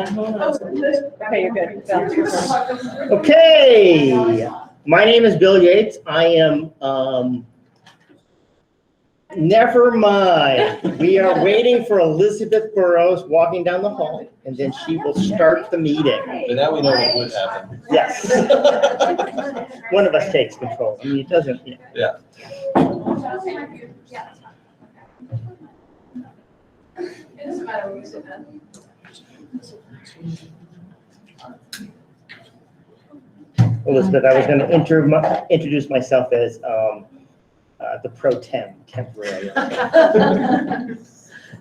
Okay, you're good. Okay, my name is Bill Yates. I am, never mind. We are waiting for Elizabeth Burrows walking down the hall, and then she will start the meeting. But now we know what would happen. Yes. One of us takes control. I mean, it doesn't, you know. Yeah. It doesn't matter where you sit down. Elizabeth, I was going to introduce myself as the pro tem, temporary.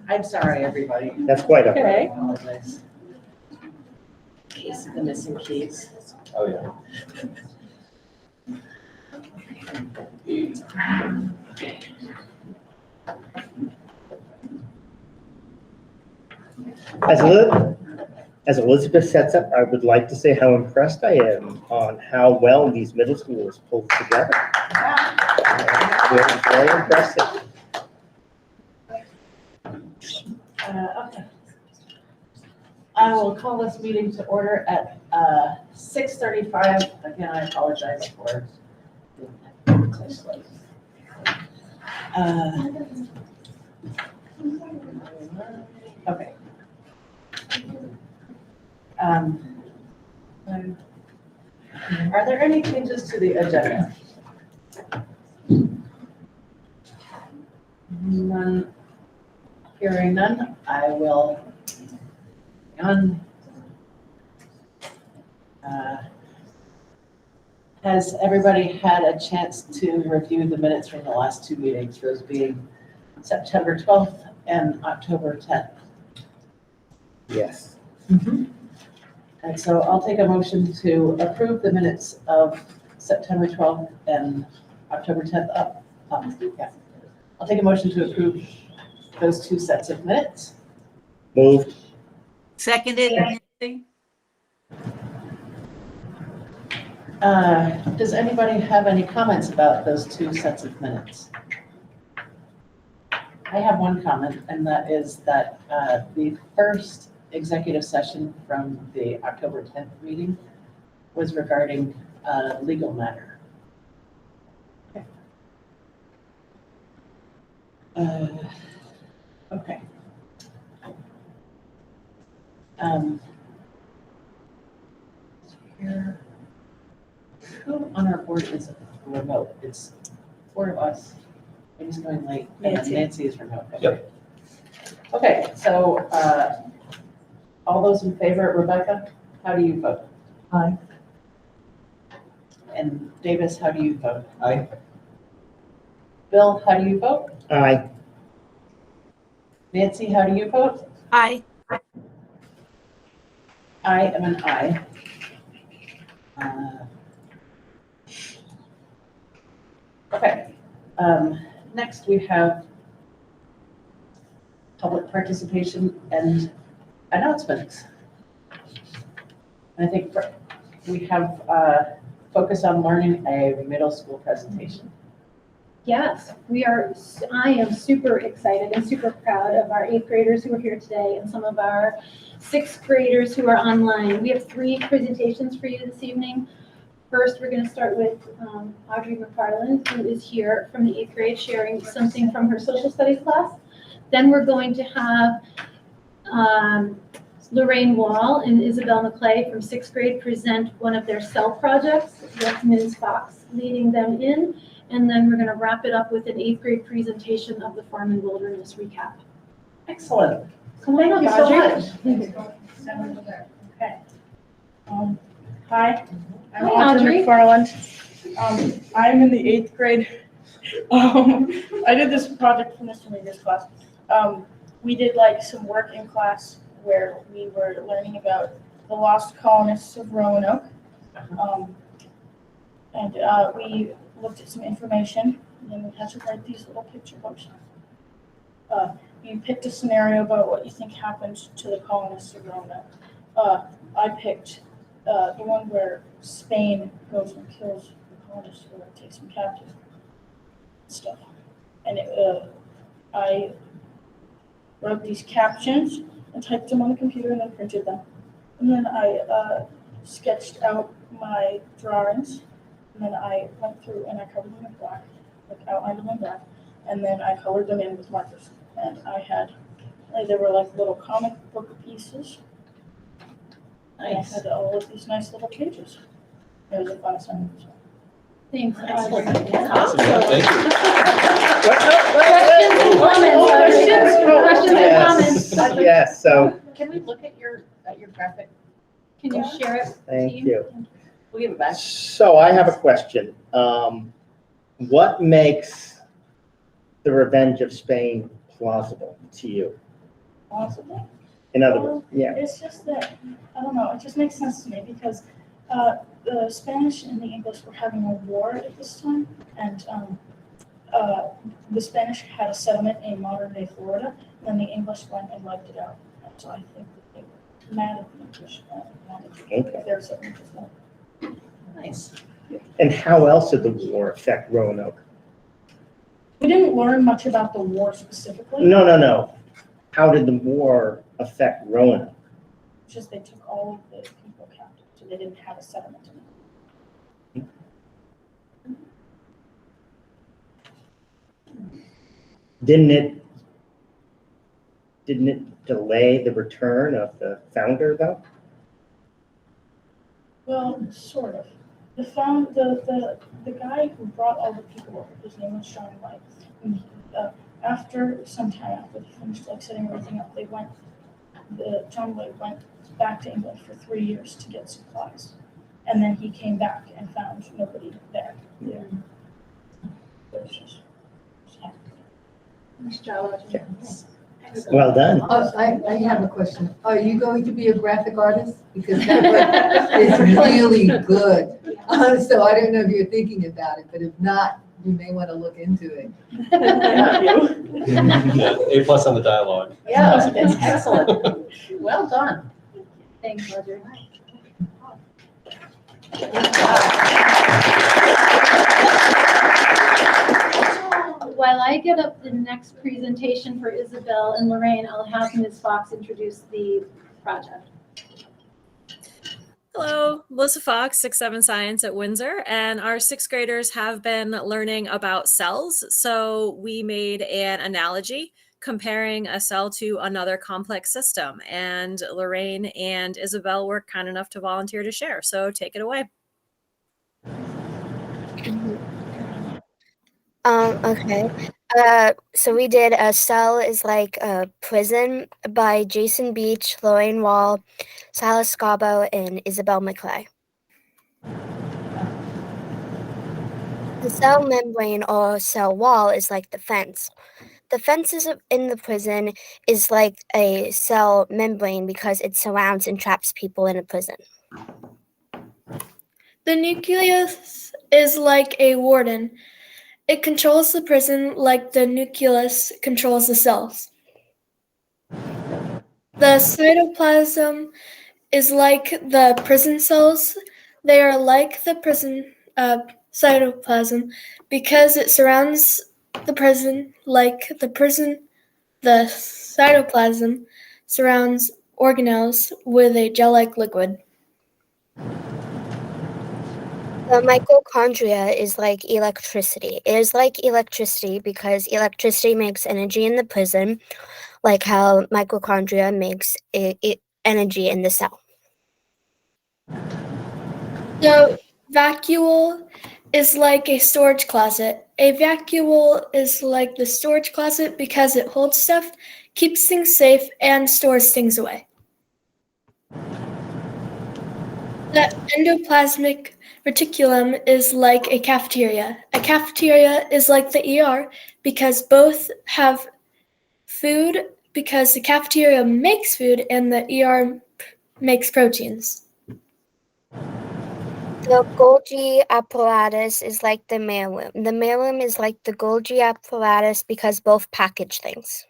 I'm sorry, everybody. That's quite okay. I apologize. Case of the missing keys. Oh, yeah. As Elizabeth sets up, I would like to say how impressed I am on how well these middle schools pulled together. It's very impressive. Okay. I will call this meeting to order at 6:35. Again, I apologize for doing that so late. Okay. Are there any changes to the agenda? None. Hearing none, I will on. Has everybody had a chance to review the minutes from the last two meetings, those being September 12th and October 10th? Yes. And so I'll take a motion to approve the minutes of September 12th and October 10th up. Yeah. I'll take a motion to approve those two sets of minutes. Moved. Seconded, Nancy. Does anybody have any comments about those two sets of minutes? I have one comment, and that is that the first executive session from the October 10th meeting was regarding a legal matter. Okay. Here, who on our board is remote? It's four of us. Amy's going late, and then Nancy is remote. Okay. Yep. Okay, so all those in favor, Rebecca, how do you vote? Aye. And Davis, how do you vote? Aye. Bill, how do you vote? Aye. Nancy, how do you vote? Aye. I am an aye. Okay, next we have public participation and announcements. I think we have Focus on Learning, a middle school presentation. Yes, I am super excited and super proud of our 8th graders who are here today and some of our 6th graders who are online. We have 3 presentations for you this evening. First, we're going to start with Audrey McFarland, who is here from the 8th grade, sharing something from her social studies class. Then we're going to have Lorraine Wall and Isabel McClay from 6th grade present one of their cell projects with Ms. Fox leading them in. And then we're going to wrap it up with an 8th grade presentation of the Farm and Wilderness recap. Excellent. Come on Thank up, you Audrey. so much. Okay. Hi, I'm Hi, Audrey Audrey. McFarland. I'm in the 8th grade. I did this project for Mr. Meager's class. We did like some work in class where we were learning about the lost colonists of Roanoke. And we looked at some information, and then we had to write these little picture books. You picked a scenario about what you think happened to the colonists of Roanoke. I picked the one where Spain goes and kills the colonists or takes them captive and stuff. And I wrote these captions and typed them on the computer and then printed them. And then I sketched out my drawings. And then I went through and I covered them in black, like outlined them in black. And then I colored them in with markers. And I had, they were like little comic book pieces. And I had all of these nice little pages. It was a fun assignment. Thanks. Excellent. Awesome, yeah, thank you. Questions and comments? Yes, yes, so, Can we look at your graphic? Can you share it? thank Team? you. We'll give it back. So I have a question. What makes the Revenge of Spain plausible to you? Possibly. In other words, yeah, It's just that, I don't know, it just makes sense to me because the Spanish and the English were having a war at this time. And the Spanish had a settlement in modern day Florida, and then the English went and wiped it out. And so I think that they were mad at the English and wanted to Okay. their settlement as well. Nice. and how else did the war affect Roanoke? We didn't learn much about the war specifically. No. How did the war affect Roanoke? It's just they took all of the people captive, so they didn't have a settlement. Didn't it delay the return of the founder though? Well, sort of. The guy who brought all the people over, his name was John White. And after some time, after they finished like setting everything up, John White went back to England for 3 years to get supplies, and then he came back and found nobody there. Yeah. It was just sad. Nice job. Well done. I have a question. Are you going to be a graphic artist? Because that work is really good. So I don't know if you're thinking about it, but if not, you may want to look into it. Yeah, A+ on the dialogue. Yeah, it's excellent. Well done. Thanks, Roger. While I get up the next presentation for Isabel and Lorraine, I'll have Ms. Fox introduce the project. Hello, Melissa Fox, 6-7 Science at Windsor, and our sixth graders have been learning about cells. So we made an analogy comparing a cell to another complex system, and Lorraine and Isabel were kind enough to volunteer to share. So take it away. Okay. So we did A Cell is Like a Prison by Jason Beach, Lorraine Wall, Silas Scabo, and Isabel McClay. The cell membrane or cell wall is like the fence. The fences in the prison is like a cell membrane because it surrounds and traps people in a prison. The nucleus is like a warden. It controls the prison like the nucleus controls the cells. The cytoplasm is like the prison cells. They are like the prison cytoplasm because it surrounds the prison like the prison. The cytoplasm surrounds organelles with a gel-like liquid. The mitochondria is like electricity. It is like electricity because electricity makes energy in the prison, like how mitochondria makes energy in the cell. The vacuole is like a storage closet. A vacuole is like the storage closet because it holds stuff, keeps things safe, and stores things away. The endoplasmic reticulum is like a cafeteria. A cafeteria is like the ER because both have food because the cafeteria makes food and the ER makes proteins. The Golgi apparatus is like the mailroom. The mailroom is like the Golgi apparatus because both package things.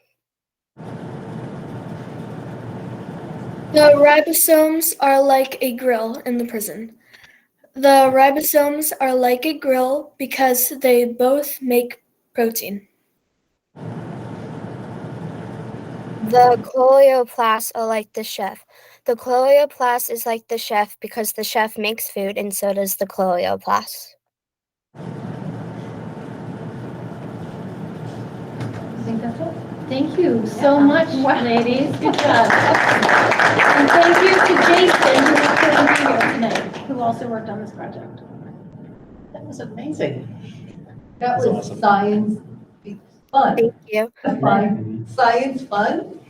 The ribosomes are like a grill in the prison. The ribosomes are like a grill because they both make protein. The chloroplasts are like the chef. The chloroplast is like the chef because the chef makes food and so does the chloroplast. I think that's it. Thank you so much, ladies. Good job. And thank you to Jason, who couldn't be here tonight, who also worked on this project. That was amazing. That That's was awesome. science fun. Thank you. Fun. Science fun?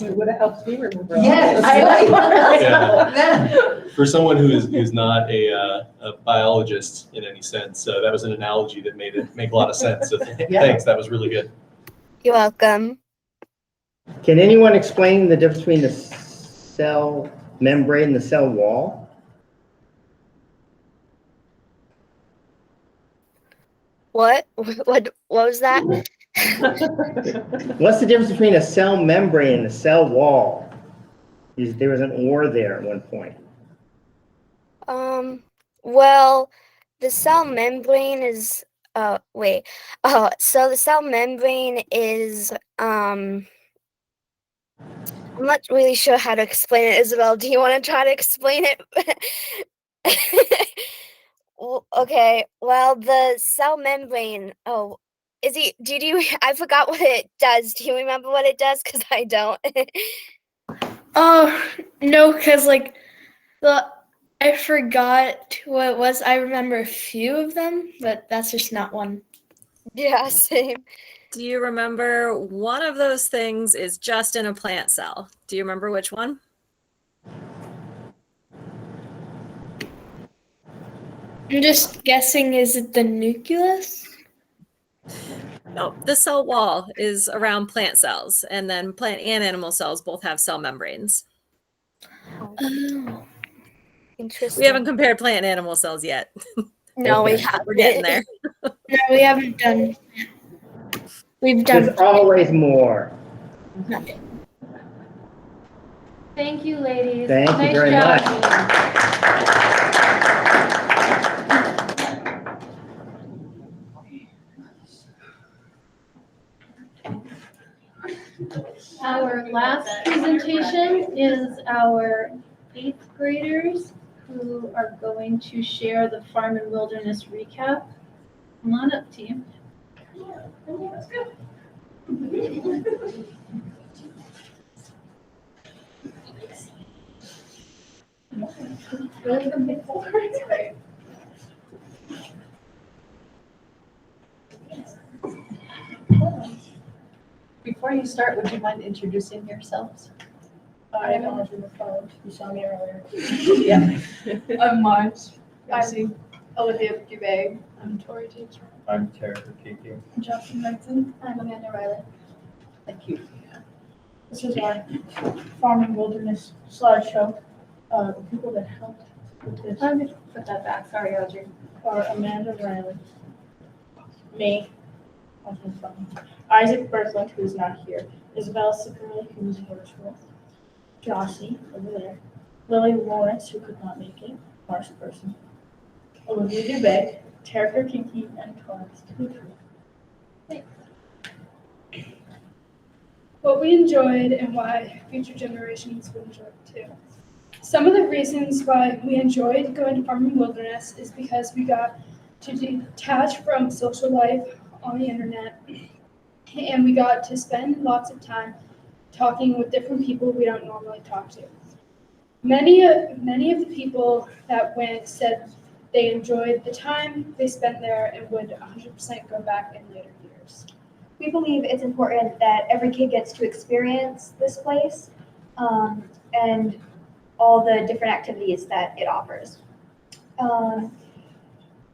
It would have helped me remember. all Yes. this. Yeah. For someone who's not a biologist in any sense, that was an analogy that made it make a lot of sense. So thanks, that was really good. You're welcome. Can anyone explain the difference between the cell membrane and the cell wall? What? What was that? What's the difference between a cell membrane and a cell wall? There was an or there at one point. Well, the cell membrane is so the cell membrane is I'm not really sure how to explain it. Isabel, do you want to try to explain it? Okay, well, the cell membrane, did you, I forgot what it does. Do you remember what it does? Because I don't. Oh, no, because like I forgot what it was. I remember a few of them, but that's just not one. Yeah, same. Do you remember one of those things is just in a plant cell? Do you remember which one? I'm just guessing, is it the nucleus? No, the cell wall is around plant cells, and then plant and animal cells both have cell membranes. Oh. Interesting. We haven't compared plant and animal cells yet. No, we Okay. haven't. We're getting there. No, we haven't done. We've done. There's always more. Thank you, ladies. Thank you Nice very job. Our last presentation is our 8th graders who are going to share the Farm and Wilderness recap. Come on up, team. Let's go. Really the big words, right? Before you start, would you mind introducing yourselves? I'm on the phone. You saw me earlier. Yeah. I'm Marge. I'm Olivia Dubay. I'm Tori Teacher. I'm Tara Kiki. Justin Benson. I'm Amanda Riley. Thank you. This is our Farm and Wilderness slideshow. The people that helped with this I'm gonna put that back. Sorry, Audrey. are Amanda Riley, me, on the phone, Isaac Berkland, who's not here, Isabel Sicarelli, who's virtual, Jossie, over there, Lily Lawrence, who could not make it, Marsh person, Olivia Dubay, Tara Kiki, and Torrance Tutu. What we enjoyed and why future generations will enjoy it too. Some of the reasons why we enjoyed going to Farm and Wilderness is because we got to detach from social life on the internet, and we got to spend lots of time talking with different people we don't normally talk to. Many of the people that went said they enjoyed the time they spent there and would 100% go back in later years. We believe it's important that every kid gets to experience this place and all the different activities that it offers.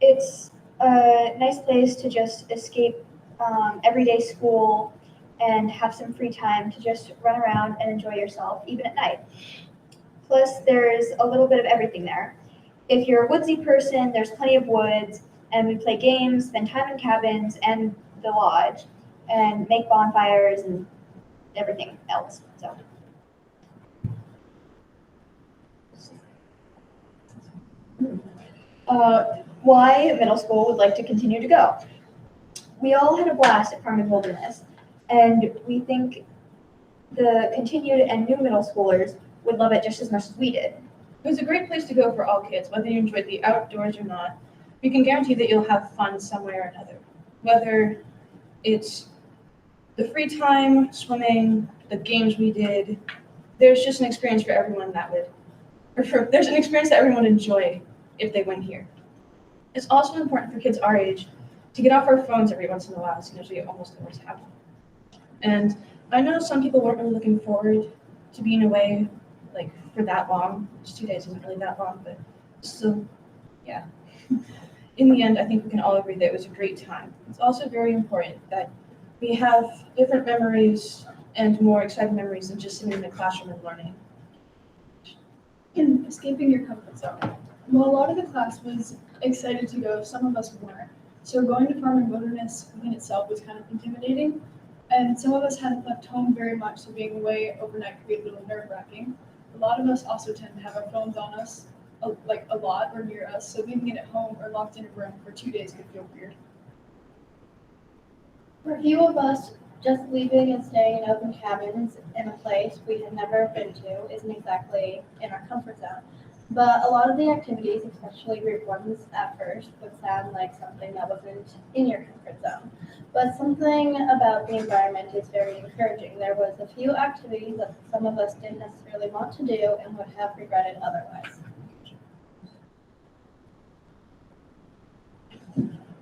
It's a nice place to just escape everyday school and have some free time to just run around and enjoy yourself, even at night. Plus, there's a little bit of everything there. If you're a woodsy person, there's plenty of woods, and we play games, spend time in cabins and the lodge, and make bonfires and everything else. So. Why middle school would like to continue to go. We all had a blast at Farm and Wilderness, and we think the continued and new middle schoolers would love it just as much as we did. It was a great place to go for all kids, whether you enjoyed the outdoors or not. We can guarantee that you'll have fun somewhere or another. Whether it's the free time, swimming, the games we did, there's just an experience for everyone there's an experience that everyone would enjoy if they went here. It's also important for kids our age to get off our phones every once in a while, as we almost always have. And I know some people weren't really looking forward to being away like for that long. Just 2 days isn't really that long, but still, yeah. In the end, I think we can all agree that it was a great time. It's also very important that we have different memories and more exciting memories than just sitting in the classroom and learning. And escaping your comfort zone. Well, a lot of the class was excited to go, some of us weren't. So going to Farm and Wilderness in itself was kind of intimidating. And some of us hadn't left home very much, so being away overnight could be a little nerve-wracking. A lot of us also tend to have our phones on us, a lot or near us, so leaving it at home or locked in a room for 2 days could feel weird. For a few of us, just leaving and staying in open cabins in a place we had never been to isn't exactly in our comfort zone. But a lot of the activities, especially group ones at first, would sound like something that wasn't in your comfort zone. But something about the environment is very encouraging. There was a few activities that some of us didn't necessarily want to do and would have regretted otherwise.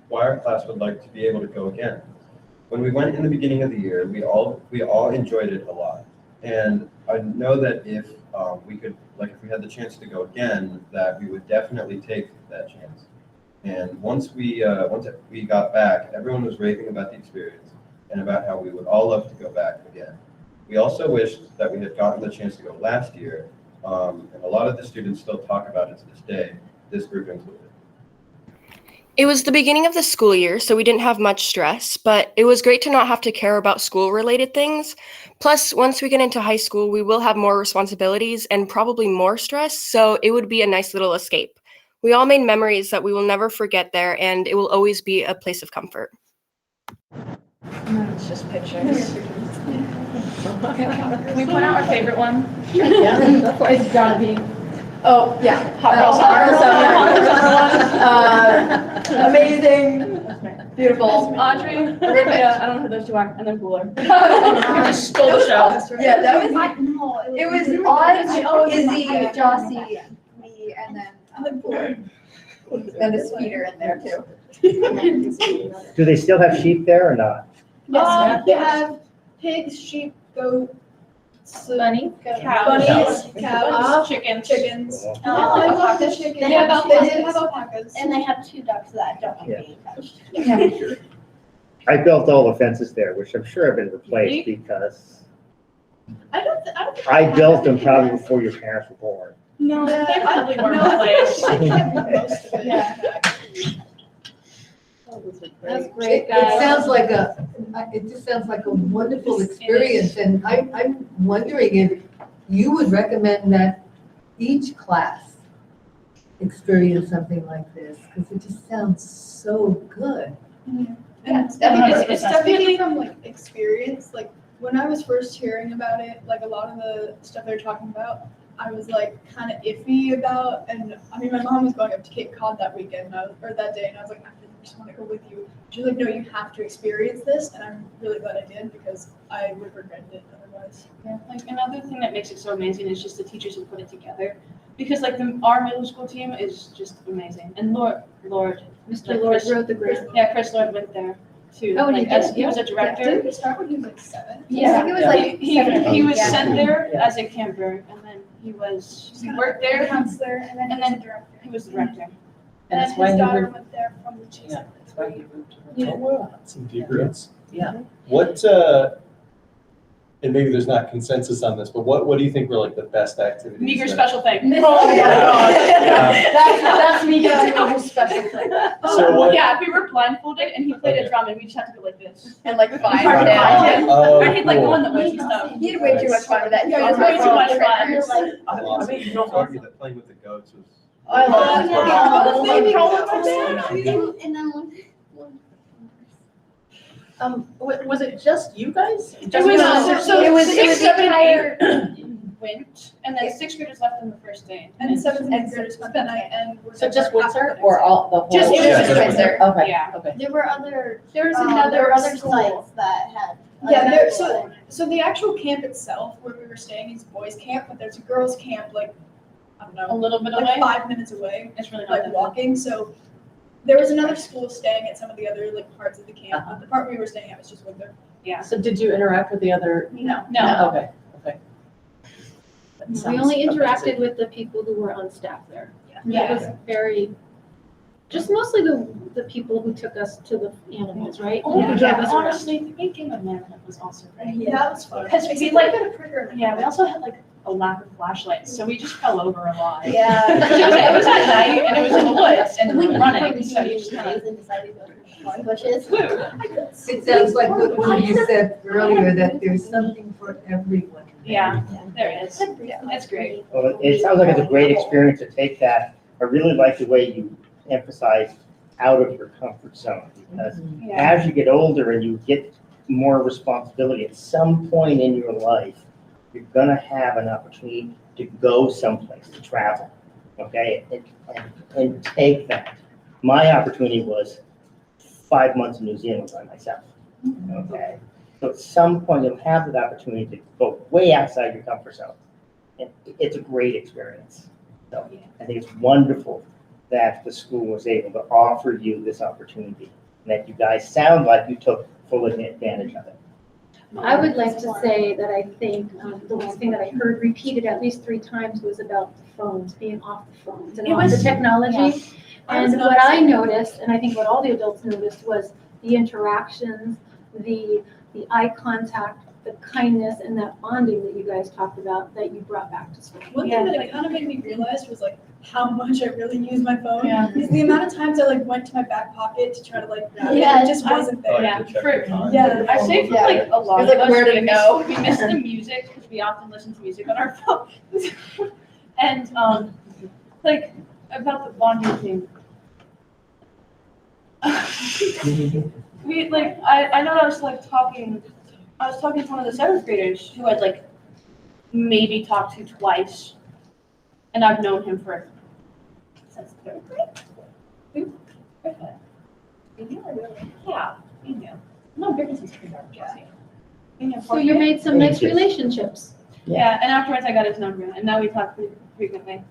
Why our class would like to be able to go again. When we went in the beginning of the year, we all enjoyed it a lot. And I know that if we had the chance to go again, that we would definitely take that chance. And once we got back, everyone was raving about the experience and about how we would all love to go back again. We also wished that we had gotten the chance to go last year, and a lot of the students still talk about it to this day, this group included. It was the beginning of the school year, so we didn't have much stress, but it was great to not have to care about school-related things. Plus, once we get into high school, we will have more responsibilities and probably more stress, so it would be a nice little escape. We all made memories that we will never forget there, and it will always be a place of comfort. It's just pictures. Can we point out our favorite one? Yeah, it's gotta be. Oh, yeah. Hot girl summer. Amazing. Beautiful. Audrey. Yeah, I don't know who those two are. And then Cooler. Just stole the show. Yeah, that was like, No, it was Audrey, Izzy, Jossie, me, and then Cooler. And a speeder in there too. Do they still have sheep there or not? Yes, they have pigs, sheep, goats, bunnies, cows, chickens. Oh. Oh, I love the chickens. They have alpacas. And they have 2 ducks that don't like Yeah. being touched. I built all the fences there, which I'm sure have been replaced because I don't think I built them probably before your parents were born. No, they probably weren't replaced. replaced. Yeah. That's It great, it guys. sounds like it just sounds like a wonderful experience, and I'm wondering if you would recommend that each class experience something like this, because it just sounds so good. Yeah, It's it's definitely definitely from like experience. Like when I was first hearing about it, like a lot of the stuff they're talking about, I was like kind of iffy about. And I mean, my mom was going up to Cape Cod that weekend, or that day, and I was like, I just want to go with you. She was like, no, you have to experience this, and I'm really glad I did because I would have regretted it otherwise. Yeah, like another thing that makes it so amazing is just the teachers who put it together. Because like our middle school team is just amazing. And Lord, Mr. like Lord Chris- wrote the grant. Yeah, Chris Lord went there too. Oh, and like, he as did? he was a director. Didn't we start when he was like 7? Yeah. I think it was like He 7 or 8. he was yeah. sent there Yeah. as a camper, and then he worked there, counselor, and then and he was then a director. he was the director. And And that's then why his he daughter moved. went there from the Chase. Yeah, that's why he moved. Yeah. Oh, wow. Some deep roots. Yeah. What, and maybe there's not consensus on this, but what do you think were like the best activities? Meager that- special thing. Oh, yeah. That's me getting a special thing. So what- Yeah, we were blindfolded and he played a drum and we just had to go like this. And like Hard to find find him. Oh, Or he'd like go cool. on the woods and stuff. He had way too much fun with that. Yeah, it was way too much fun. I mean, you don't argue that playing with the goats was. I love Oh, it. yeah. And then Was it just you guys? It was So it was the the entire went, and then 6th graders left on the first day. And 7th and 8th graders spent the night and were So there just for half Windsor the or next all, the whole? Just Windsor. Okay, Yeah. okay. There were other, There was there another were other school. sites that had. Yeah, other there, people. so the actual camp itself, where we were staying, is boys' camp, but there's a girls' camp, like, I don't A know, little bit like away. 5 minutes away, It's really not like that walking, so there was another school staying at some of the other, like, parts of the camp, but the part we were staying at was just Windsor. So did you interact with the other? No. No. Okay, okay. That We sounds only amazing. interacted with the people who were on staff there. Yeah. It was very, just mostly the people who took us to the animals, right? Oh, Who drove yeah, us around. honestly, the big game of Manhunt was also great. Yeah, that was fun. Because we like, yeah, we also had like a lack of flashlights, so we just fell over a lot. Yeah. It was at night and it was in the woods and we were running, so you just kind of. Bushes. It sounds like what you said earlier, that there's something for everyone. Yeah, there is. That's great. Well, it sounds like it's a great experience to take that. I really like the way you emphasize out of your comfort zone, because Yeah. as you get older and you get more responsibility, at some point in your life, you're gonna have an opportunity to go someplace, to travel, okay? And take that. My opportunity was 5 months in New Zealand by myself, okay? So at some point, you'll have that opportunity to go way outside your comfort zone. And it's a great experience. So I think it's wonderful that the school was able to offer you this opportunity, and that you guys sound like you took full advantage of it. I would like to say that I think the one thing that I heard repeated at least 3 times was about the phones, being off the phones and It off was- the technology. And what I noticed, and I think what all the adults noticed, was the interactions, the eye contact, the kindness, and that bonding that you guys talked about that you brought back to school. One thing that it kind of made me realize was like how much I really use my phone. Yeah. Is the amount of times I like went to my back pocket to try to like grab it, Yeah, it just wasn't Oh, there. Yeah, to check for- your time. Yeah. I say for Yeah. like a lot You're of like, us, where we to go? miss the music because we often listen to music on our phones. And like about the bonding thing. We like I know I was talking to one of the 7th graders who I'd like maybe talked to twice, and I've known him for since 3rd grade. Yeah, we knew. No, bigger since kindergarten, Jesse. We knew So fourth you grade. made some nice relationships. Yeah, and afterwards I got his number, and now we talk pretty frequently.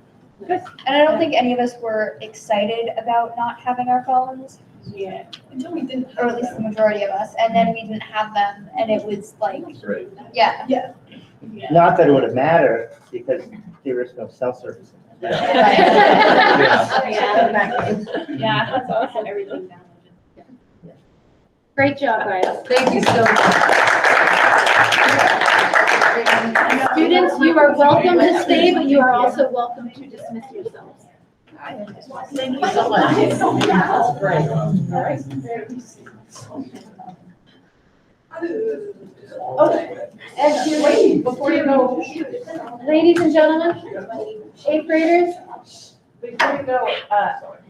And I don't think any of us were excited about not having our phones, Yeah. Until we didn't. or at least the majority of us, and then we didn't have them, and it was like, That's great. yeah. Yeah. Not that it would have mattered, because there is no cell service. Yeah, that's awesome. Everything downloaded. Great job, guys. Thank you so much. Students, you are welcome to stay, but you are also welcome to dismiss yourselves. Thank you so much. That's great. All right. Okay. And before you go, ladies and gentlemen, 8th graders, Before we go,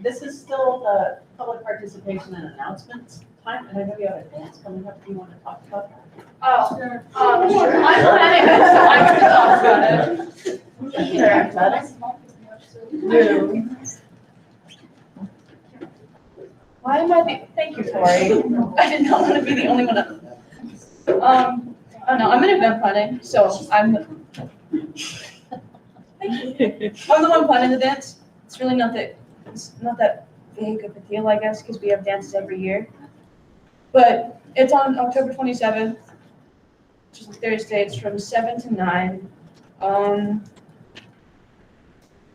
this is still the public participation and announcements time, and I know you have a dance coming up, do you want to talk about that? Oh, I'm planning this, I'm gonna talk about it. Sure, Why am I thank you, Tori. I did not want to be the only one. Oh no, I'm in event planning, so I'm the one planning the dance. It's really not that big of a deal, I guess, because we have dances every year. But it's on October 27th, which is Thursday. It's from 7 to 9.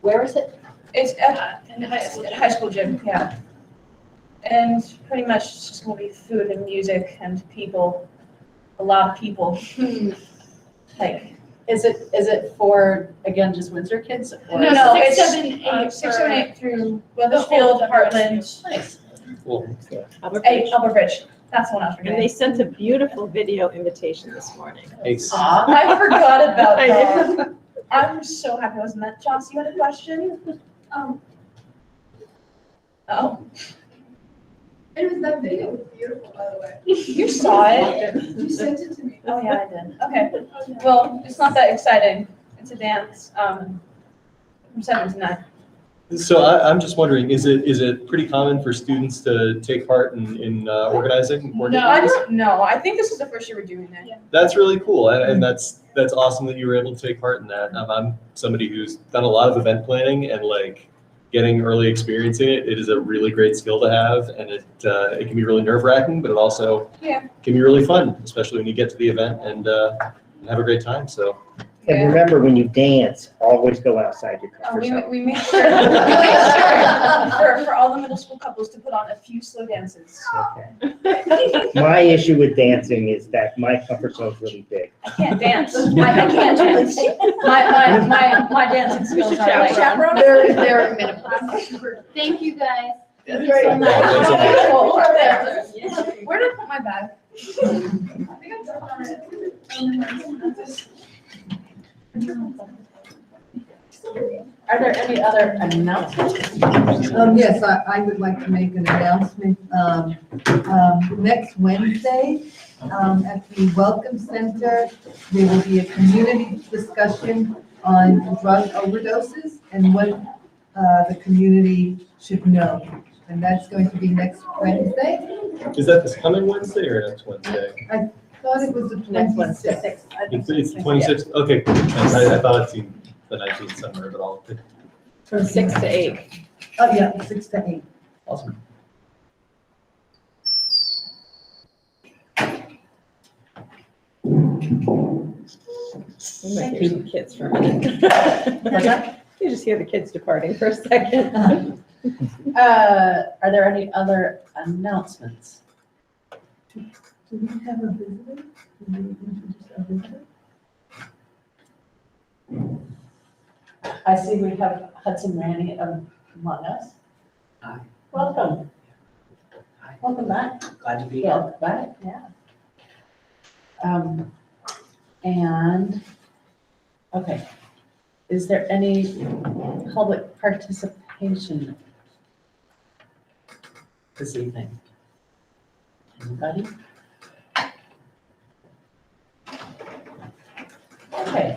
Where is it? It's at high school gym, yeah. And pretty much it's just gonna be food and music and people, a lot of people. Like, Is it for, again, just Windsor kids? Or no, is no, it- it's 6, 7, 8 through Weathersfield, Heartland, Nice. Albert Bridge. That's the one I was And they forgetting. sent a beautiful video invitation this morning. I forgot about that. I'm so happy I wasn't that. Joss, you had a question? Oh. It was that video, it was beautiful, by the way. You saw it? You sent it to me. Oh, yeah, I did. Okay. Well, it's not that exciting. It's a dance, from 7 to 9. So I'm just wondering, is it pretty common for students to take part in organizing? and coordinating I this? don't know. I think this is the first year we're doing that. That's really cool, and that's awesome that you were able to take part in that. I'm somebody who's done a lot of event planning, and like getting early experience in it. It is a really great skill to have, and it can be really nerve wracking, but it also can be really fun, especially when you get to the event and have a great time. So. And remember, when you dance, always go outside your Oh, comfort zone. we made sure for all the middle school couples to put on a few slow dances. Okay. My issue with dancing is that my comfort zone is really big. I can't dance. I can't dance. My dancing skills are like Chaperone? they're minimal. Thank you, guys. That's Thank you so right. much. Where did I put my bag? Are there any other announcements? Yes, I would like to make an announcement. Next Wednesday, at the Welcome Center, there will be a community discussion on drug overdoses and what the community should know. And that's going to be next Wednesday. Is that this coming Wednesday or next Wednesday? I thought it was the Next Wednesday. 26th. It's the 26th. Okay, cool. I thought I'd seen the 19th somewhere, but I'll. From 6 to 8. Oh, yeah, 6 to 8. Awesome. You might hear the kids for a minute. What's that? You just hear the kids departing for a second. Are there any other announcements? Do we have a visitor? Did we introduce a visitor? I see we have Hudson Randy among us. Hi. Welcome. Hi. Welcome back. Glad to be here. Welcome back, yeah. And, okay, is there any public participation this evening? Anybody? Okay.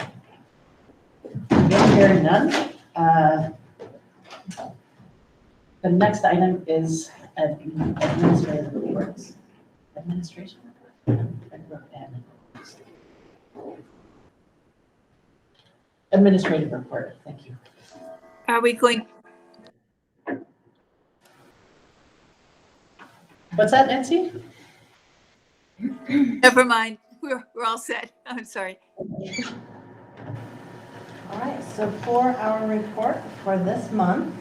Hearing none. The next item is administrative reports. Administration. Administrative report, thank you. Are we going, What's that, Nancy? never mind, we're all set. I'm sorry. All right, so for our report for this month,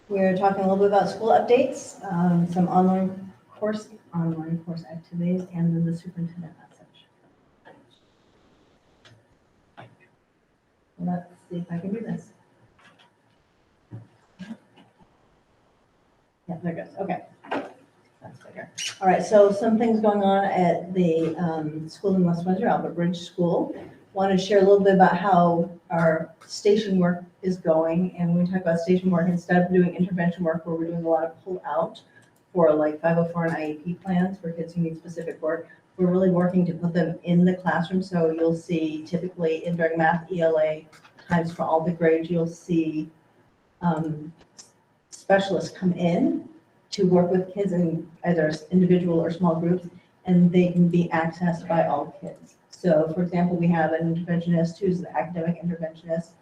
we're talking a little bit about school updates, some online course activities, and then the superintendent message. Let's see if I can do this. Yeah, there it goes, okay. That's bigger. All right, so some things going on at the school in West Windsor, Albert Bridge School. Want to share a little bit about how our station work is going. And when we talk about station work, instead of doing intervention work where we're doing a lot of pull out for like 504 and IEP plans for kids who need specific work, we're really working to put them in the classroom. So you'll see typically during math ELA times for all the grades, you'll see specialists come in to work with kids in either individual or small groups, and they can be accessed by all kids. So for example, we have an interventionist who's the academic interventionist,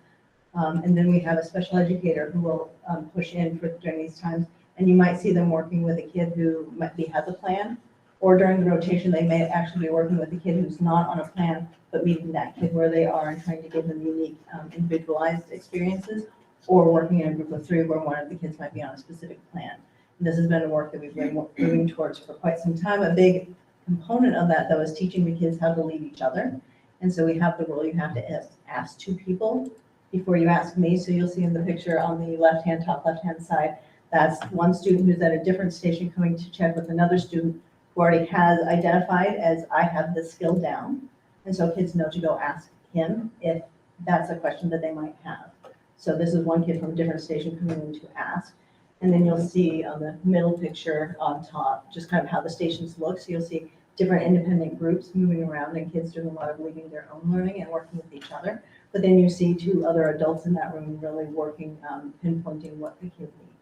and then we have a special educator who will push in during these times. And you might see them working with a kid who has a plan, or during the rotation, they may actually be working with a kid who's not on a plan, but meeting that kid where they are and trying to give them unique individualized experiences, or working in a group of 3 where one of the kids might be on a specific plan. And this has been a work that we've been moving towards for quite some time. A big component of that, though, is teaching the kids how to lead each other. And so we have the rule, you have to ask 2 people before you ask me. So you'll see in the picture on the top left-hand side, that's one student who's at a different station coming to check with another student who already has identified as I have this skill down. And so kids know to go ask him if that's a question that they might have. So this is one kid from a different station coming in to ask. And then you'll see on the middle picture on top, just kind of how the stations look. So you'll see different independent groups moving around and kids doing a lot of leading their own learning and working with each other. but then you see two other adults in that room really working, pinpointing what the kid needs.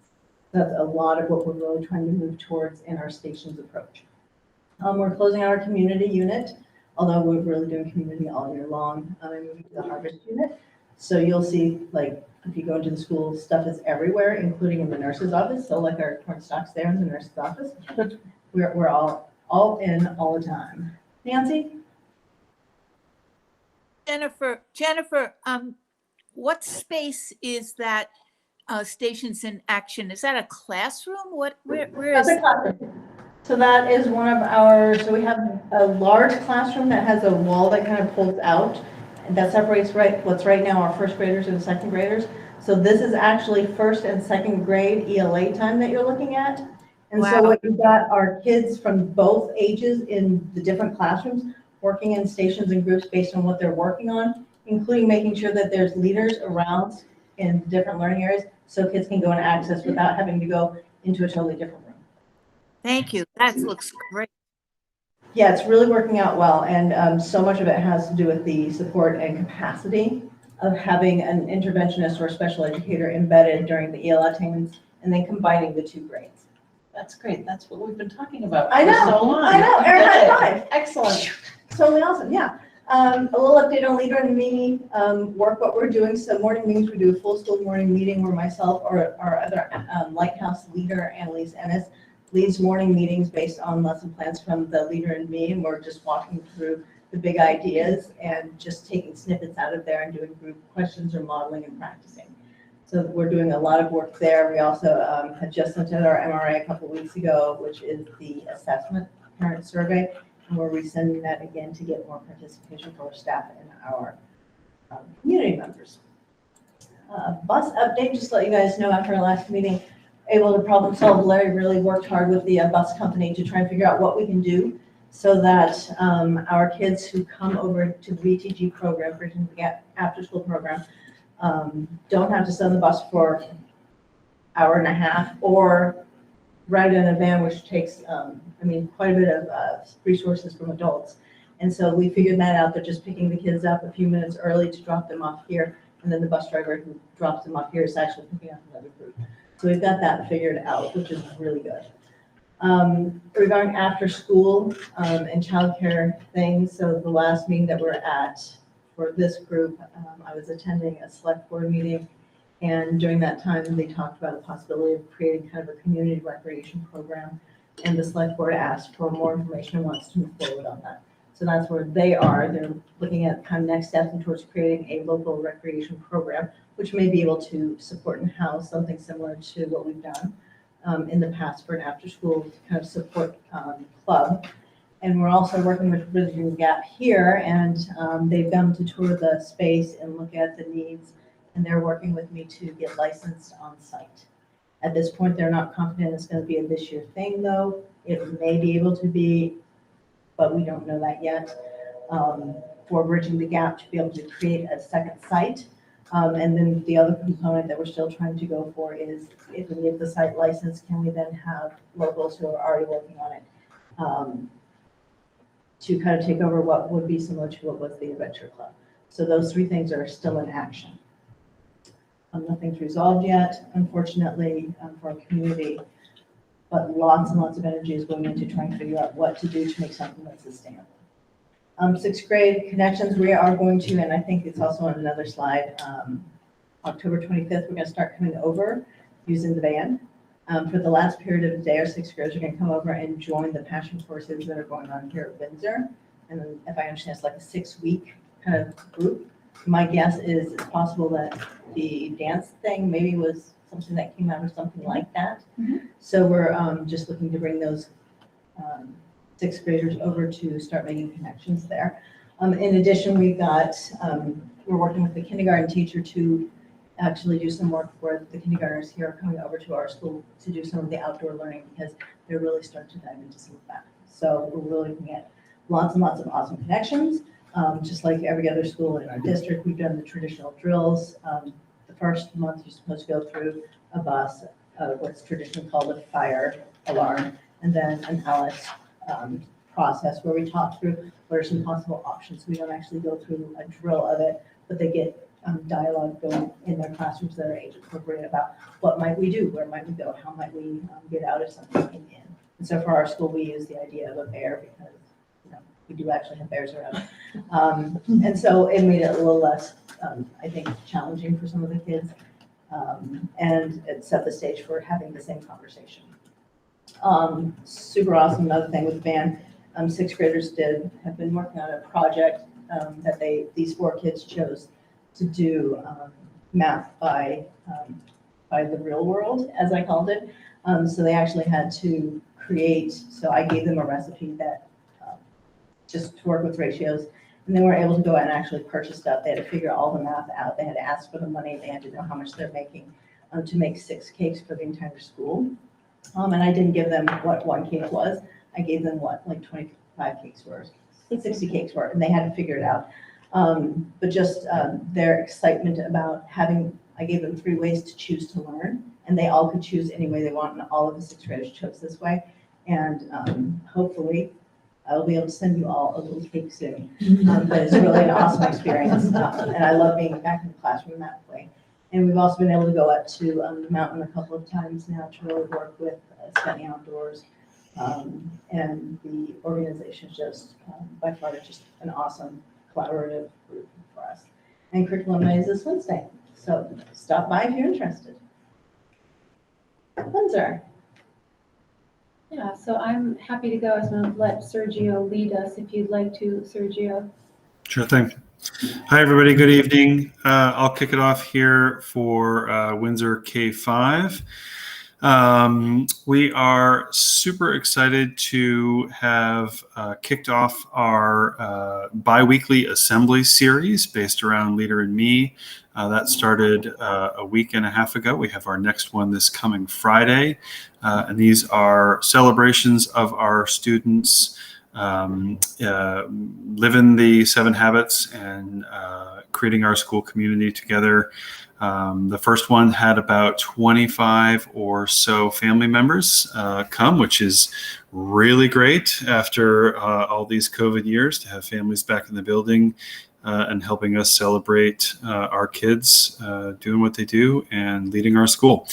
That's a lot of what we're really trying to move towards in our stations approach. We're closing out our community unit, although we're really doing community all year long, and moving to the harvest unit. So you'll see, like, if you go into the school, stuff is everywhere, including in the nurse's office. So like our corn stalks there in the nurse's office, we're all in all the time. Nancy? Jennifer, what space is that Stations in Action? Is that a classroom? Where is That's a classroom. So that is one of our, so we have a large classroom that has a wall that kind of pulls out, and that separates what's right now our first graders and second graders. So this is actually first and second grade ELA time that you're looking at. And so what you've got are kids from both ages in the different classrooms working in stations and groups based on what they're working on, including making sure that there's leaders around in different learning areas so kids can go and access without having to go into a totally different room. Thank you. That looks great. Yeah, it's really working out well, and so much of it has to do with the support and capacity of having an interventionist or special educator embedded during the EL attainments and then combining the two grades. That's great. That's what we've been talking about I know, for so long. I know, Erin, high five. Excellent. Totally awesome, yeah. A little update on Leader and Me work, what we're doing. So morning meetings, we do a full school morning meeting where myself or our other Lighthouse leader, Annalise Ennis, leads morning meetings based on lesson plans from the Leader and Me, and we're just walking through the big ideas and just taking snippets out of there and doing group questions or modeling and practicing. So we're doing a lot of work there. We also had just sent out our MRA a couple of weeks ago, which is the assessment parent survey, and we're resending that again to get more participation for our staff and our community members. Bus update, just to let you guys know, after our last meeting, able to problem solve. Larry really worked hard with the bus company to try and figure out what we can do so that our kids who come over to the VTG program, Bridging the Gap after school program, don't have to sit on the bus for an hour and a half or ride in a van, which takes, quite a bit of resources from adults. And so we figured that out. They're just picking the kids up a few minutes early to drop them off here. And then the bus driver who drops them off here is actually picking up another group. So we've got that figured out, which is really good. Regarding after school and childcare things, so the last meeting that we're at for this group, I was attending a select board meeting, and during that time, they talked about the possibility of creating kind of a community recreation program, and the select board asked for more information and wants to move forward on that. So that's where they are. They're looking at kind of next steps towards creating a local recreation program, which may be able to support and house something similar to what we've done in the past for an after-school kind of support club. And we're also working with Bridging the Gap here, and they've come to tour the space and look at the needs, and they're working with me to get licensed on site. At this point, they're not confident it's going to be a this year thing, though. It may be able to be, but we don't know that yet, for Bridging the Gap to be able to create a second site. And then the other component that we're still trying to go for is if we get the site license, can we then have locals who are already working on it to kind of take over what would be similar to what was the Adventure Club. So those three things are still in action. Nothing's resolved yet, unfortunately, for our community, but lots and lots of energy is going into trying to figure out what to do to make something that's sustainable. Sixth grade connections, we are going to, and I think it's also on another slide, October 25th, we're going to start coming over using the van. For the last period of the day, our sixth graders are going to come over and join the passion courses that are going on here at Windsor. And if I understand, it's like a 6-week kind of group. My guess is it's possible that the dance thing maybe was something that came out of something like that. Mhm. So we're just looking to bring those sixth graders over to start making connections there. In addition, we've got, we're working with the kindergarten teacher to actually do some work where the kindergartners here are coming over to our school to do some of the outdoor learning because they're really starting to dive into some of that. So we're really looking at lots and lots of awesome connections. Just like every other school in our district, we've done the traditional drills. The first month you're supposed to go through a bus, what's traditionally called a fire alarm, and then an ALICE process where we talk through what are some possible options. We don't actually go through a drill of it, but they get dialogue going in their classrooms that are age appropriate about what might we do, where might we go, how might we get out of something came in. And so for our school, we use the idea of a bear because we do actually have bears around. And so it made it a little less, I think, challenging for some of the kids. And it set the stage for having the same conversation. Super awesome. Another thing with the band, sixth graders have been working on a project that these 4 kids chose to do math by the real world, as I called it. So they actually had to create, so I gave them a recipe that just to work with ratios, and they were able to go out and actually purchase stuff. They had to figure all the math out. They had to ask for the money. They had to know how much they're making to make 6 cakes for the entire school. And I didn't give them what 1 cake was. I gave them like 25 cakes were, 60 cakes were, and they had to figure it out. But just their excitement about I gave them 3 ways to choose to learn, and they all could choose any way they want, and all of the 6th graders chose this way. And hopefully, I'll be able to send you all a little cake soon. But it's really an awesome experience, and I love being back in the classroom that way. And we've also been able to go up to the mountain a couple of times now to really work with spending outdoors. And the organization is just, by far, just an awesome collaborative group for us. And curriculum night is this Wednesday, so stop by if you're interested. Windsor. Yeah, so I'm happy to go. I was going to let Sergio lead us if you'd like to, Sergio. Sure thing. Hi, everybody. Good evening. I'll kick it off here for Windsor K-5. We are super excited to have kicked off our bi-weekly assembly series based around Leader in Me. That started a week and a half ago. We have our next one this coming Friday. And these are celebrations of our students living the 7 habits and creating our school community together. The first one had about 25 or so family members come, which is really great after all these COVID years to have families back in the building and helping us celebrate our kids doing what they do and leading our school.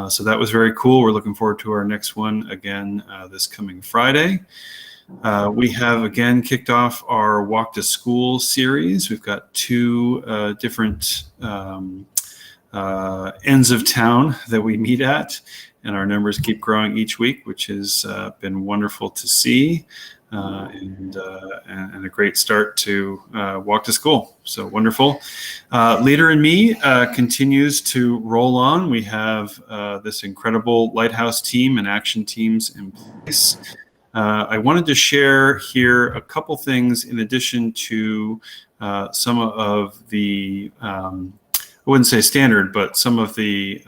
So that was very cool. We're looking forward to our next one again this coming Friday. We have again kicked off our Walk to School series. We've got 2 different ends of town that we meet at, and our numbers keep growing each week, which has been wonderful to see, and a great start to Walk to School. So wonderful. Leader in Me continues to roll on. We have this incredible Lighthouse team and action teams in place. I wanted to share here a couple things in addition to some of the I wouldn't say standard, but some of the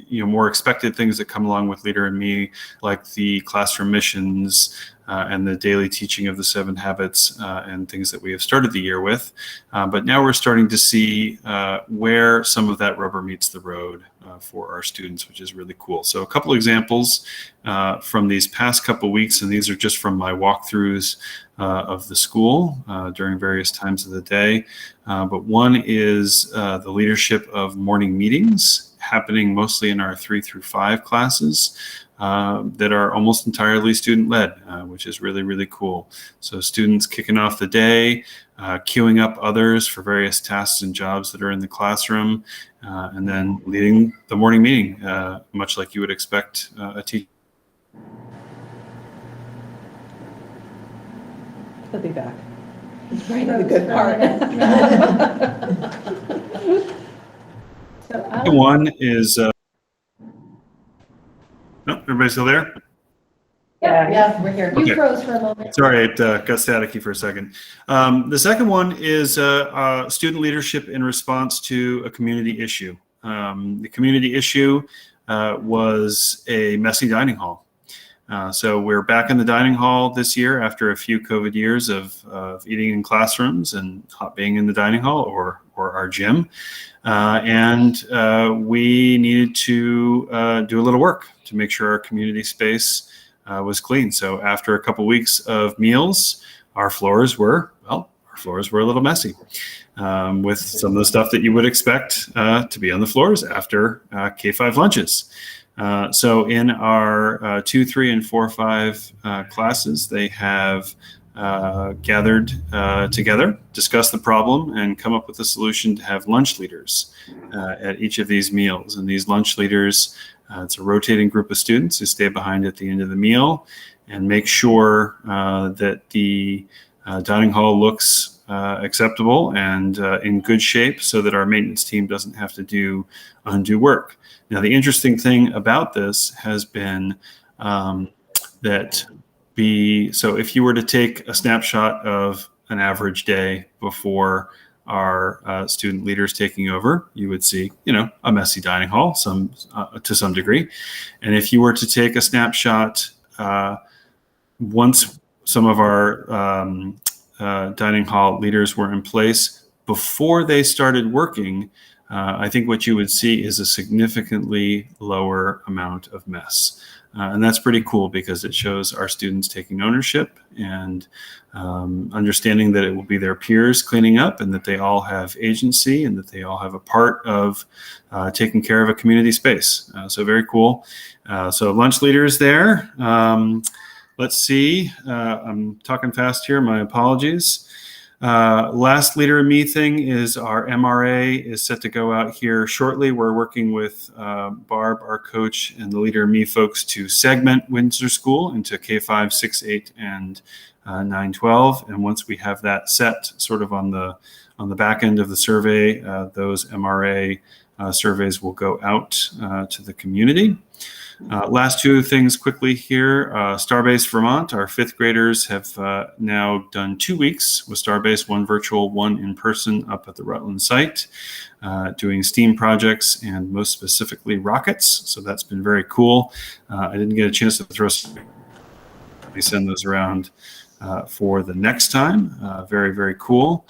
more expected things that come along with Leader in Me, like the classroom missions and the daily teaching of the 7 habits and things that we have started the year with. But now we're starting to see where some of that rubber meets the road for our students, which is really cool. So a couple examples from these past couple weeks, and these are just from my walkthroughs of the school during various times of the day. But one is the leadership of morning meetings happening mostly in our 3 through 5 classes that are almost entirely student-led, which is really, really cool. So students kicking off the day, queuing up others for various tasks and jobs that are in the classroom, and then leading the morning meeting, much like you would expect a teacher. He'll be back. It's right on the good part. One is, no, everybody still there? Yeah, we're here. You Okay. froze for a moment. Sorry, it got staticky for a second. The second one is student leadership in response to a community issue. The community issue was a messy dining hall. So we're back in the dining hall this year after a few COVID years of eating in classrooms and not being in the dining hall or our gym. And we needed to do a little work to make sure our community space was clean. So after a couple weeks of meals, our floors were, well, our floors were a little messy with some of the stuff that you would expect to be on the floors after K-5 lunches. So in our 2, 3, and 4, 5 classes, they have gathered together, discuss the problem, and come up with a solution to have lunch leaders at each of these meals. And these lunch leaders, it's a rotating group of students who stay behind at the end of the meal and make sure that the dining hall looks acceptable and in good shape so that our maintenance team doesn't have to do undue work. Now, the interesting thing about this has been that so if you were to take a snapshot of an average day before our student leaders taking over, you would see, a messy dining hall to some degree. And if you were to take a snapshot once some of our dining hall leaders were in place, before they started working, I think what you would see is a significantly lower amount of mess. And that's pretty cool because it shows our students taking ownership and understanding that it will be their peers cleaning up and that they all have agency and that they all have a part of taking care of a community space. So very cool. So lunch leaders there. Let's see. I'm talking fast here. My apologies. Last Leader in Me thing is our MRA is set to go out here shortly. We're working with Barb, our coach, and the Leader in Me folks to segment Windsor School into K5, 6, 8, and 9, 12. And once we have that set sort of on the back end of the survey, those MRA surveys will go out to the community. Last 2 things quickly here. Starbase Vermont, our 5th graders have now done 2 weeks with Starbase, 1 virtual, 1 in person up at the Rutland site, doing STEAM projects and most specifically rockets. So that's been very cool. I didn't get a chance to send those around for the next time. Very, very cool.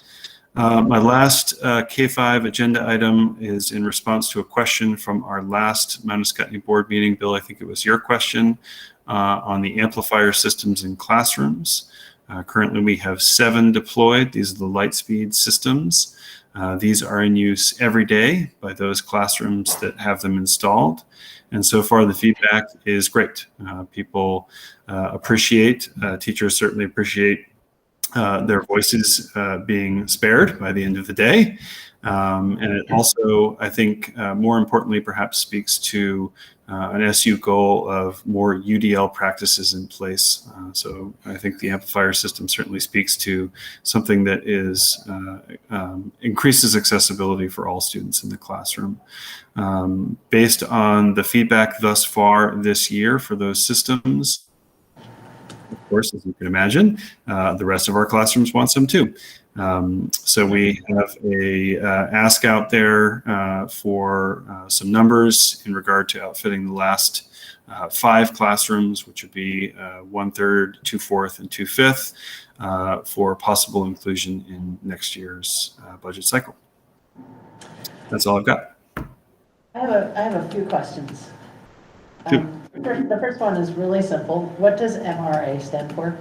My last K5 agenda item is in response to a question from our last Mount Escutney board meeting. Bill, I think it was your question on the amplifier systems in classrooms. Currently, we have 7 deployed. These are the Lightspeed systems. These are in use every day by those classrooms that have them installed. And so far, the feedback is great. People appreciate, teachers certainly appreciate their voices being spared by the end of the day. And it also, I think, more importantly, perhaps speaks to an SU goal of more UDL practices in place. So I think the amplifier system certainly speaks to something that is increases accessibility for all students in the classroom. Based on the feedback thus far this year for those systems, of course, as you can imagine, the rest of our classrooms want some too. So we have a ask out there for some numbers in regard to outfitting the last 5 classrooms, which would be 1/3, 2/4, and 2/5 for possible inclusion in next year's budget cycle. That's all I've got. I have a few questions. The first one is really simple. What does MRA stand for?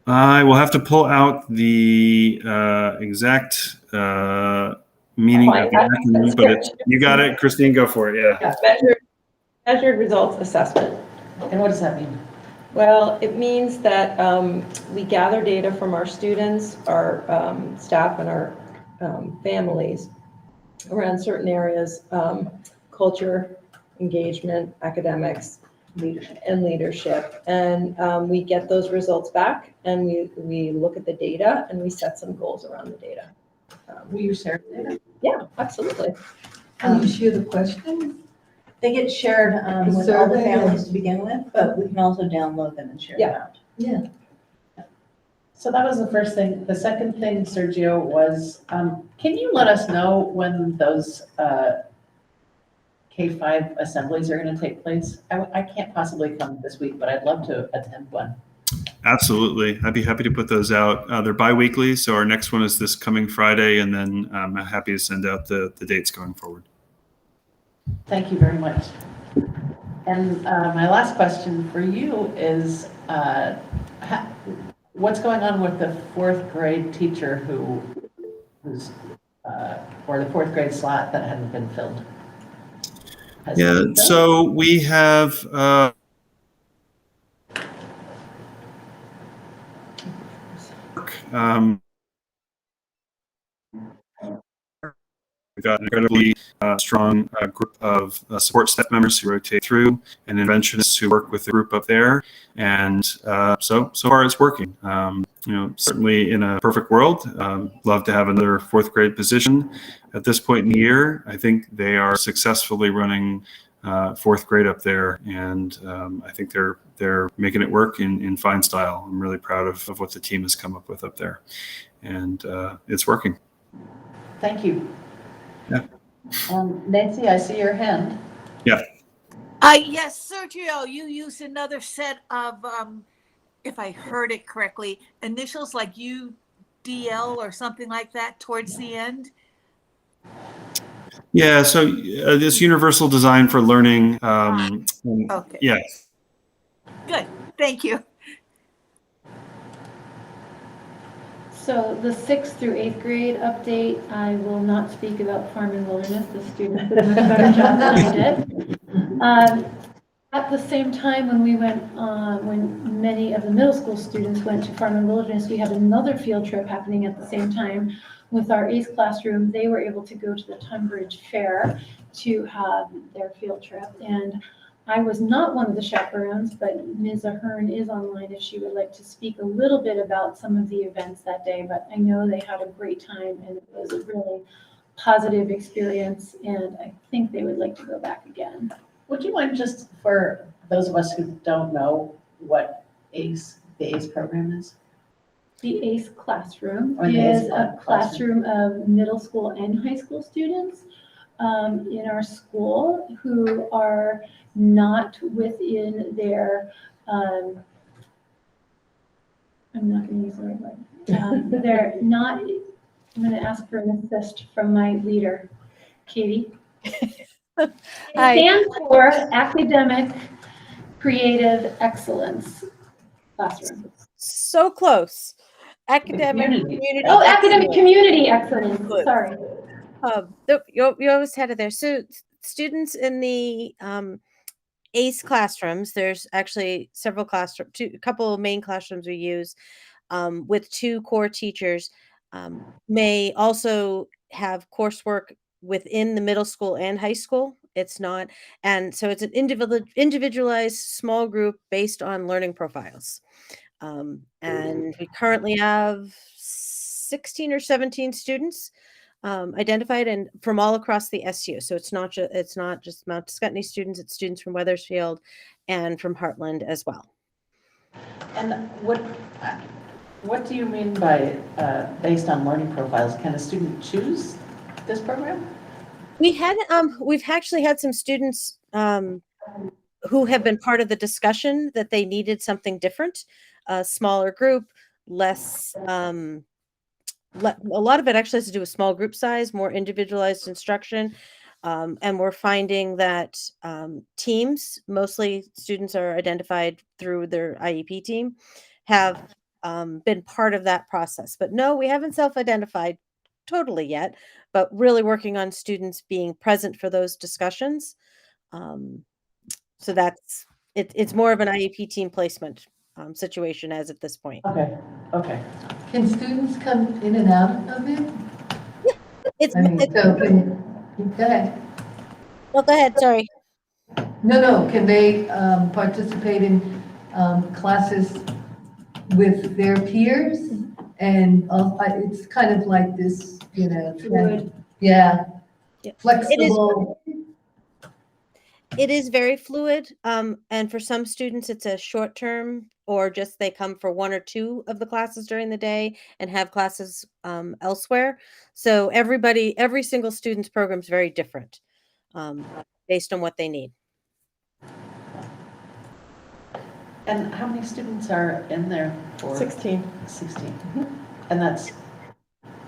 I will have to pull out the exact meaning of the acronym, but you got it, Christine. Go for it. Yeah. Measured results assessment. And what does that mean? Well, it means that we gather data from our students, our staff, and our families around certain areas: culture, engagement, academics, leadership. And we get those results back, and we look at the data, and we set some goals around the data. Will you share the data? Yeah, absolutely. Can you share the questions? They get shared with all the families to begin with, but we can also download them and share them out. Yeah. So that was the first thing. The second thing, Sergio, was can you let us know when those K5 assemblies are going to take place? I can't possibly come this week, but I'd love to attend one. Absolutely. I'd be happy to put those out. They're bi-weekly, so our next one is this coming Friday, and then I'm happy to send out the dates going forward. Thank you very much. And my last question for you is, what's going on with the fourth grade teacher who's, or the fourth grade slot that hadn't been filled? Has it Yeah, been filled? so we have we've got an incredibly strong group of support staff members who rotate through and interventionists who work with the group up there. And so far it's working. Certainly in a perfect world, love to have another fourth grade position. At this point in the year, I think they are successfully running fourth grade up there. And I think they're making it work in fine style. I'm really proud of what the team has come up with up there. And it's working. Thank you. Yeah. Nancy, I see your hand. Yeah. Yes, Sergio, you used another set of, if I heard it correctly, initials like UDL or something like that towards the end. Yeah, so this universal design for learning. Okay. Yeah. Good, thank you. So the 6th through 8th grade update, I will not speak about farm and wilderness. The students did a much better job than I did. At the same time, when we went, when many of the middle school students went to farm and wilderness, we had another field trip happening at the same time with our ACE classroom. They were able to go to the Tunbridge Fair to have their field trip. And I was not one of the chaperones, but Ms. Ahern is online if she would like to speak a little bit about some of the events that day. But I know they had a great time and it was a really positive experience. And I think they would like to go back again. Would you mind, just for those of us who don't know what the ACE program is? The ACE classroom Or the ACE is a classroom of middle school and high school students in our school who are not within their, I'm not going to use the right word. They're not, I'm going to ask for an assist from my leader, Katie. It stands for Academic Creative Excellence Classroom. So close. Academic community. Oh, academic community excellence. Sorry. You always had it there. So students in the ACE classrooms, there's actually several classrooms, a couple of main classrooms we use with 2 core teachers, may also have coursework within the middle school and high school. It's not, and so it's an individualized small group based on learning profiles. And we currently have 16 or 17 students identified, and from all across the SU. So it's not just Mount Scottney students, it's students from Wethersfield and from Heartland as well. And what do you mean by based on learning profiles? Can a student choose this program? We've actually had some students who have been part of the discussion that they needed something different, a smaller group, less. A lot of it actually has to do with small group size, more individualized instruction. And we're finding that teams, mostly students are identified through their IEP team, have been part of that process. But no, we haven't self-identified totally yet, but really working on students being present for those discussions. So that's, it's more of an IEP team placement situation as at this point. Okay. Can students come in and out of it? Go ahead. Well, go ahead, sorry. No, can they participate in classes with their peers? And it's kind of like this, Fluid. Yeah, Yeah. flexible. It is very fluid. And for some students, it's a short term, or just they come for 1 or 2 of the classes during the day and have classes elsewhere. So every single student's program is very different based on what they need. And how many students are in there for? 16. 16. And that's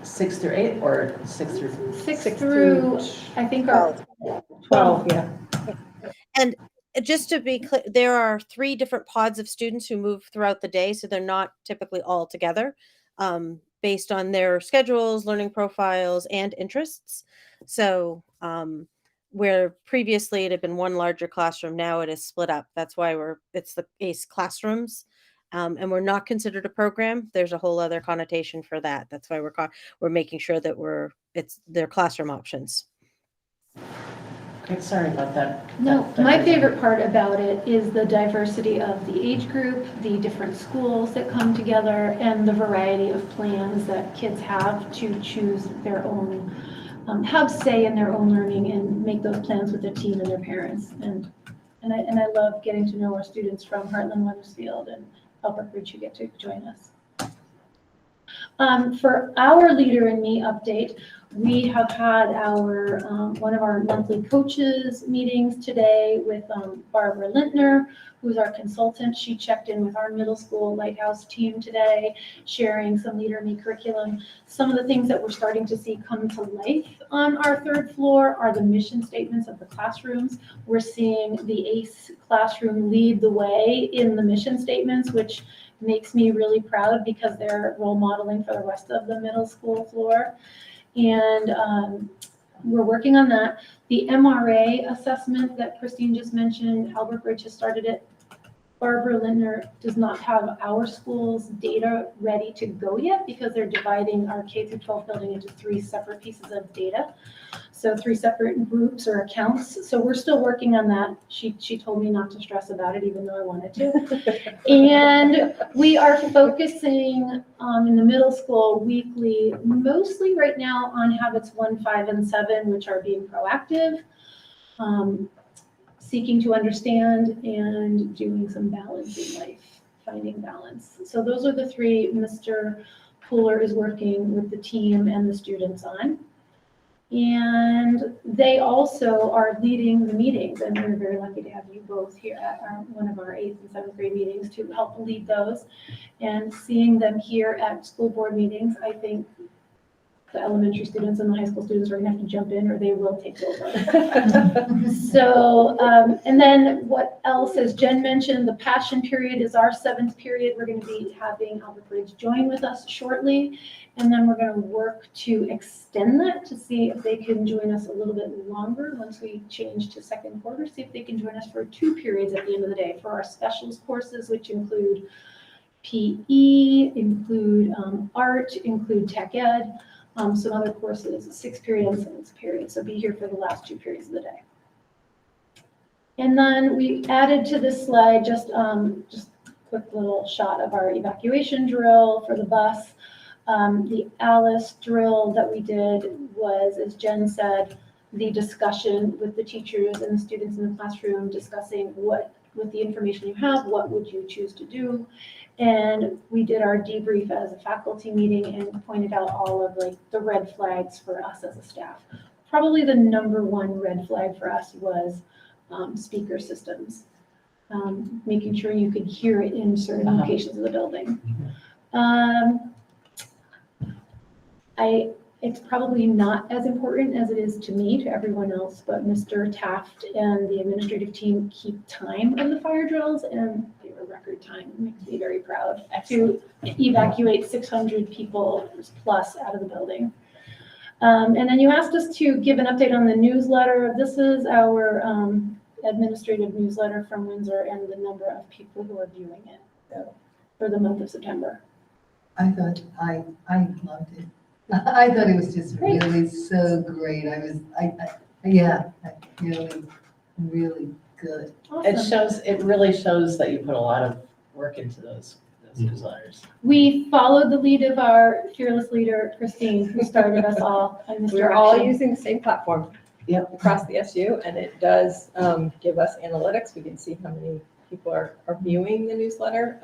6 through 8 or 6 through? 6 through, I think, 12, yeah. And just to be clear, there are 3 different pods of students who move throughout the day, so they're not typically all together, based on their schedules, learning profiles, and interests. So, where previously it had been one larger classroom, now it is split up. That's why it's the ACE classrooms, and we're not considered a program. There's a whole other connotation for that. That's why we're making sure that they're classroom options. Okay, sorry about that. No, my favorite part about it is the diversity of the age group, the different schools that come together, and the variety of plans that kids have to choose their own, have say in their own learning and make those plans with their team and their parents. And I love getting to know our students from Heartland, Wethersfield, and Albert Ridge who get to join us. For our Leader in Me update, we have had our one of our monthly coaches meetings today with Barbara Lintner, who's our consultant. She checked in with our middle school Lighthouse team today, sharing some Leader in Me curriculum. Some of the things that we're starting to see come to life on our 3rd floor are the mission statements of the classrooms. We're seeing the ACE classroom lead the way in the mission statements, which makes me really proud because they're role modeling for the rest of the middle school floor. And we're working on that. The MRA assessment that Christine just mentioned, Albert Bridge has started it. Barbara Lindner does not have our school's data ready to go yet because they're dividing our K through 12 building into 3 separate pieces of data. So 3 separate groups or accounts. So we're still working on that. She told me not to stress about it, even though I wanted to. And we are focusing in the middle school weekly, mostly right now on habits 1, 5, and 7, which are being proactive, seeking to understand, and doing some balance in life, finding balance. So those are the 3 Mr. Pooler is working with the team and the students on. And they also are leading the meetings, and we're very lucky to have you both here at one of our 8th and 7th grade meetings to help lead those. And seeing them here at school board meetings, I think the elementary students and the high school students are going to have to jump in or they will take over. So, and then what else, as Jen mentioned, the passion period is our 7th period. We're going to be having Albert Bridge join with us shortly. And then we're going to work to extend that to see if they can join us a little bit longer once we change to 2nd quarter, see if they can join us for 2 periods at the end of the day for our specials courses, which include PE, include art, include tech ed, some other courses, 6th period and 7th period. So be here for the last 2 periods of the day. And then we added to this slide just quick little shot of our evacuation drill for the bus. The Alice drill that we did was, as Jen said, the discussion with the teachers and the students in the classroom discussing with the information you have, what would you choose to do? And we did our debrief as a faculty meeting and pointed out all of the red flags for us as a staff. Probably the #1 red flag for us was speaker systems, making sure you could hear it in certain locations of the building. It's probably not as important as it is to me, to everyone else, but Mr. Taft and the administrative team keep time on the fire drills, and they were record time. It makes me very proud to evacuate 600 people plus out of the building. And then you asked us to give an update on the newsletter. This is our administrative newsletter from Windsor and the number of people who are viewing it for the month of September. I thought I loved it. I thought it was just really so great. Yeah, really good. Awesome. It really shows that you put a lot of work into those newsletters. We followed the lead of our fearless leader, Christine, who started us all in this We're all direction. using the same platform across the SU, and it does give us analytics. We can see how many people are viewing the newsletter,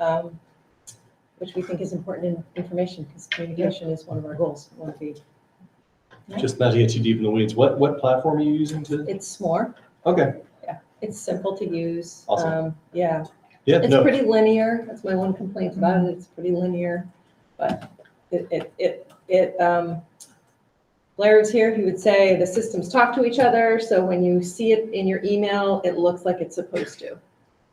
which we think is important information because communication is one of our goals. We want to be. Just not to get too deep in the weeds, what platform are you using to? It's S'more. Okay. Yeah, it's simple to use. Awesome. Yeah. Yeah, It's no. pretty linear. That's my one complaint about it. It's pretty linear, but the Larry was here, he would say the systems talk to each other, so when you see it in your email, it looks like it's supposed to.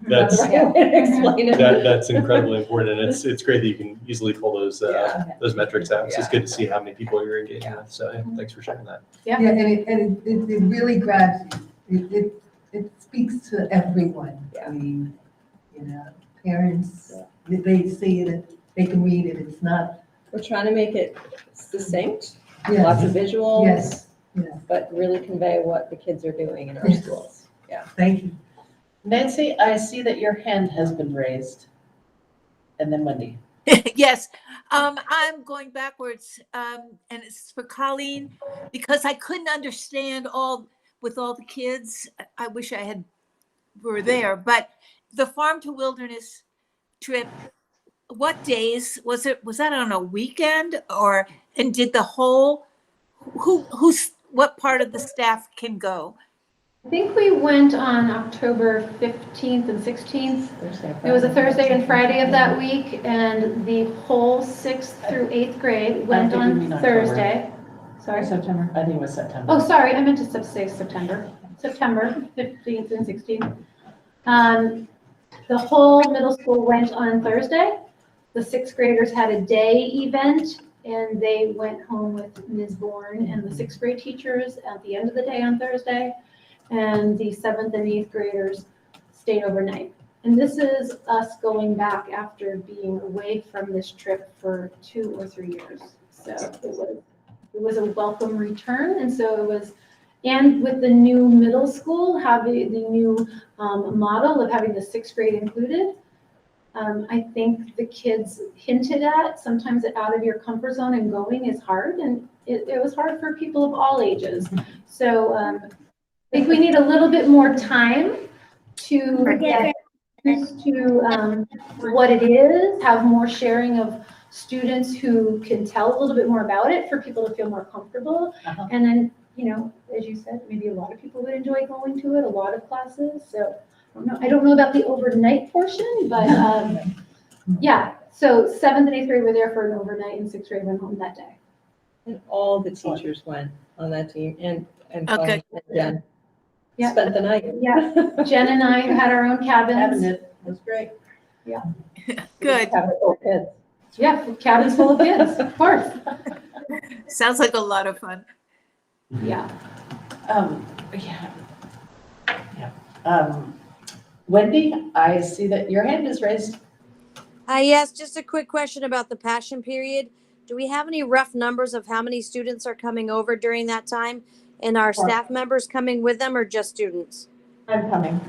That's, the right way to explain it. that's incredibly important. And it's great that you can easily pull those metrics out. So it's good to see how many people you're engaging with. So yeah, thanks for sharing that. Yeah, and it really grabs you. It speaks to everyone. I mean, parents, they see it, they can read it. It's not. We're trying to make it succinct, Yes. lots of visuals, Yes. but really convey what the kids are doing in our schools. Yeah. Thank you. Nancy, I see that your hand has been raised. And then Wendy. Yes, I'm going backwards, and it's for Colleen, because I couldn't understand with all the kids. I wish I were there, but the Farm to Wilderness trip, what days was it? Was that on a weekend, and did the whole, what part of the staff can go? I think we went on October 15th and 16th. It was a Thursday and Friday of that week, and the whole 6th through 8th grade went on Thursday. Sorry? September. I think it was September. Oh, sorry, I meant to say September. September 15th and 16th. The whole middle school went on Thursday. The 6th graders had a day event, and they went home with Ms. Bourne and the 6th grade teachers at the end of the day on Thursday. And the 7th and 8th graders stayed overnight. And this is us going back after being away from this trip for 2 or 3 years. So it was a welcome return. And so it was, and with the new middle school, having the new model of having the 6th grade included, I think the kids hinted at sometimes out of your comfort zone and going is hard. And it was hard for people of all ages. So I think we need a little bit more time to get used to what it is, have more sharing of students who can tell a little bit more about it for people to feel more comfortable. And then, as you said, maybe a lot of people would enjoy going to it, a lot of classes. So I don't know about the overnight portion, but yeah. So 7th and 8th grade were there for an overnight, and 6th grade went home that day. And all the teachers went on that team, and Okay. Jen. Yeah. Spent the night. Yeah, Jen and I had our own cabins. It was great. Yeah. Good. Kids. Yeah, cabins full of kids, of course. Sounds like a lot of fun. Yeah. Wendy, I see that your hand is raised. Yes, just a quick question about the passion period. Do we have any rough numbers of how many students are coming over during that time? And are staff members coming with them or just students? I'm coming.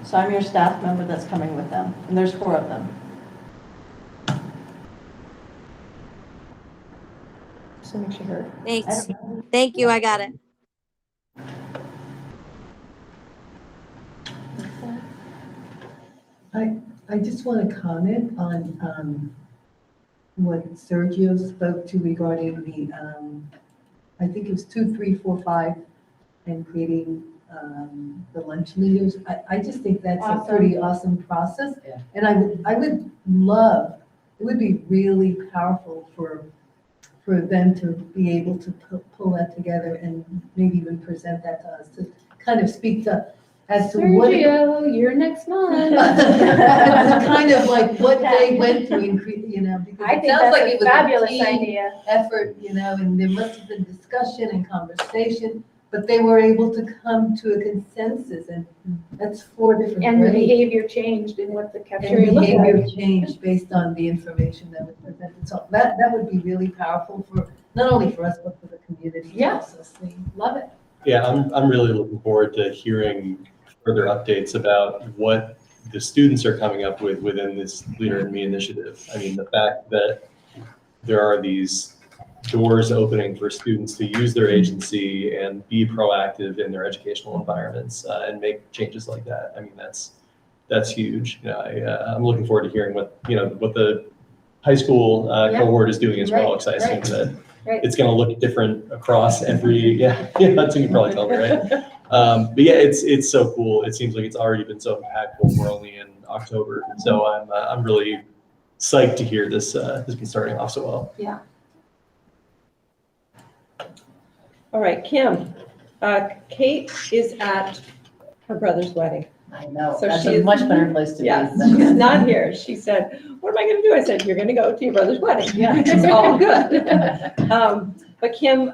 So I'm your staff member that's coming with them. And there's 4 of them. Just to make sure heard. Thanks. Thank you. I got it. I just want to comment on what Sergio spoke to regarding the, I think it was 2, 3, 4, 5, and creating the lunch leaders. I just think that's a pretty awesome process. Yeah. And I would love, it would be really powerful for them to be able to pull that together and maybe even present that to us, to kind of speak to as to what. Sergio, you're next month. Kind of like what they went through, because I it think sounds that's like a it was fabulous a team idea. effort, and there must have been discussion and conversation, but they were able to come to a consensus, and that's 4 different And the grades. behavior changed in what the And cafeteria looked like. behavior changed based on the information that was presented. So that would be really powerful for, not only for us, but for the community. Yeah. Also see. Love it. Yeah, I'm really looking forward to hearing further updates about what the students are coming up with within this Leader in Me initiative. I mean, the fact that there are these doors opening for students to use their agency and be proactive in their educational environments and make changes like that. I mean, that's huge. I'm looking forward to hearing what the high school cohort is doing as well. Exciting that it's going to look different across every, that's what you probably tell me, right? But yeah, it's so cool. It seems like it's already been so impactful. We're only in October, so I'm really psyched to hear this has been starting off so well. Yeah. All right, Kim, Kate is at her brother's wedding. I know, So that's she a is- much better place to be. Yes, she's not here. She said, what am I gonna do? I said, you're gonna go to your brother's wedding. Yeah. It's all good. But Kim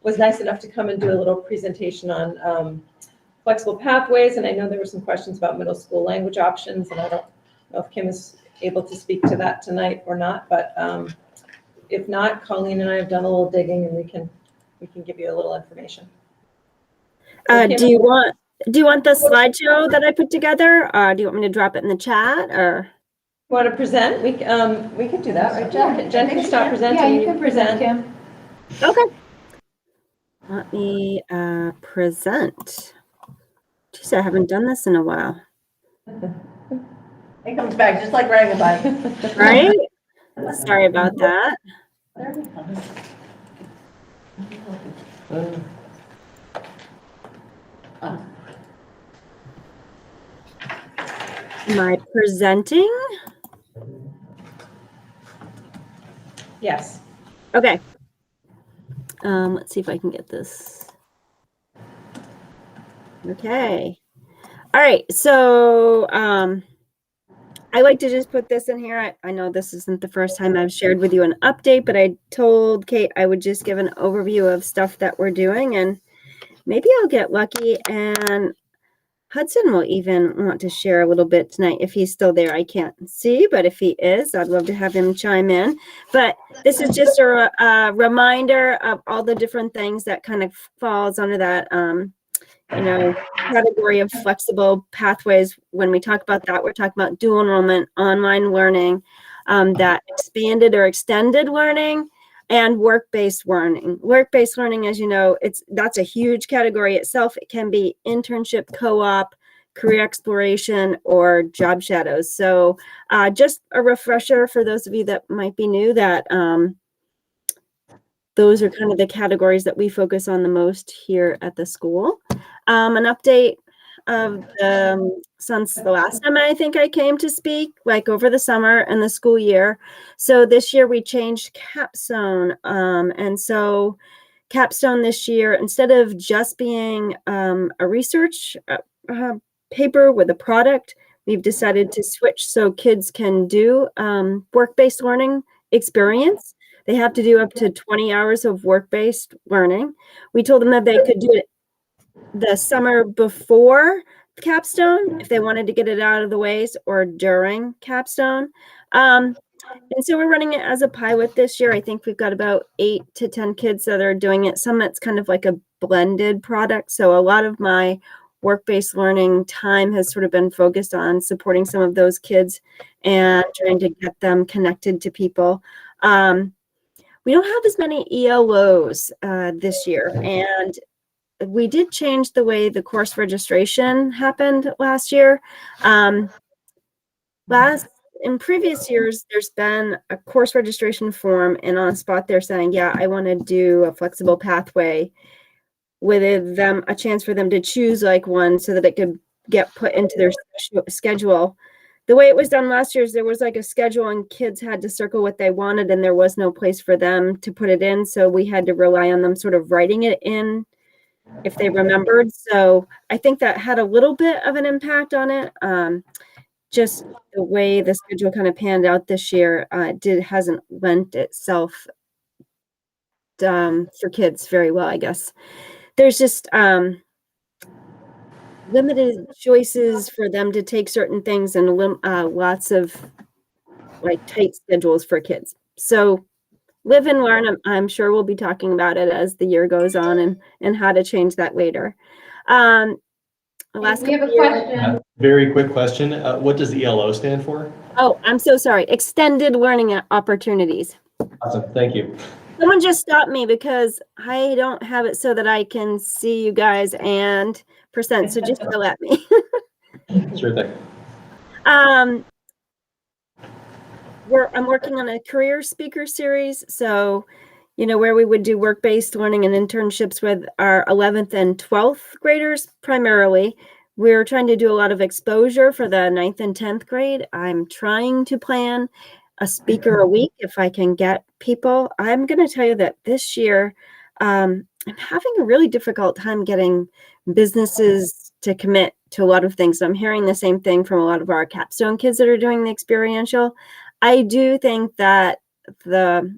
was nice enough to come and do a little presentation on flexible pathways, and I know there were some questions about middle school language options, and I don't know if Kim is able to speak to that tonight or not, but if not, Colleen and I have done a little digging, and we can give you a little information. So Kim, Do you want the slideshow that I put together? Do you want me to drop it in the chat or? want to present? We can do that, right, Jen? Jen can stop presenting. Yeah, you can present, Kim. Okay. Let me present. Geez, I haven't done this in a while. It comes back just like riding a bike. Right? Sorry about that. Am I presenting? Yes. Okay. Let's see if I can get this. Okay. All right. So I like to just put this in here. I know this isn't the first time I've shared with you an update, but I told Kate I would just give an overview of stuff that we're doing, and maybe I'll get lucky and Hudson will even want to share a little bit tonight if he's still there. I can't see, but if he is, I'd love to have him chime in. But this is just a reminder of all the different things that kind of falls under that, category of flexible pathways. When we talk about that, we're talking about dual enrollment, online learning, that expanded or extended learning, and work-based learning. Work-based learning, as you know, that's a huge category itself. It can be internship, co-op, career exploration, or job shadows. So just a refresher for those of you that might be new that those are kind of the categories that we focus on the most here at the school. An update of since the last time I think I came to speak, like over the summer and the school year. So this year we changed capstone. And so capstone this year, instead of just being a research paper with a product, we've decided to switch so kids can do work-based learning experience. They have to do up to 20 hours of work-based learning. We told them that they could do it the summer before capstone if they wanted to get it out of the ways, or during capstone. And so we're running it as a pilot this year. I think we've got about 8 to 10 kids that are doing it. Some it's kind of like a blended product. So a lot of my work-based learning time has sort of been focused on supporting some of those kids and trying to get them connected to people. We don't have as many ELOs this year, and we did change the way the course registration happened last year. In previous years, there's been a course registration form, and on a spot they're saying, yeah, I want to do a flexible pathway, with a chance for them to choose like one so that it could get put into their schedule. The way it was done last year is there was like a schedule and kids had to circle what they wanted, and there was no place for them to put it in. So we had to rely on them sort of writing it in if they remembered. So I think that had a little bit of an impact on it. Just the way the schedule kind of panned out this year hasn't lent itself for kids very well, I guess. There's just limited choices for them to take certain things, and lots of like tight schedules for kids. So live and learn. I'm sure we'll be talking about it as the year goes on, and how to change that later. We have a question. Very quick question. What does ELO stand for? Oh, I'm so sorry. Extended learning opportunities. Awesome. Thank you. Someone just stopped me because I don't have it so that I can see you guys and present. So just yell at me. Sure thing. I'm working on a career speaker series. So, where we would do work-based learning and internships with our 11th and 12th graders primarily. We're trying to do a lot of exposure for the 9th and 10th grade. I'm trying to plan a speaker a week if I can get people. I'm going to tell you that this year, I'm having a really difficult time getting businesses to commit to a lot of things. I'm hearing the same thing from a lot of our capstone kids that are doing the experiential. I do think that the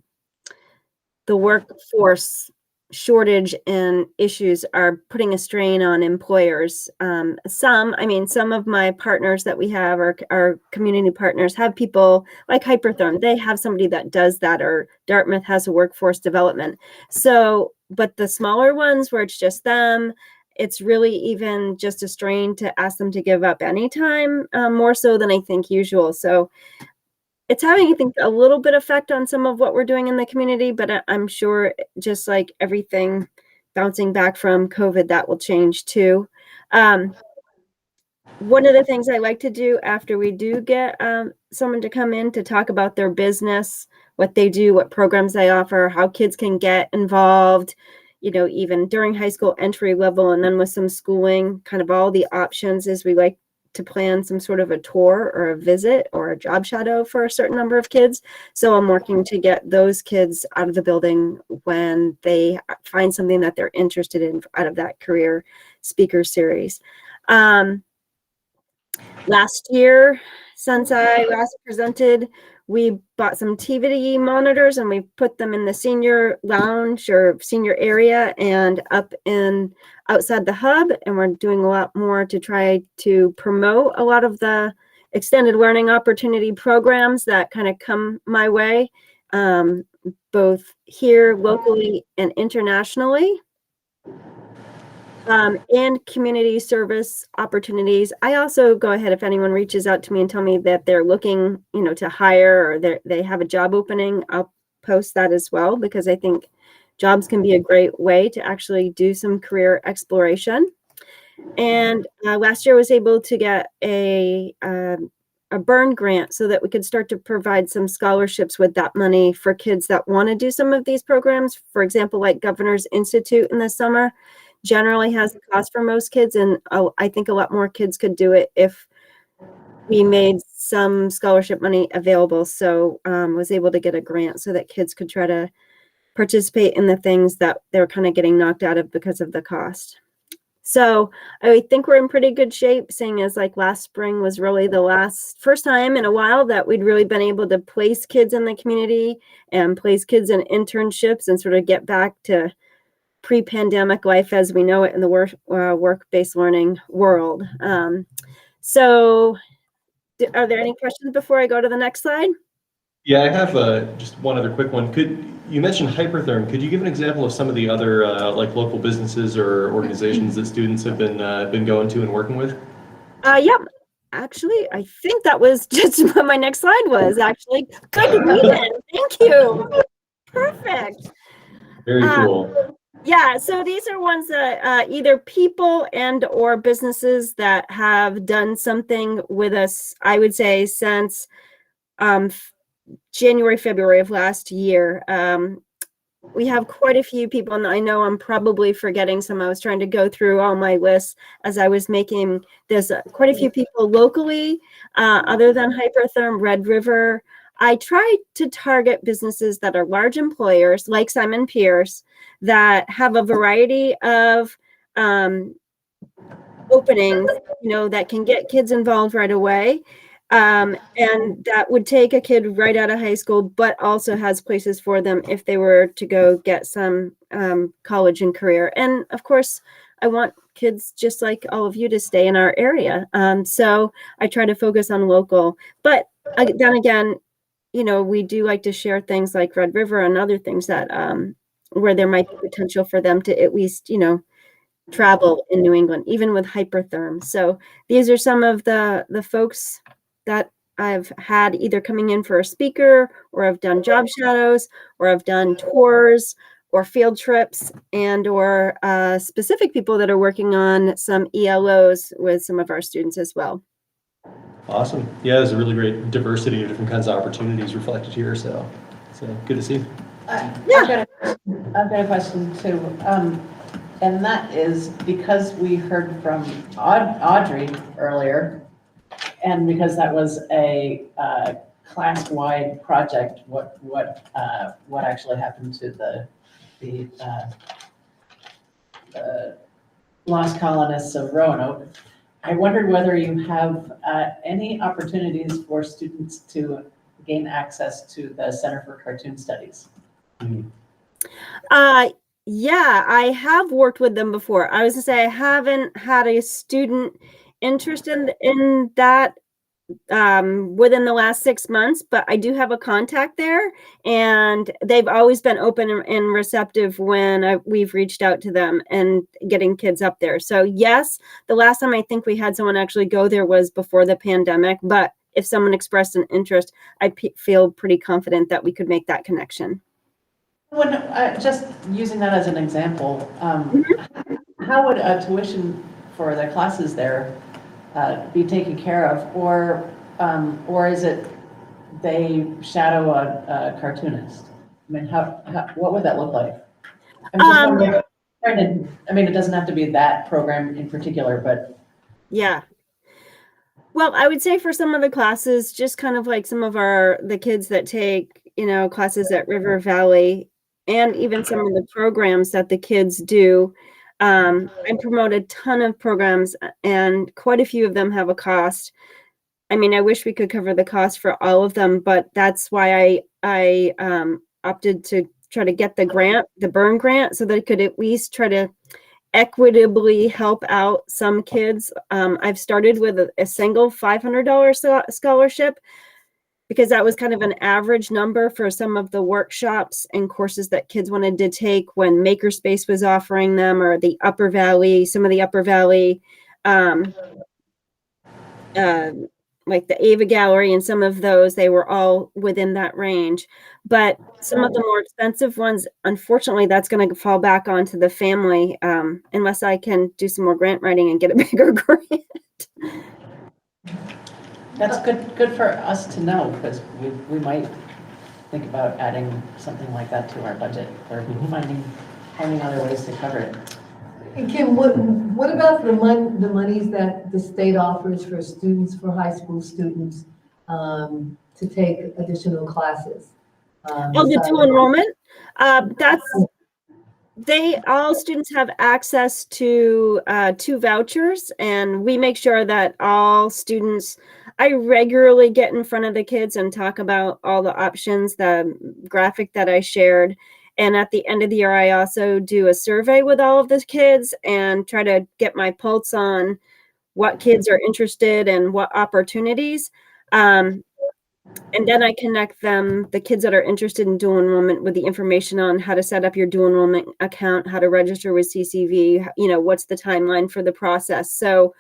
workforce shortage and issues are putting a strain on employers. Some of my partners that we have, our community partners, have people like Hypertherm. They have somebody that does that, or Dartmouth has a workforce development. So, but the smaller ones where it's just them, it's really even just a strain to ask them to give up any time, more so than I think usual. So it's having, I think, a little bit effect on some of what we're doing in the community, but I'm sure, just like everything bouncing back from COVID, that will change too. One of the things I like to do after we do get someone to come in to talk about their business, what they do, what programs they offer, how kids can get involved, even during high school entry level, and then with some schooling, kind of all the options, is we like to plan some sort of a tour or a visit or a job shadow for a certain number of kids. So I'm working to get those kids out of the building when they find something that they're interested in out of that career speaker series. Last year, since I last presented, we bought some TV monitors and we put them in the senior lounge or senior area and up in outside the hub. And we're doing a lot more to try to promote a lot of the extended learning opportunity programs that kind of come my way, both here locally and internationally. And community service opportunities. I also go ahead, if anyone reaches out to me and tell me that they're looking, to hire, or they have a job opening, I'll post that as well, because I think jobs can be a great way to actually do some career exploration. And last year I was able to get a burn grant so that we could start to provide some scholarships with that money for kids that want to do some of these programs. For example, like Governor's Institute in the summer generally has a cost for most kids, and I think a lot more kids could do it if we made some scholarship money available. So was able to get a grant so that kids could try to participate in the things that they're kind of getting knocked out of because of the cost. So I think we're in pretty good shape, seeing as like last spring was really the first time in a while that we'd really been able to place kids in the community and place kids in internships and sort of get back to pre-pandemic life as we know it in the work-based learning world. So are there any questions before I go to the next slide? Yeah, I have just one other quick one. You mentioned Hypertherm. Could you give an example of some of the other like local businesses or organizations that students have been going to and working with? Yep. Actually, I think that was just what my next slide was, actually. Good reason. Thank you. Perfect. Very cool. Yeah, so these are ones that either people and or businesses that have done something with us, I would say, since January, February of last year. We have quite a few people, and I know I'm probably forgetting some. I was trying to go through all my lists as I was making this. Quite a few people locally, other than Hypertherm, Red River. I try to target businesses that are large employers like Simon Pierce that have a variety of openings, that can get kids involved right away. And that would take a kid right out of high school, but also has places for them if they were to go get some college and career. And of course, I want kids just like all of you to stay in our area. So I try to focus on local, but then again, we do like to share things like Red River and other things that where there might be potential for them to at least, travel in New England, even with Hypertherm. So these are some of the folks that I've had either coming in for a speaker, or I've done job shadows, or I've done tours or field trips, and or specific people that are working on some ELOs with some of our students as well. Awesome. Yeah, there's a really great diversity of different kinds of opportunities reflected here. So good to see. Yeah. I've got a question too. And that is because we heard from Audrey earlier, and because that was a class-wide project, what actually happened to the lost colonists of Roanoke. I wondered whether you have any opportunities for students to gain access to the Center for Cartoon Studies. Yeah, I have worked with them before. I was gonna say I haven't had a student interested in that within the last 6 months, but I do have a contact there, and they've always been open and receptive when we've reached out to them and getting kids up there. So yes, the last time I think we had someone actually go there was before the pandemic, but if someone expressed an interest, I feel pretty confident that we could make that connection. When, just using that as an example, how would a tuition for the classes there be taken care of, or is it they shadow a cartoonist? I mean, what would that look like? I'm just wondering. I mean, it doesn't have to be that program in particular, but yeah. Well, I would say for some of the classes, just kind of like some of the kids that take, classes at River Valley, and even some of the programs that the kids do. I promote a ton of programs, and quite a few of them have a cost. I mean, I wish we could cover the cost for all of them, but that's why I opted to try to get the Burn grant, so that I could at least try to equitably help out some kids. I've started with a single $500 scholarship, because that was kind of an average number for some of the workshops and courses that kids wanted to take when Makerspace was offering them, or the Upper Valley, some of the Upper Valley, like the Ava Gallery and some of those, they were all within that range. But some of the more expensive ones, unfortunately, that's going to fall back onto the family, unless I can do some more grant writing and get a bigger grant. that's good for us to know, because we might think about adding something like that to our budget, or finding other ways to cover it. And Kim, what about the monies that the state offers for students, for high school students, to take additional classes? The dual enrollment, all students have access to 2 vouchers, and we make sure that all students, I regularly get in front of the kids and talk about all the options, the graphic that I shared. And at the end of the year, I also do a survey with all of the kids and try to get my pulse on what kids are interested in, what opportunities. And then I connect the kids that are interested in dual enrollment, with the information on how to set up your dual enrollment account, how to register with CCV, what's the timeline for the process. So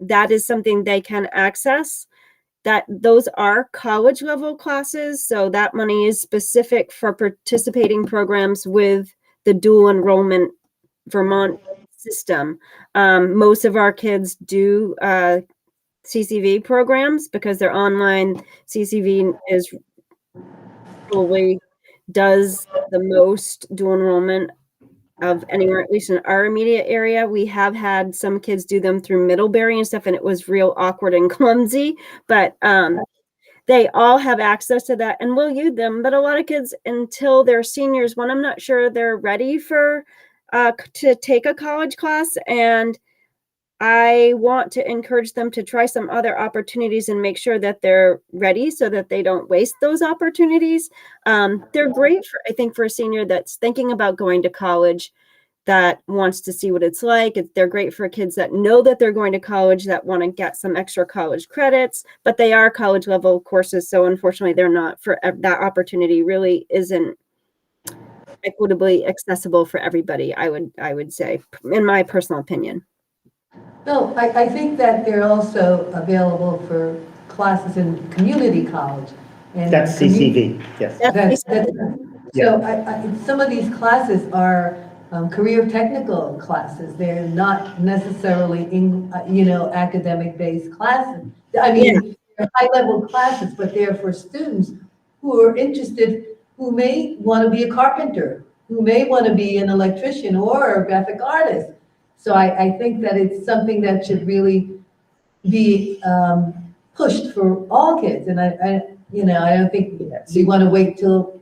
that is something they can access. Those are college level classes. So that money is specific for participating programs with the dual enrollment Vermont system. Most of our kids do CCV programs because they're online. CCV is probably does the most dual enrollment of anywhere, at least in our immediate area. We have had some kids do them through Middlebury and stuff, and it was real awkward and clumsy, but they all have access to that and will use them. But a lot of kids, until they're seniors, when I'm not sure they're ready for to take a college class, and I want to encourage them to try some other opportunities and make sure that they're ready so that they don't waste those opportunities. They're great, I think, for a senior that's thinking about going to college, that wants to see what it's like. They're great for kids that know that they're going to college, that want to get some extra college credits, but they are college level courses. So unfortunately, they're not for that opportunity really isn't equitably accessible for everybody, I would say, in my personal opinion. No, I think that they're also available for classes in community college. And That's CCV, yes. So some of these classes are career technical classes. They're not necessarily academic-based classes. I mean, they're high-level classes, but they're for students who are interested, who may want to be a carpenter, who may want to be an electrician or a graphic artist. So I think that it's something that should really be pushed for all kids. And I don't think we want to wait till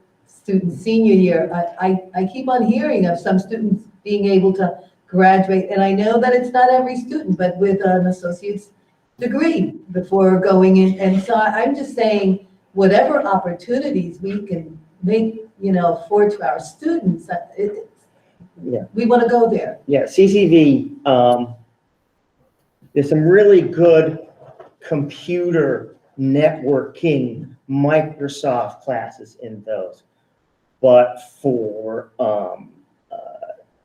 students senior year. I keep on hearing of some students being able to graduate, and I know that it's not every student, but with an associate's degree before going in. And so I'm just saying, whatever opportunities we can make, afford to our students, Yeah. we want to go there. Yeah, CCV, there's some really good computer networking Microsoft classes in those. But for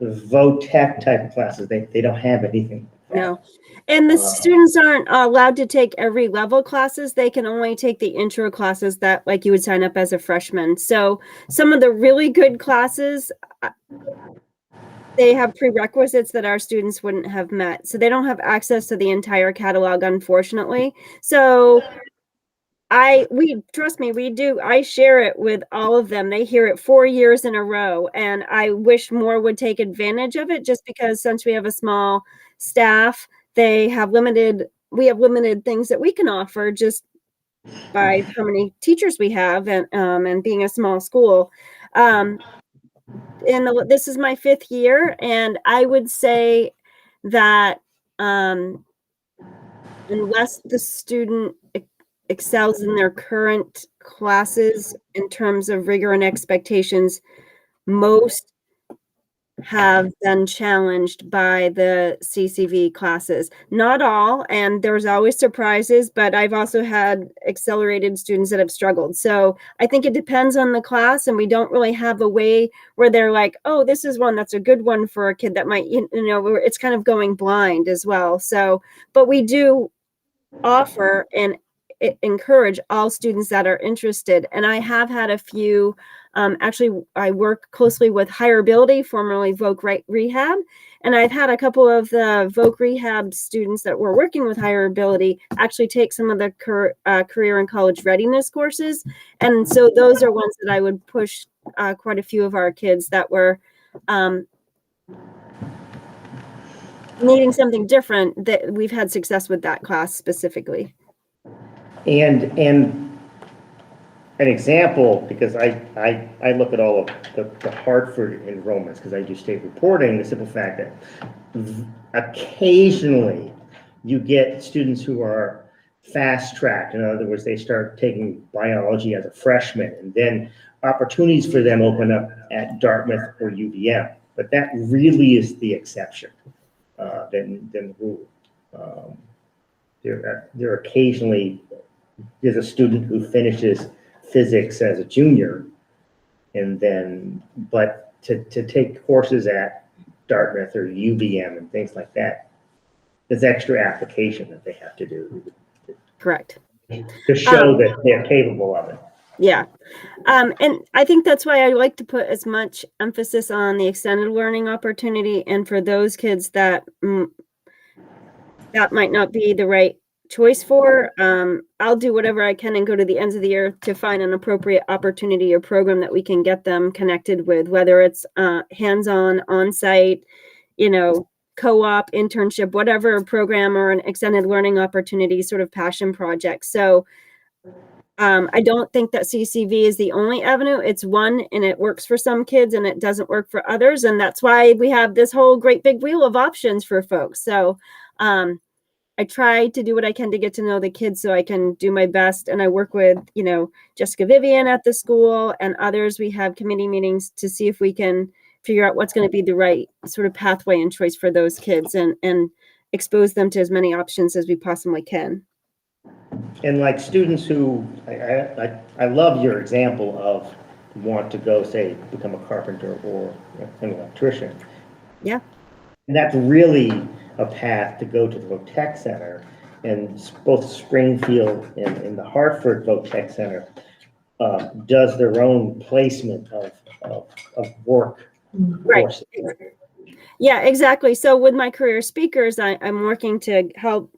VOTech type of classes, they don't have anything. No. And the students aren't allowed to take every level classes. They can only take the intro classes that like you would sign up as a freshman. So some of the really good classes, they have prerequisites that our students wouldn't have met. So they don't have access to the entire catalog, unfortunately. So trust me, we do. I share it with all of them. They hear it 4 years in a row. And I wish more would take advantage of it just because since we have a small staff, we have limited things that we can offer just by how many teachers we have and being a small school. This is my 5th year, and I would say that unless the student excels in their current classes in terms of rigor and expectations, most have been challenged by the CCV classes. Not all, and there's always surprises, but I've also had accelerated students that have struggled. So I think it depends on the class, and we don't really have a way where they're like, oh, this is one that's a good one for a kid that might, it's kind of going blind as well. So, but we do offer and encourage all students that are interested. And I have had a few, actually, I work closely with Higher Ability, formerly Voc Rehab. And I've had a couple of the Voc Rehab students that were working with Higher Ability actually take some of the career and college readiness courses. And so those are ones that I would push quite a few of our kids that were needing something different, that we've had success with that class specifically. And an example, because I look at all of the Hartford enrollments, because I do state reporting, the simple fact that occasionally you get students who are fast-tracked. In other words, they start taking biology as a freshman, and then opportunities for them open up at Dartmouth or UVM. But that really is the exception than the rule. There occasionally is a student who finishes physics as a junior, and then, but to take courses at Dartmouth or UVM and things like that, there's extra application that they have to do. Correct. To show that they're capable of it. Yeah. And I think that's why I like to put as much emphasis on the extended learning opportunity. And for those kids that that might not be the right choice for, I'll do whatever I can and go to the ends of the earth to find an appropriate opportunity or program that we can get them connected with, whether it's hands-on, on-site, co-op, internship, whatever program or an extended learning opportunity sort of passion project. So I don't think that CCV is the only avenue. It's one, and it works for some kids and it doesn't work for others. And that's why we have this whole great big wheel of options for folks. So I try to do what I can to get to know the kids so I can do my best. And I work with, Jessica Vivian at the school and others. We have committee meetings to see if we can figure out what's going to be the right sort of pathway and choice for those kids and expose them to as many options as we possibly can. And like students who, I love your example of want to go, say, become a carpenter or an electrician. Yeah. And that's really a path to go to the VOTech Center. And both Springfield and the Hartford VOTech Center does their own placement of work courses. Yeah, exactly. So with my career speakers, I'm working to help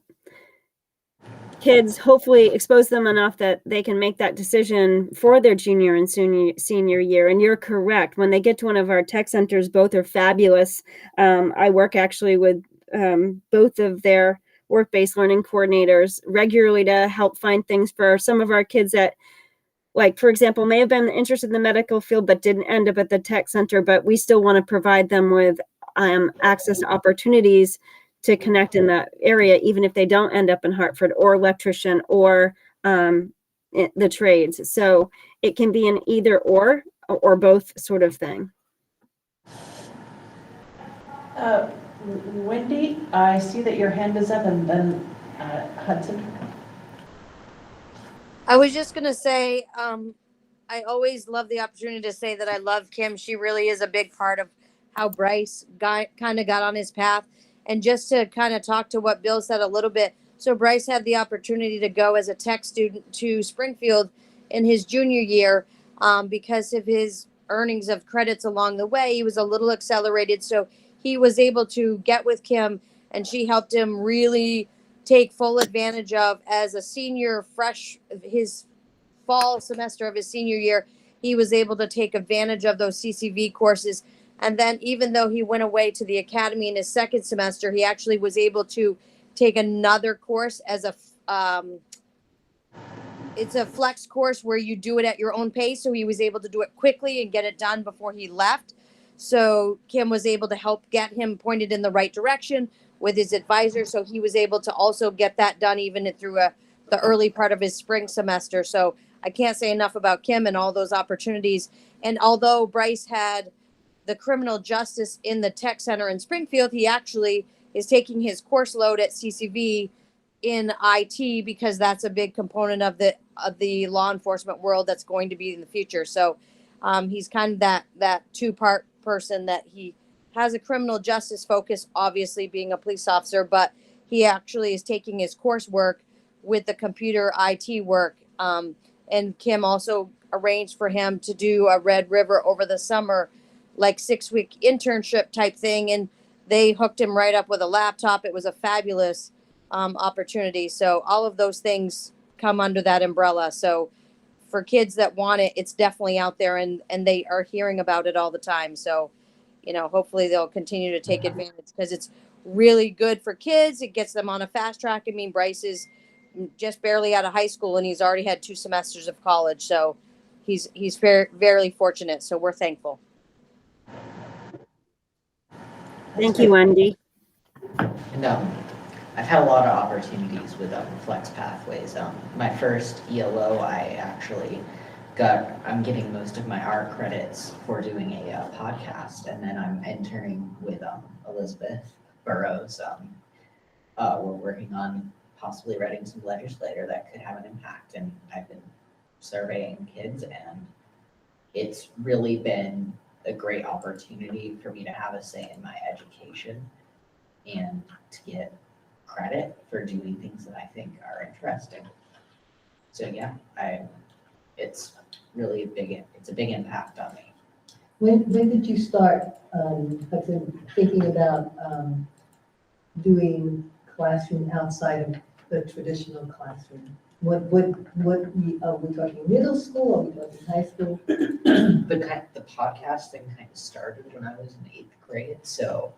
kids, hopefully expose them enough that they can make that decision for their junior and senior year. And you're correct. When they get to one of our tech centers, both are fabulous. I work actually with both of their work-based learning coordinators regularly to help find things for some of our kids that like, for example, may have been interested in the medical field but didn't end up at the tech center, but we still want to provide them with access to opportunities to connect in that area, even if they don't end up in Hartford or electrician or the trades. So it can be an either or both sort of thing. Wendy, I see that your hand is up, and then Hudson. I was just gonna say, I always love the opportunity to say that I love Kim. She really is a big part of how Bryce kind of got on his path. And just to kind of talk to what Bill said a little bit. So Bryce had the opportunity to go as a tech student to Springfield in his junior year because of his earnings of credits along the way. He was a little accelerated. So he was able to get with Kim, and she helped him really take full advantage of as a senior his fall semester of his senior year. He was able to take advantage of those CCV courses. And then even though he went away to the academy in his second semester, he actually was able to take another course as it's a flex course where you do it at your own pace. So he was able to do it quickly and get it done before he left. So Kim was able to help get him pointed in the right direction with his advisor. So he was able to also get that done even through the early part of his spring semester. So I can't say enough about Kim and all those opportunities. And although Bryce had the criminal justice in the tech center in Springfield, he actually is taking his course load at CCV in IT because that's a big component of the law enforcement world that's going to be in the future. So he's kind of that two-part person, that he has a criminal justice focus, obviously being a police officer, but he actually is taking his coursework with the computer IT work. And Kim also arranged for him to do a Red River over the summer, like 6-week internship type thing. And they hooked him right up with a laptop. It was a fabulous opportunity. So all of those things come under that umbrella. So for kids that want it, it's definitely out there, and they are hearing about it all the time. So, hopefully they'll continue to take advantage because it's really good for kids. It gets them on a fast track. I mean, Bryce is just barely out of high school and he's already had 2 semesters of college. So he's very, very fortunate. So we're thankful. Thank you, Wendy. And I've had a lot of opportunities with Flex Pathways. My first ELO, I'm getting most of my art credits for doing a podcast, and then I'm interning with Elizabeth Burrows. We're working on possibly writing some legislature that could have an impact, and I've been surveying kids, and it's really been a great opportunity for me to have a say in my education and to get credit for doing things that I think are interesting. So yeah, it's really a big impact on me. When did you start, Hudson, thinking about doing classroom outside of the traditional classroom? What are we talking middle school? Are we talking high school? The podcast thing kind of started when I was in 8th grade. So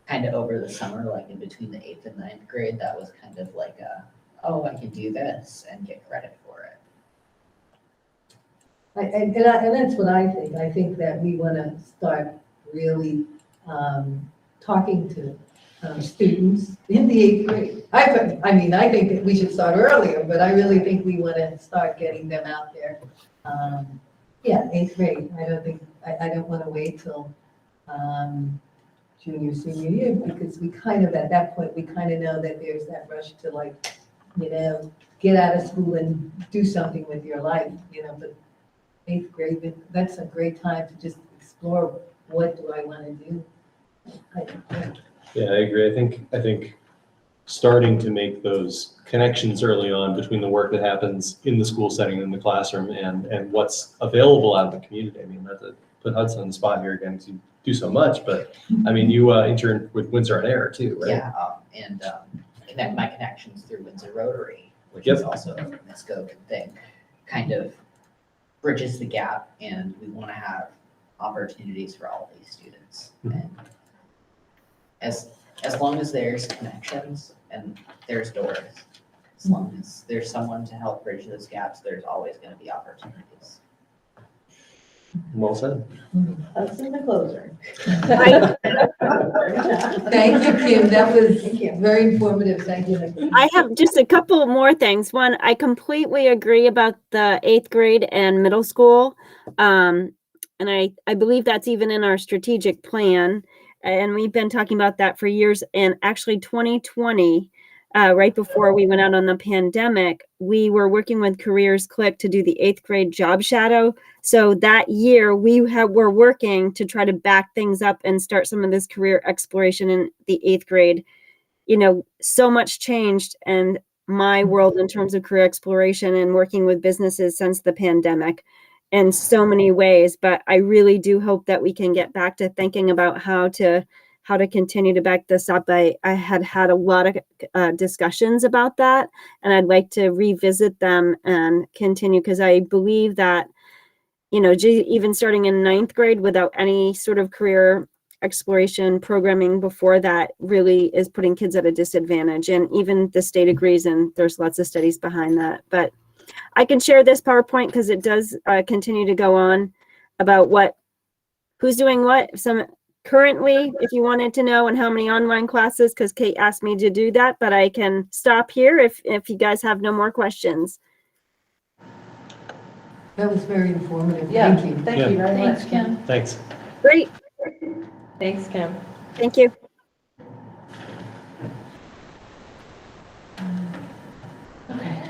kind of over the summer, like in between the 8th and 9th grade, that was kind of like I can do this and get credit for it. And that's what I think. I think that we want to start really talking to students in the 8th grade. I think that we should start earlier, but I really think we want to start getting them out there. 8th grade. I don't want to wait till junior, senior year, because we kind of, at that point, we kind of know that there's that rush to get out of school and do something with your life, but 8th grade, that's a great time to just explore, what do I want to do? Yeah, I agree. I think starting to make those connections early on between the work that happens in the school setting, in the classroom, and what's available out in the community. I mean, not to put Hudson on the spot here again, because you do so much, but I mean, you interned with Windsor on Air too, right? Yeah, and connect my connections through Windsor Rotary, which is also a Misco thing, kind of bridges the gap, and we want to have opportunities for all these students. And as long as there's connections and there's doors, As long as there's someone to help bridge those gaps, there's always going to be opportunities. Well said. That's in the closer. Thank you, Kim. That was very informative. Thank you. I have just a couple more things. One, I completely agree about the 8th grade and middle school. And I believe that's even in our strategic plan. And we've been talking about that for years. And actually 2020, right before we went out on the pandemic, we were working with Careers Click to do the 8th grade job shadow. So that year were working to try to back things up and start some of this career exploration in the 8th grade. You know, so much changed in my world in terms of career exploration and working with businesses since the pandemic in so many ways. But I really do hope that we can get back to thinking about how to continue to back this up. I had a lot of discussions about that, and I'd like to revisit them and continue, because I believe that, you know, even starting in 9th grade without any sort of career exploration programming before that really is putting kids at a disadvantage. And even the state agrees, and there's lots of studies behind that. But I can share this PowerPoint because it does continue to go on about who's doing what. Some currently, if you wanted to know, and how many online classes, because Kate asked me to do that, but I can stop here if you guys have no more questions. That was very informative. Yeah, Thank you. thank you very Thanks, much. Kim. Thanks. Great. Thanks, Kim. Thank you. Okay.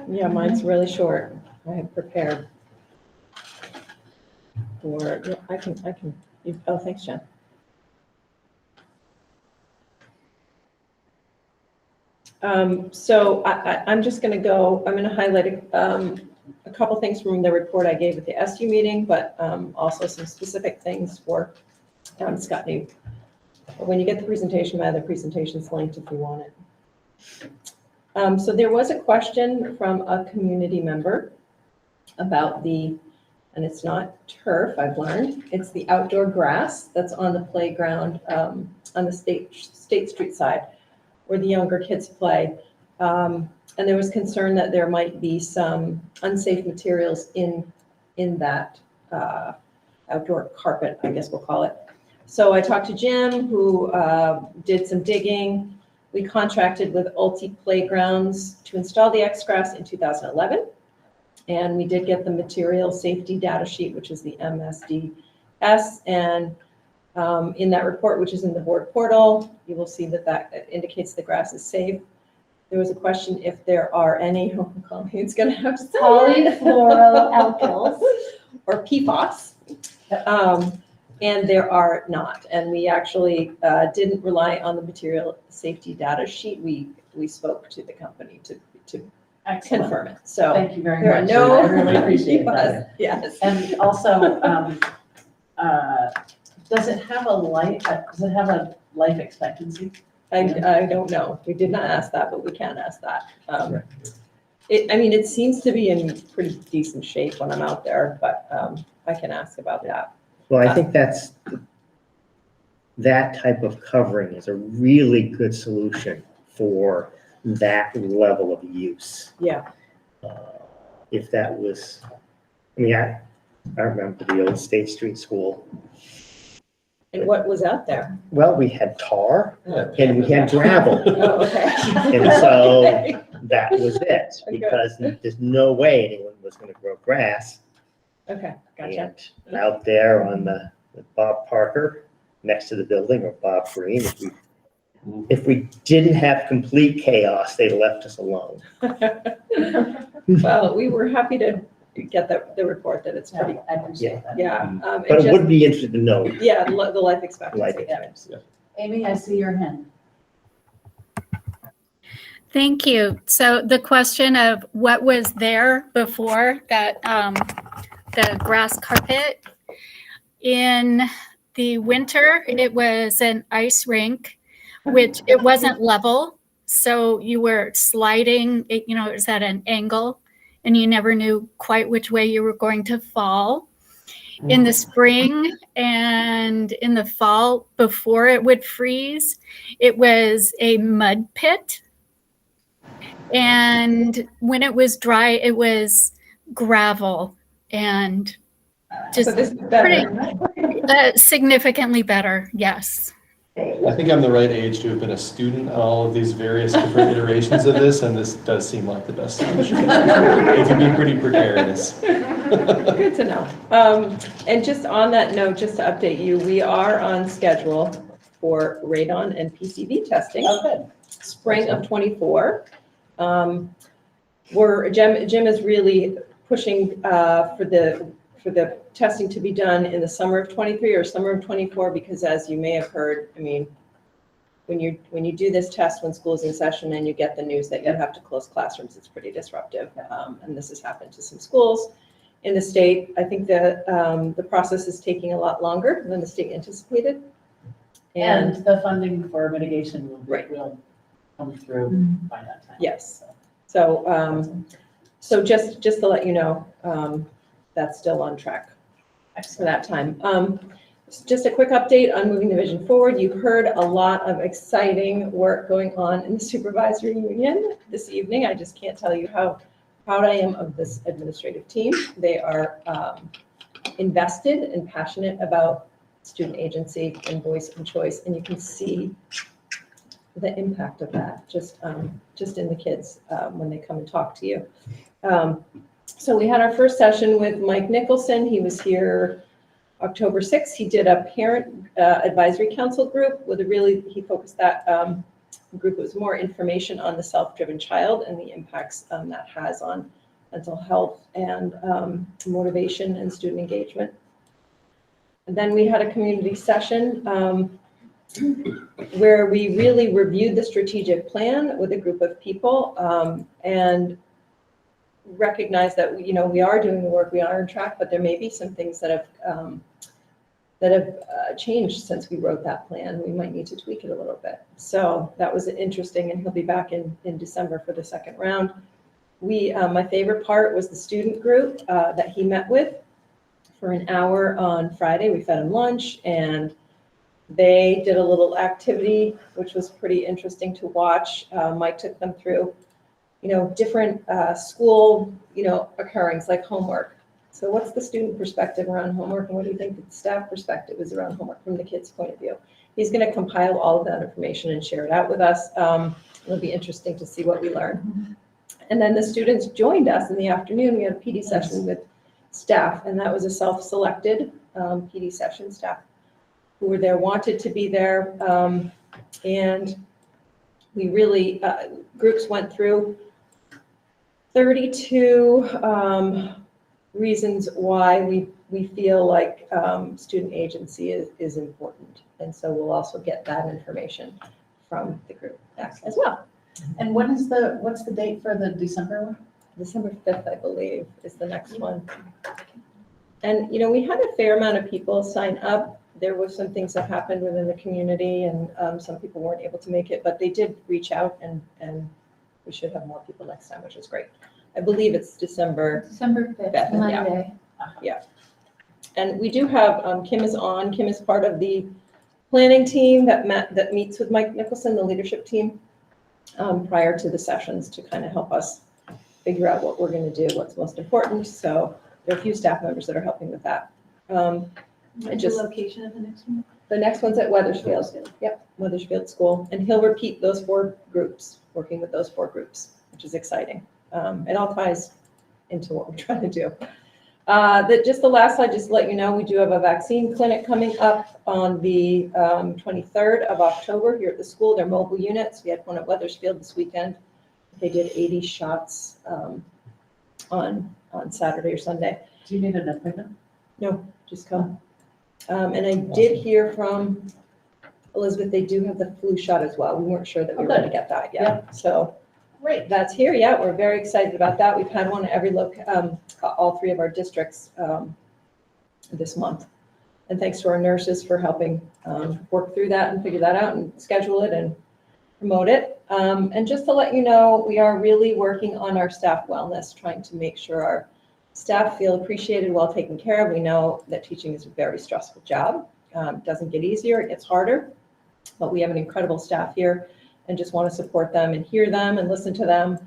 Yeah, mine's really short. I have prepared for, yeah, I can, oh, thanks, Jen. So I'm just going to go, I'm going to highlight a couple things from the report I gave at the SU meeting, but also some specific things for Scott New. When you get the presentation, I have the presentations linked if you want it. So there was a question from a community member about and it's not turf, I've learned, it's the outdoor grass that's on the playground on the State Street side where the younger kids play. And there was concern that there might be some unsafe materials in that outdoor carpet, I guess we'll call it. So I talked to Jim, who did some digging. We contracted with Ulti Playgrounds to install the X-Grass in 2011. And we did get the material safety data sheet, which is the MSDS. And in that report, which is in the board portal, you will see that indicates the grass is safe. There was a question if there are any, Colleen's going to have to say Polyfluoroalkyls. or PFAS. And there are not. And we actually didn't rely on the material safety data sheet. We spoke to the company to Excellent. confirm it. So thank you very there much. are no I really appreciate that. Yes. And also, does it have a life expectancy? I don't know. We did not ask that, but we can ask that. It seems to be in pretty decent shape when I'm out there, but I can ask about that. Well, I think that type of covering is a really good solution for that level of use. Yeah. If that was, I remember the old State Street School. And what was out there? Well, we had tar Yeah. and we had gravel. Oh, okay. And so that was it, Okay. because there's no way anyone was going to grow grass. Okay, gotcha. And out there on the Bob Parker next to the building, or Bob Green, if we didn't have complete chaos, they left us alone. Well, we were happy to get the report that it's pretty. I appreciate that. Yeah. But it would be interesting to know. Yeah, the life expectancy. Life expectancy. Yeah. Amy, I see your hand. Thank you. So the question of what was there before that, the grass carpet, in the winter, it was an ice rink, which it wasn't level. So you were sliding, it was at an angle and you never knew quite which way you were going to fall. in the spring and in the fall before it would freeze. It was a mud pit. And when it was dry, it was gravel and just So this is better. significantly better, yes. I think I'm the right age to have been a student on all of these various different iterations of this, and this does seem like the best solution. It can be pretty precarious. Good to know. And just on that note, just to update you, we are on schedule for radon and PCV testing. Spring of 24. Jim is really pushing for the testing to be done in the summer of 23 or summer of 24, because as you may have heard, I mean, when you do this test when school's in session and you get the news that you have to close classrooms, it's pretty disruptive. And this has happened to some schools in the state. I think that the process is taking a lot longer than the state anticipated. And the funding for mitigation will come through by that time. Yes. So just to let you know, that's still on track for that time. Just a quick update on moving the vision forward. You've heard a lot of exciting work going on in the supervisory union this evening. I just can't tell you how proud I am of this administrative team. They are invested and passionate about student agency and voice and choice, and you can see the impact of that just in the kids when they come and talk to you. So we had our first session with Mike Nicholson. He was here October 6th. He did a parent advisory council group with he focused that group. It was more information on the self-driven child and the impacts that has on mental health and motivation and student engagement. And then we had a community session where we really reviewed the strategic plan with a group of people and recognize that we are doing the work, we are on track, but there may be some things that have changed since we wrote that plan. We might need to tweak it a little bit. So that was interesting, and he'll be back in December for the second round. My favorite part was the student group that he met with for an hour on Friday. We fed him lunch, and they did a little activity, which was pretty interesting to watch. Mike took them through different school, occurrings like homework. So what's the student perspective around homework, and what do you think the staff perspective is around homework from the kids' point of view? He's going to compile all of that information and share it out with us. It'll be interesting to see what we learn. And then the students joined us in the afternoon. We had a PD session with staff, and that was a self-selected PD session. Staff who were there wanted to be there, and we really, groups went through 32 reasons why we feel like student agency is important. And so we'll also get that information from the group back as well. And what's the date for the December one? December 5th, I believe, is the next one. And, we had a fair amount of people sign up. There were some things that happened within the community, and some people weren't able to make it, but they did reach out, and we should have more people next time, which is great. I believe it's December 5th, Monday. Yeah. And we do have, Kim is on. Kim is part of the planning team that meets with Mike Nicholson, the leadership team, prior to the sessions to kind of help us figure out what we're going to do, what's most important. So there are a few staff members that are helping with that. What's the location of the next one? The next one's at Wethersfield. Yep, Wethersfield School. And he'll repeat those 4 groups, working with those 4 groups, which is exciting. It all ties into what we're trying to do. Just the last slide, just to let you know, we do have a vaccine clinic coming up on the 23rd of October here at the school. They're mobile units. We had one at Wethersfield this weekend. They did 80 shots on Saturday or Sunday. Do you need an appointment? No, just come. And I did hear from Elizabeth, they do have the flu shot as well. We weren't sure that we were going to get that yet. Yeah. So great, that's here. Yeah, we're very excited about that. We've had one at every all 3 of our districts this month. And thanks to our nurses for helping work through that and figure that out and schedule it and promote it. And just to let you know, we are really working on our staff wellness, trying to make sure our staff feel appreciated, well taken care of. We know that teaching is a very stressful job. It doesn't get easier, it gets harder, but we have an incredible staff here and just want to support them and hear them and listen to them.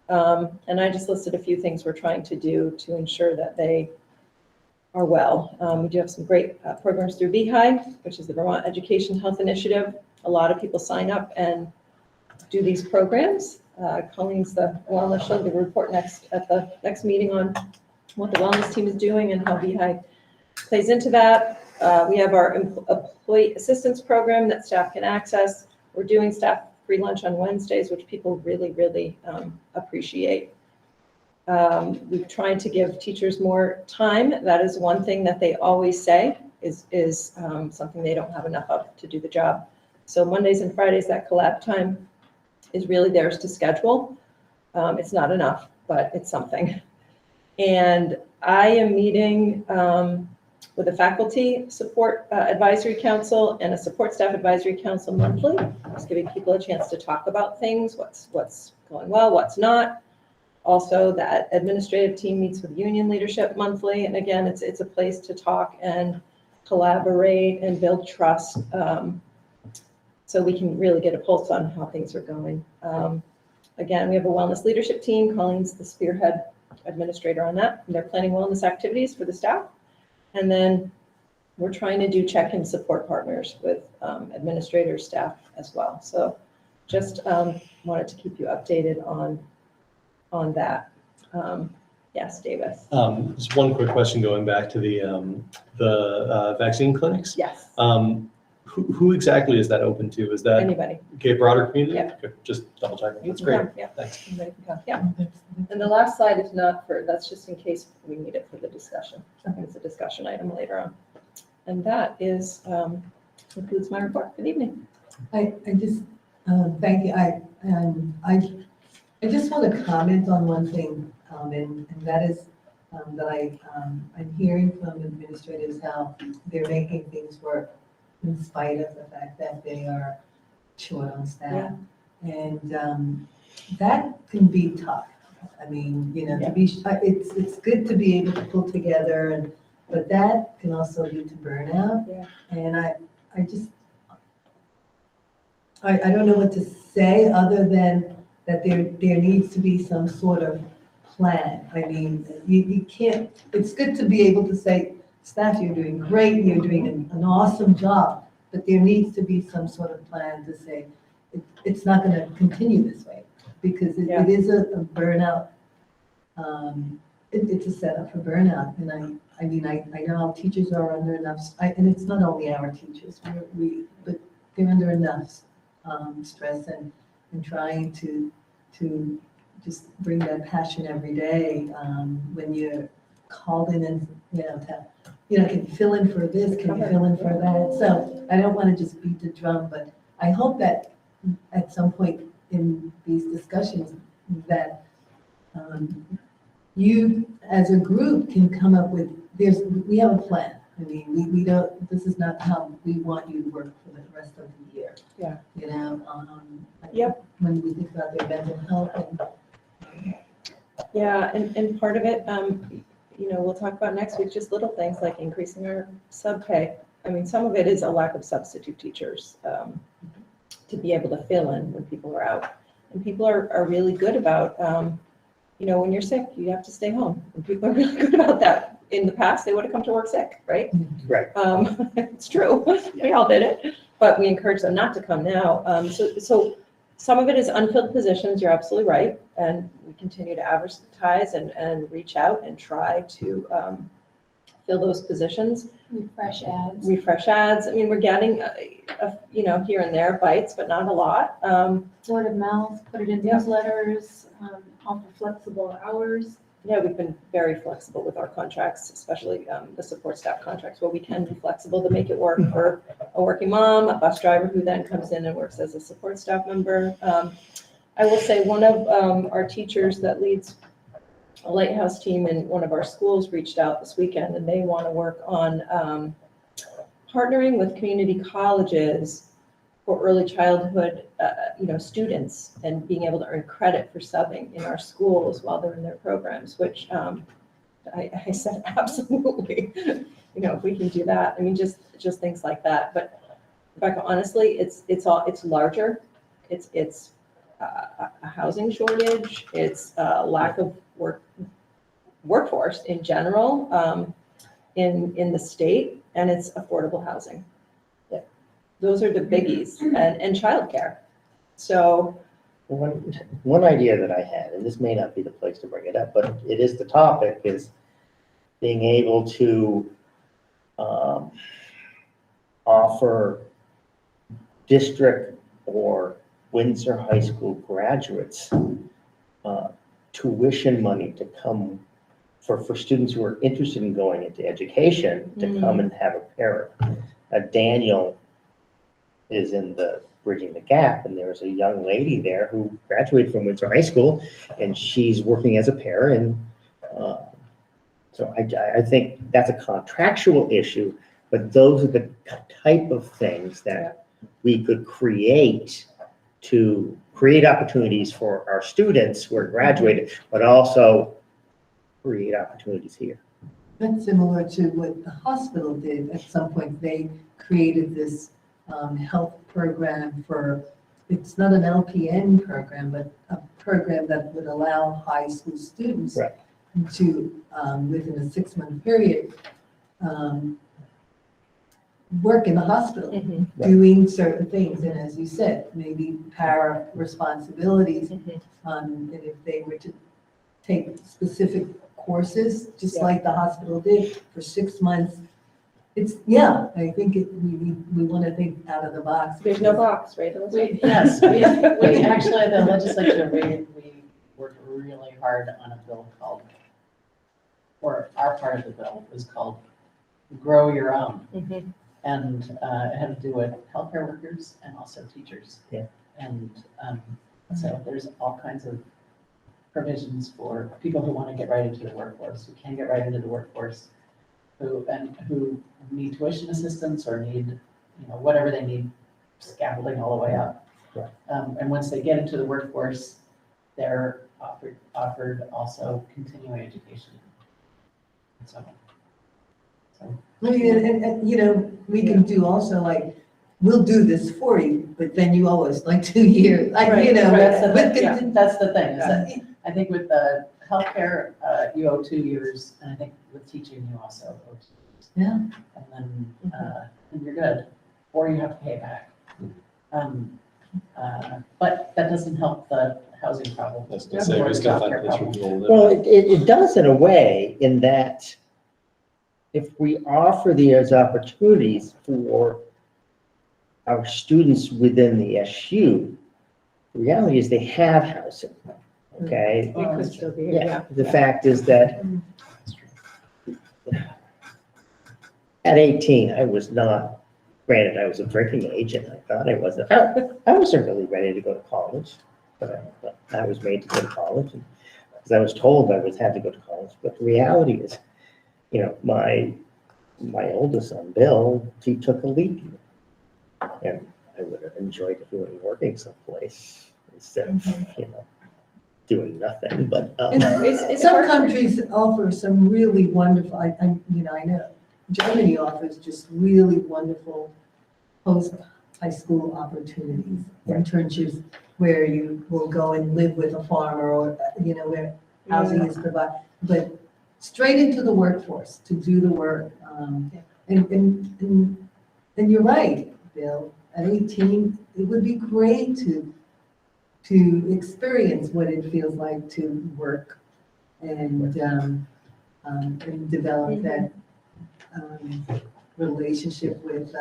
And I just listed a few things we're trying to do to ensure that they are well. We do have some great programs through VHI, which is the Vermont Education Health Initiative. A lot of people sign up and do these programs. Colleen's the wellness, she'll give a report at the next meeting on what the wellness team is doing and how VHI plays into that. We have our employee assistance program that staff can access. We're doing staff free lunch on Wednesdays, which people really, really appreciate. We're trying to give teachers more time. That is one thing that they always say is something they don't have enough of to do the job. So Mondays and Fridays, that collab time is really theirs to schedule. It's not enough, but it's something. And I am meeting with a faculty support advisory council and a support staff advisory council monthly, just giving people a chance to talk about things, what's going well, what's not. Also, that administrative team meets with union leadership monthly. And again, it's a place to talk and collaborate and build trust, so we can really get a pulse on how things are going. Again, we have a wellness leadership team. Colleen's the spearhead administrator on that. And they're planning wellness activities for the staff. And then we're trying to do check-in support partners with administrators, staff as well. So just wanted to keep you updated on that. Yes, Davis. Just one quick question going back to the vaccine clinics. Yes. Who exactly is that open to? Is that Anybody. okay, broader community? Yeah. Okay, just double checking. You That's can great. come, yeah. Thanks. Anybody can come, yeah. And the last slide is not for, that's just in case we need it for the discussion. It's a discussion item later on. And that is, concludes my report for the evening. I just, thank you. I just want to comment on one thing, and that is that I'm hearing from administrators how they're making things work in spite of the fact that they are short on staff. And that can be tough. I mean, you know, it's good to be able to pull together, but that can also lead to burnout. Yeah. And I don't know what to say other than that there needs to be some sort of plan. I mean, you can't, it's good to be able to say, staff, you're doing great, you're doing an awesome job, but there needs to be some sort of plan to say, it's not going to continue this way, because it is a burnout. It's a setup for burnout. And I mean, I know our teachers are under enough, and it's not only our teachers, but they're under enough stress and trying to just bring that passion every day when you're called in and, can you fill in for this, can you fill in for that? So I don't want to just beat the drum, but I hope that at some point in these discussions that you as a group can come up with, we have a plan. I mean, we don't, this is not how we want you to work for the rest of the year. Yeah. When we think about their mental health and. Yeah, and part of it, we'll talk about next week, just little things like increasing our sub pay. I mean, some of it is a lack of substitute teachers to be able to fill in when people are out. And people are really good about, when you're sick, you have to stay home. And people are really good about that. In the past, they would have come to work sick, right? Right. It's true. We all did it, but we encourage them not to come now. So some of it is unfilled positions. You're absolutely right. And we continue to advertise and reach out and try to fill those positions. Refresh ads. I mean, we're getting, here and there bites, but not a lot. Word of mouth, put it in newsletters, offer flexible hours. Yeah, we've been very flexible with our contracts, especially the support staff contracts, where we can be flexible to make it work for a working mom, a bus driver who then comes in and works as a support staff member. I will say one of our teachers that leads a lighthouse team in one of our schools reached out this weekend, and they want to work on partnering with community colleges for early childhood, students, and being able to earn credit for subbing in our schools while they're in their programs, which I said, absolutely. You know, if we can do that, I mean, just things like that. But Rebecca, honestly, it's larger. It's a housing shortage. It's a lack of workforce in general in the state, and it's affordable housing. Those are the biggies, and childcare. So One idea that I had, and this may not be the place to bring it up, but it is the topic, is being able to offer district or Windsor High School graduates tuition money to come for students who are interested in going into education to come and have a parent. Daniel is in the Bridging the Gap, and there's a young lady there who graduated from Windsor High School, and she's working as a parent. So I think that's a contractual issue, but those are the type of things that we could create to create opportunities for our students who are graduated, but also create opportunities here. That's similar to what the hospital did. At some point, they created this health program for, it's not an LPN program, but a program that would allow high school students to, within a 6-month period, work in the hospital, doing certain things. And as you said, maybe para responsibilities. And if they were to take specific courses, just like the hospital did for 6 months, I think we want to think out of the box. there's no box, right? Yes, we actually, the legislature, we worked really hard on a bill called, or our part of the bill was called Grow Your Own. And it had to do with healthcare workers and also teachers. And so there's all kinds of provisions for people who want to get right into the workforce, who can get right into the workforce, who need tuition assistance or need, whatever they need, scaffolding all the way up. And once they get into the workforce, they're offered also continuing education. So. I mean, and we can do also like, we'll do this for you, but then you owe us like 2 years, That's the thing, is that I think with the healthcare, you owe 2 years, and I think with teaching, you also owe 2 years. And then you're good, or you have to pay it back. But that doesn't help the housing problem. I was gonna say, we still find place for people to live. Well, it does in a way, in that if we offer these opportunities for our students within the SU, the reality is they have housing, okay? It could still be, The fact is that at 18, I was not, granted, I was of drinking age, and I thought I wasn't really ready to go to college, but I was made to go to college, because I was told I had to go to college. But the reality is, my oldest son, Bill, he took a leap year, and I would have enjoyed working someplace instead of, doing nothing. But some countries offer some really wonderful. I know Germany offers just really wonderful post-high school opportunities, internships where you will go and live with a farmer, or where housing is provided, but straight into the workforce to do the work. And you're right, Bill. At 18, it would be great to experience what it feels like to work and develop that relationship with.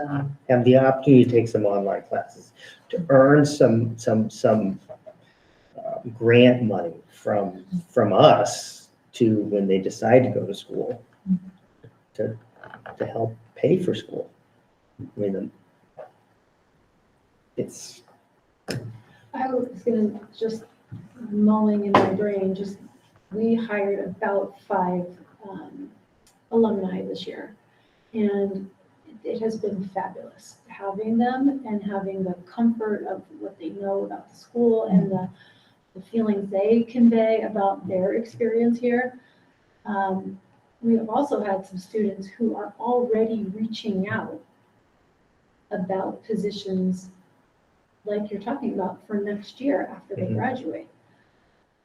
Have the opportunity to take some online classes, to earn some grant money from us to when they decide to go to school, to help pay for school. I mean, it's. I was gonna just mulling in my brain, we hired about 5 alumni this year. And it has been fabulous having them and having the comfort of what they know about the school and the feelings they convey about their experience here. we have also had some students who are already reaching out about positions like you're talking about for next year after they Mhm. graduate.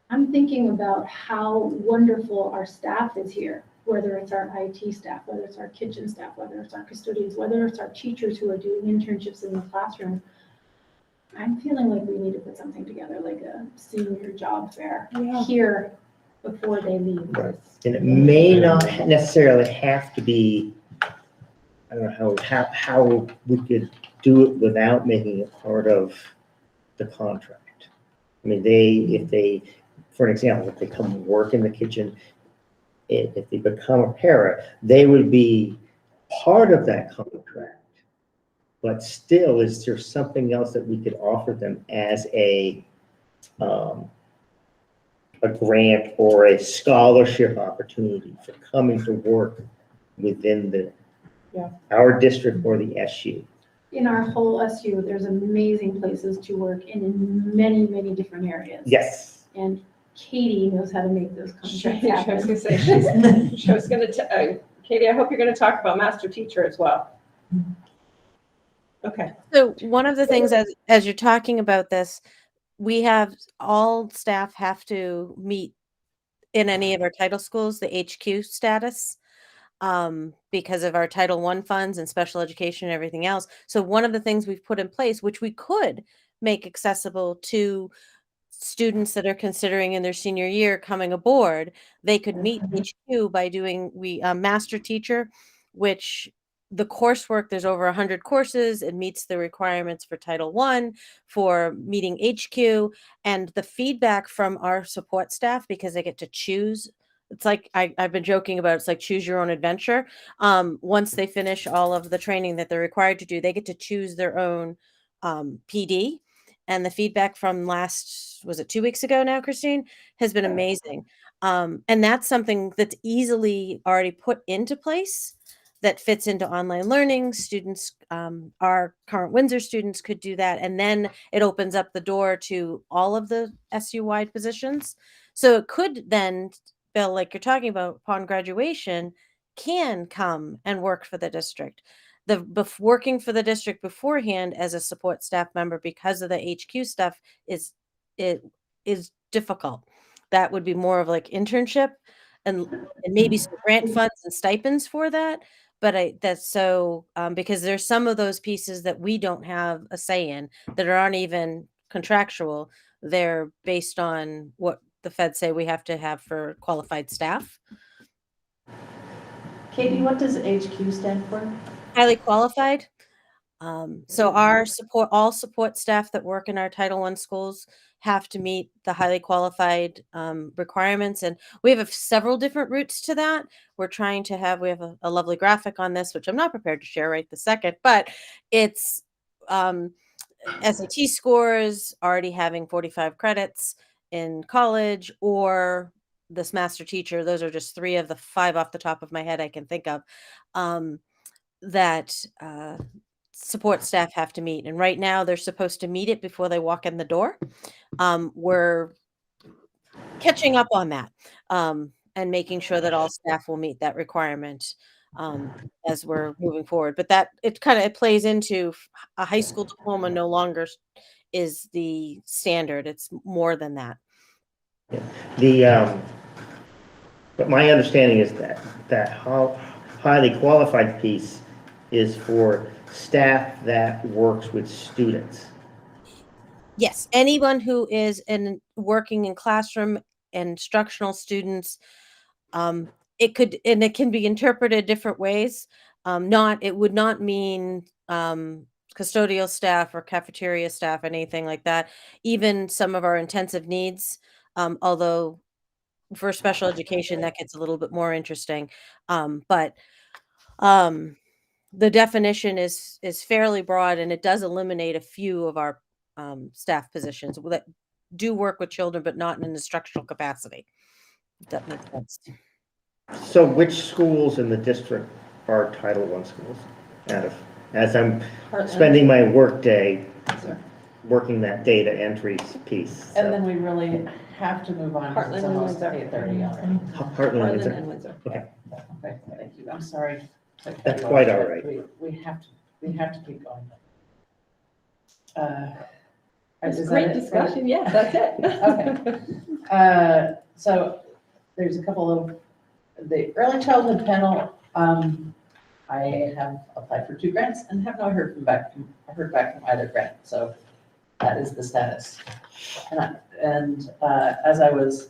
I'm thinking about how wonderful our staff is here, whether it's our IT staff, whether it's our kitchen staff, whether it's our custodians, whether it's our teachers who are doing internships in the classroom. I'm feeling like we need to put something together, like a senior job fair here before they leave. Right. And it may not necessarily have to be, I don't know how we could do it without making it part of the contract. I mean, if they, for an example, if they come work in the kitchen, if they become a para, they would be part of that contract. But still, is there something else that we could offer them as a grant or a scholarship opportunity for coming to work within our district or the SU? In our whole SU, there's amazing places to work in many, many different areas. Yes. And Katie knows how to make those contracts I was happen. gonna say, she was gonna, Katie, I hope you're gonna talk about master teacher as well. Okay. So one of the things as you're talking about this, we have all staff have to meet in any of our title schools, the HQ status, because of our Title I funds and special education and everything else. So one of the things we've put in place, which we could make accessible to students that are considering in their senior year coming aboard, they could meet HQ by doing master teacher, which the coursework, there's over 100 courses. It meets the requirements for Title I, for meeting HQ, and the feedback from our support staff, because they get to choose. It's like I've been joking about, it's like choose your own adventure. Once they finish all of the training that they're required to do, they get to choose their own PD. And the feedback from was it 2 weeks ago now, Christine, has been amazing. And that's something that's easily already put into place that fits into online learning. Students, our current Windsor students could do that. And then it opens up the door to all of the SU-wide positions. So it could then, Bill, like you're talking about, upon graduation, can come and work for the district. Working for the district beforehand as a support staff member because of the HQ stuff is difficult. That would be more of like internship and maybe some grant funds and stipends for that. But that's so because there's some of those pieces that we don't have a say in that aren't even contractual. They're based on what the feds say we have to have for qualified staff. Katie, what does HQ stand for? Highly qualified. So our all support staff that work in our Title I schools have to meet the highly qualified requirements. And we have several different routes to that. We have a lovely graphic on this, which I'm not prepared to share right this second, but it's SAT scores, already having 45 credits in college, or this master teacher. Those are just 3 of the 5 off the top of my head I can think of. That support staff have to meet. And right now they're supposed to meet it before they walk in the door. We're catching up on that and making sure that all staff will meet that requirement as we're moving forward. But that it plays into a high school diploma no longer is the standard. It's more than that. But my understanding is that highly qualified piece is for staff that works with students. Yes, anyone who is working in classroom instructional students, it can be interpreted different ways. It would not mean custodial staff or cafeteria staff, anything like that. Even some of our intensive needs, although for special education that gets a little bit more interesting. But the definition is fairly broad, and it does eliminate a few of our staff positions that do work with children, but not in an instructional capacity. If that makes sense. So which schools in the district are Title I schools? As I'm spending my work day, working that data entry piece. And then we really have to move on because it's Heartland and almost Windsor. 8:30 already. Heartland, Harlan Windsor. and Windsor. Okay. Okay, thank you. I'm sorry. to cut That's you quite off, all but right. We have to keep going. It's Is that great it for- discussion, yeah, that's it. Okay. So there's a couple of, the early childhood panel, I have applied for 2 grants and have not heard back from either grant, so that is the status. And as I was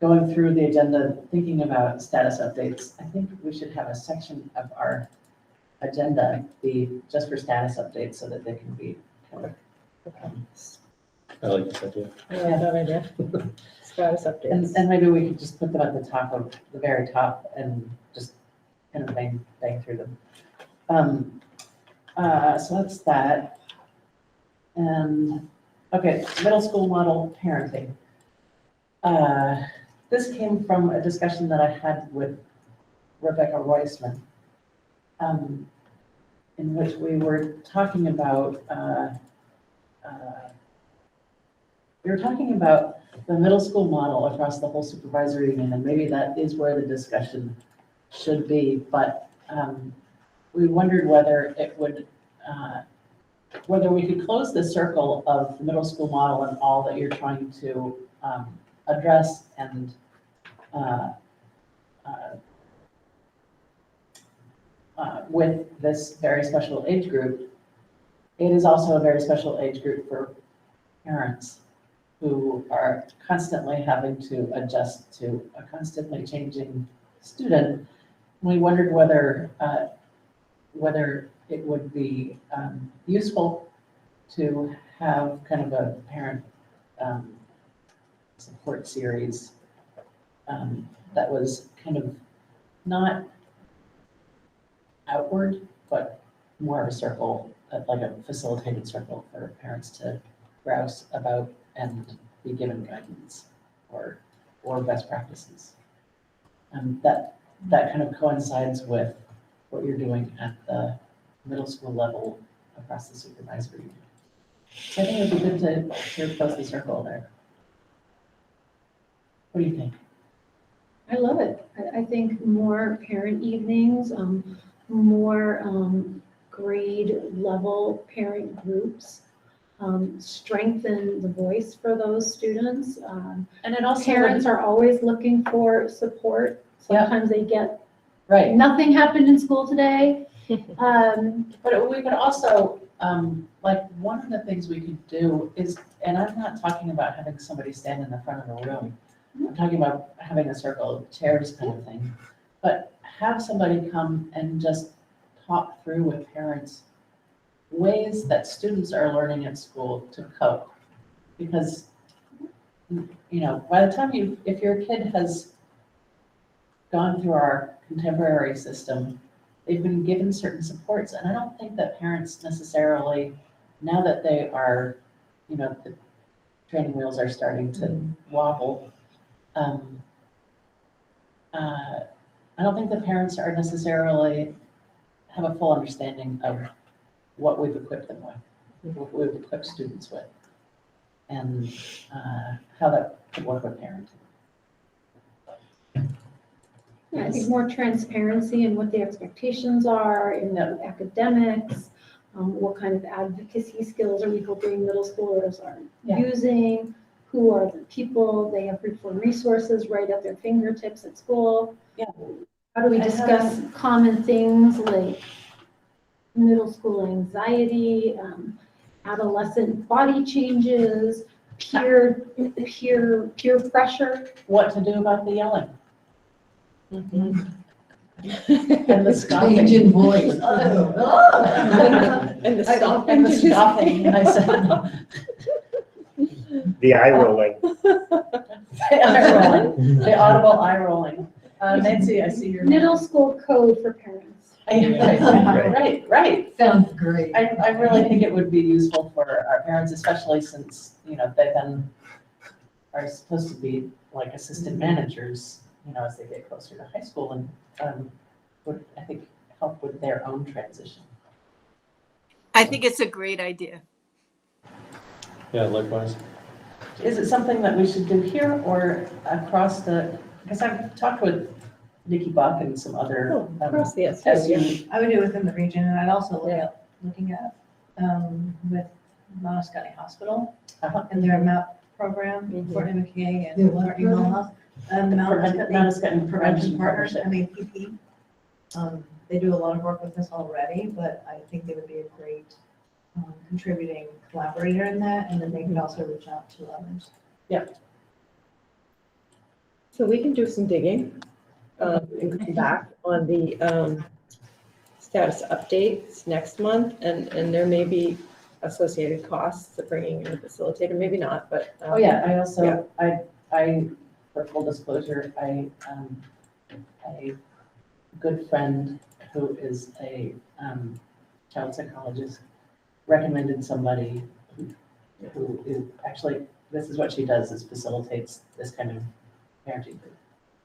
going through the agenda, thinking about status updates, I think we should have a section of our agenda be just for status updates so that they can be kind of, I like this idea. Yeah, that idea. Status updates. and maybe we could just put them at the top of, the very top, and just kind of bang through them. So that's that. And, okay, middle school model parenting. This came from a discussion that I had with Rebecca Roisman, in which we were talking about, the middle school model across the whole supervisory union, and maybe that is where the discussion should be, but we wondered whether it would, whether we could close the circle of the middle school model and all that you're trying to address and with this very special age group. It is also a very special age group for parents who are constantly having to adjust to a constantly changing student. We wondered whether it would be useful to have kind of a parent support series that was kind of not outward, but more of a circle, like a facilitated circle for parents to browse about and be given guidance or best practices. That kind of coincides with what you're doing at the middle school level across the supervisory unit. So I think it'd be good to close the circle there. What do you think? I love it. I think more parent evenings, more grade level parent groups, strengthen the voice for those students. And it also Parents are always looking for support. Sometimes they get, right, nothing happened in school today. But we could also, like, one of the things we could do is, and I'm not talking about having somebody stand in the front of the room. I'm talking about having a circle of chairs kind of thing. But have somebody come and just talk through with parents ways that students are learning at school to cope. Because, you know, by the time if your kid has gone through our contemporary system, they've been given certain supports, and I don't think that parents necessarily, now that they are, you know, the training wheels are starting to wobble, I don't think the parents are necessarily have a full understanding of what we've equipped them with, what we've equipped students with, and how that could work with parenting. Yeah, I think more transparency in what the expectations are in the academics, what kind of advocacy skills are we hoping middle schoolers are using, who are the people they have for resources right at their fingertips at school. Yeah. How do we discuss common things like middle school anxiety, adolescent body changes, peer pressure? What to do about the yelling? Mm-hmm. And the stopping. Change in voice. And the stopping. And the stopping. I said, The eye rolling. the eye rolling, the audible eye rolling. Nancy, I see your. Middle school code for parents. Right. Sounds great. I really think it would be useful for our parents, especially since, you know, they then are supposed to be like assistant managers, you know, as they get closer to high school, and would, I think, help with their own transition. I think it's a great idea. Yeah, likewise. Is it something that we should do here or across the, because I've talked with Nikki Buck and some other. Across the SU, SU. I would do it within the region, and I'd also looking at, with Montesquieu Hospital and their MAP program for MBA and Liberty Mental Health. Montesquieu Prevention Partners, MAPP. They do a lot of work with us already, but I think they would be a great contributing collaborator in that, and then they could also reach out to others. Yeah. So we can do some digging and come back on the status updates next month, and there may be associated costs of bringing in a facilitator, maybe not, but. Oh, yeah, I also, I, for full disclosure, a good friend who is a child psychologist recommended somebody who is actually, this is what she does, is facilitates this kind of parenting group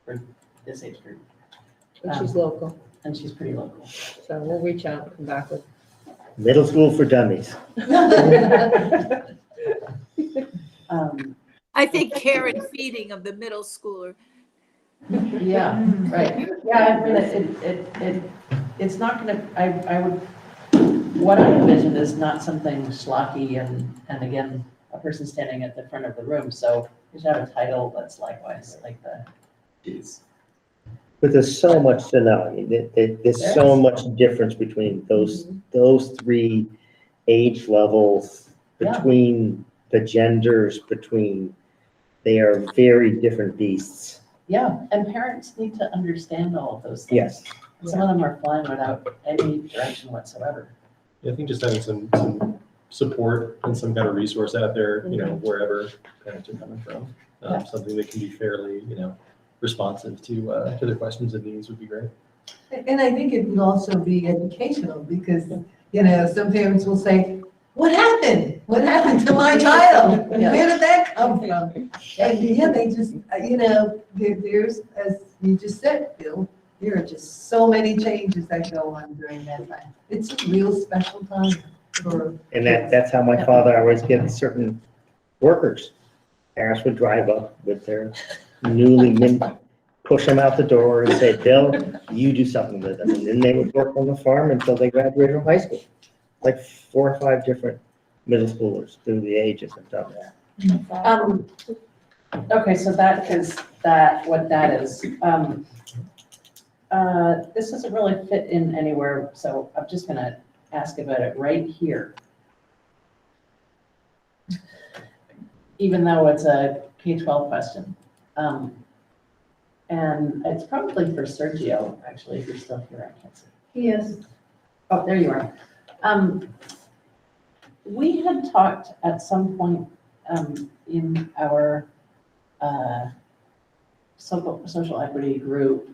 for this age group. And she's local. And she's pretty local. So we'll reach out and come back with. Middle school for dummies. I think care and feeding of the middle schooler. Yeah, right. Yeah, I mean, it's not gonna, I would, what I envision is not something schlocky and again, a person standing at the front of the room. So you should have a title that's likewise like the. Geez. But there's so much to know. I mean, there's so much difference between those three age levels, between the genders, they are very different beasts. Yeah, and parents need to understand all of those things. Yes. Some of them are flying without any direction whatsoever. Yeah, I think just having some support and some kind of resource out there, wherever parents are coming from, something that can be fairly, responsive to their questions and needs would be great. And I think it would also be educational because, some parents will say, what happened? What happened to my child? Yeah. Where did that come from? And they just, there's, as you just said, Bill, there are just so many changes that go on during that time. It's a real special time for. And that's how my father always gets certain workers. Parents would drive up with their newly push them out the door and say, Bill, you do something with them. And then they would work on the farm until they graduated from high school. Like 4 or 5 different middle schoolers through the ages have done that. Okay, so that is what that is. This doesn't really fit in anywhere, so I'm just gonna ask about it right here. Even though it's a K-12 question. And it's probably for Sergio, actually, if you're still here, I can't see. He is. Oh, there you are. We had talked at some point in our social equity group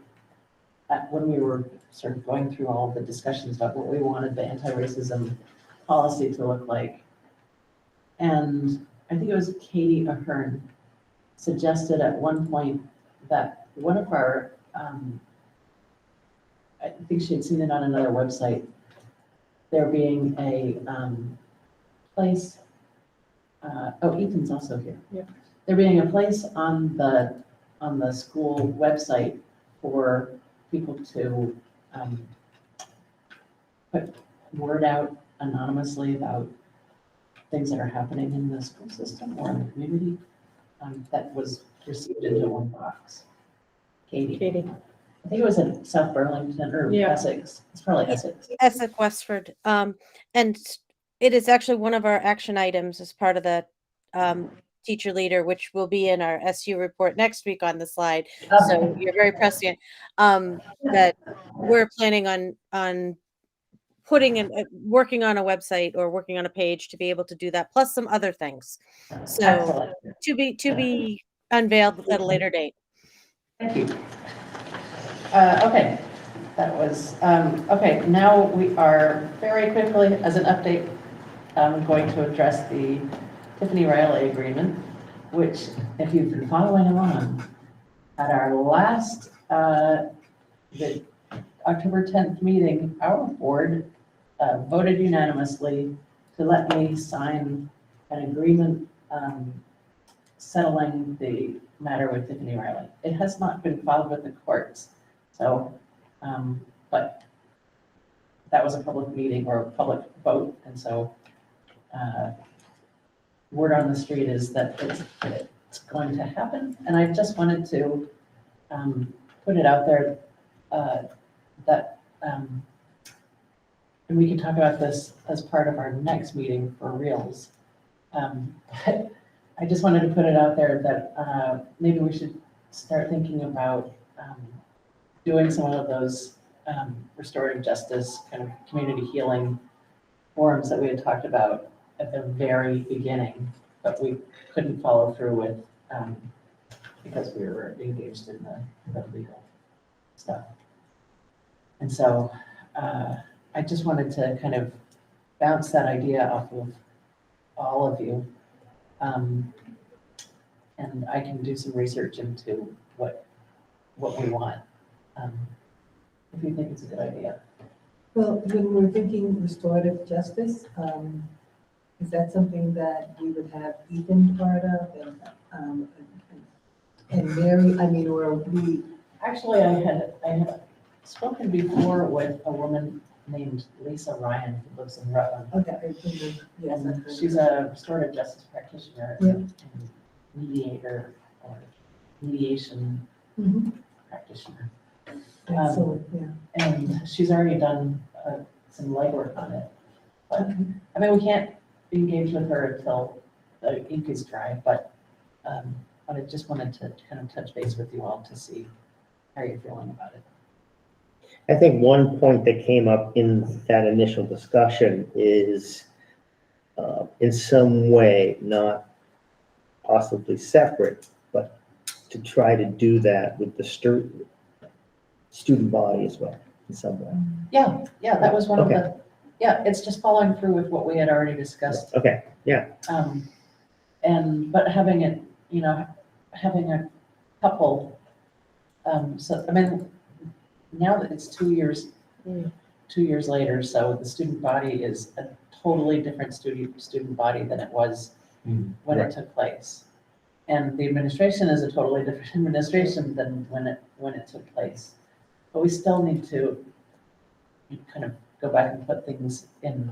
when we were sort of going through all of the discussions about what we wanted the anti-racism policy to look like. And I think it was Katie Ahern suggested at one point that one of our, I think she had seen it on another website, there being a place, Ethan's also here. Yeah. There being a place on the school website for people to put word out anonymously about things that are happening in the school system or in the community that was received into one box. Katie. I think it was in South Burlington or Essex. It's probably Essex. Essex, Westford. And it is actually one of our action items as part of the teacher leader, which will be in our SU report next week on the slide. So you're very prescient that we're planning on putting in, working on a website or working on a page to be able to do that, plus some other things. So Excellent. to be unveiled at a later date. Thank you. Okay, that was, okay, now we are very quickly, as an update, going to address the Tiffany Riley agreement, which, if you've been following along, at our last, the October 10th meeting, our board voted unanimously to let me sign an agreement settling the matter with Tiffany Riley. It has not been filed with the courts, so, but that was a public meeting or a public vote, and so word on the street is that it's going to happen, and I just wanted to put it out there that, and we can talk about this as part of our next meeting for reals. But I just wanted to put it out there that maybe we should start thinking about doing some of those restorative justice kind of community healing forums that we had talked about at the very beginning, but we couldn't follow through with because we were engaged in the legal stuff. And so I just wanted to kind of bounce that idea off of all of you. And I can do some research into what we want, if you think it's a good idea. Well, when we're thinking restorative justice, is that something that we would have Ethan part of and Mary, I mean, or we? Actually, I had spoken before with a woman named Lisa Ryan, who lives in Rutland. Okay. Yes, And she's a restorative justice practitioner and mediator or mediation practitioner. Excellent, yeah. And she's already done some legwork on it. But, I mean, we can't engage with her until the ink is dry, but I just wanted to kind of touch base with you all to see how you're feeling about it. I think one point that came up in that initial discussion is in some way, not possibly separate, but to try to do that with the student body as well in some way. Yeah, that was one of the, it's just following through with what we had already discussed. Okay, yeah. But having it, having a couple, so, I mean, now that it's 2 years, 2 years later, so the student body is a totally different student body than it was when it took place. And the administration is a totally different administration than when it took place. But we still need to kind of go back and put things in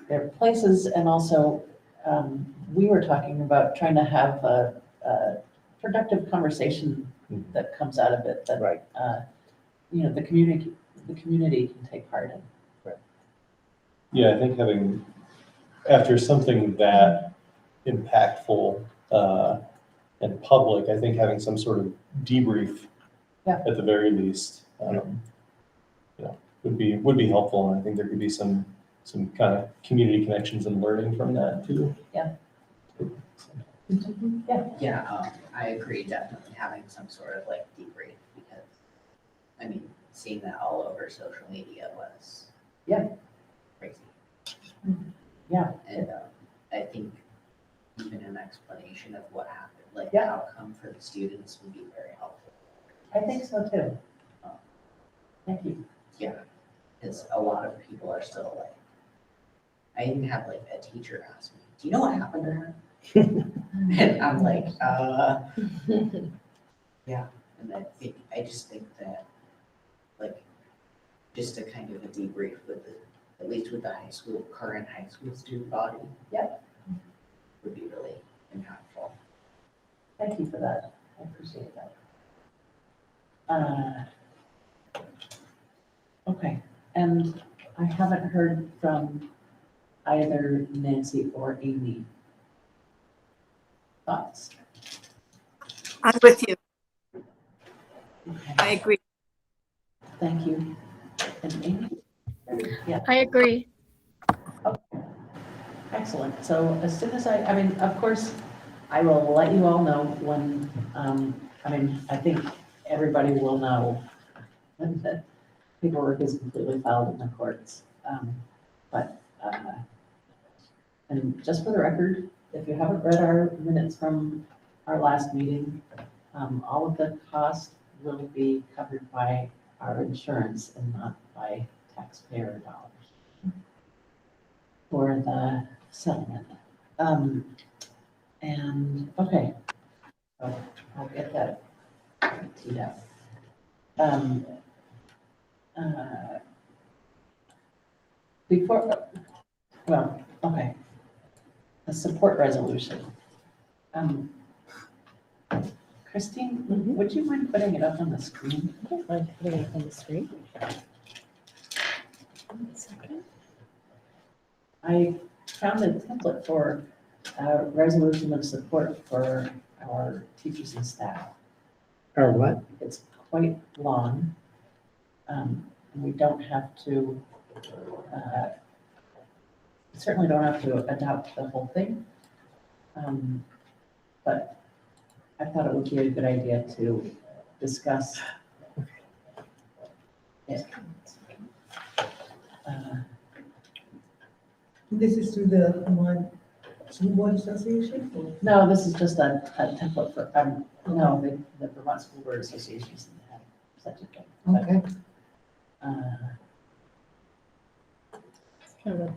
their places. And also, we were talking about trying to have a productive conversation that comes out of it that the community can take part in. Right. Yeah, I think after something that impactful and public, I think having some sort of debrief at the very least, would be helpful. And I think there could be some kind of community connections and learning from that too. Yeah. Yeah, I agree, definitely having some sort of like debrief, because I mean, seeing that all over social media was crazy. Yeah. And I think even an explanation of what happened, like the outcome for the students, would be very helpful. I think so too. Thank you. Yeah, because a lot of people are still like, I even had like a teacher ask me, do you know what happened to her? And I'm like, yeah. And I just think that, like, just a kind of a debrief with at least with the current high school student body. Would be really impactful. Thank you for that. I appreciate that. Okay, and I haven't heard from either Nancy or Amy. Thoughts? I'm with you. Okay. I agree. Thank you. And Amy? Yeah. I agree. Okay. Excellent. So as soon as I mean, of course, I will let you all know when, I think everybody will know when the paperwork is completely filed in the courts. And just for the record, if you haven't read our minutes from our last meeting, all of the costs will be covered by our insurance and not by taxpayer dollars. For the settlement. And, okay, so I'll get that teed up. Before, well, okay. The support resolution. Christine, would you mind putting it up on the screen? I don't mind putting it on the screen. 1 second. I found a template for a resolution of support for our teachers and staff. Or what? It's quite long. And we don't have to, certainly don't have to adopt the whole thing. But I thought it would be a good idea to discuss it. This is through the Vermont School Board Association? Or- No, this is just a template for, no, the Vermont School Board Association doesn't have such a thing. But, Okay. Kind of a-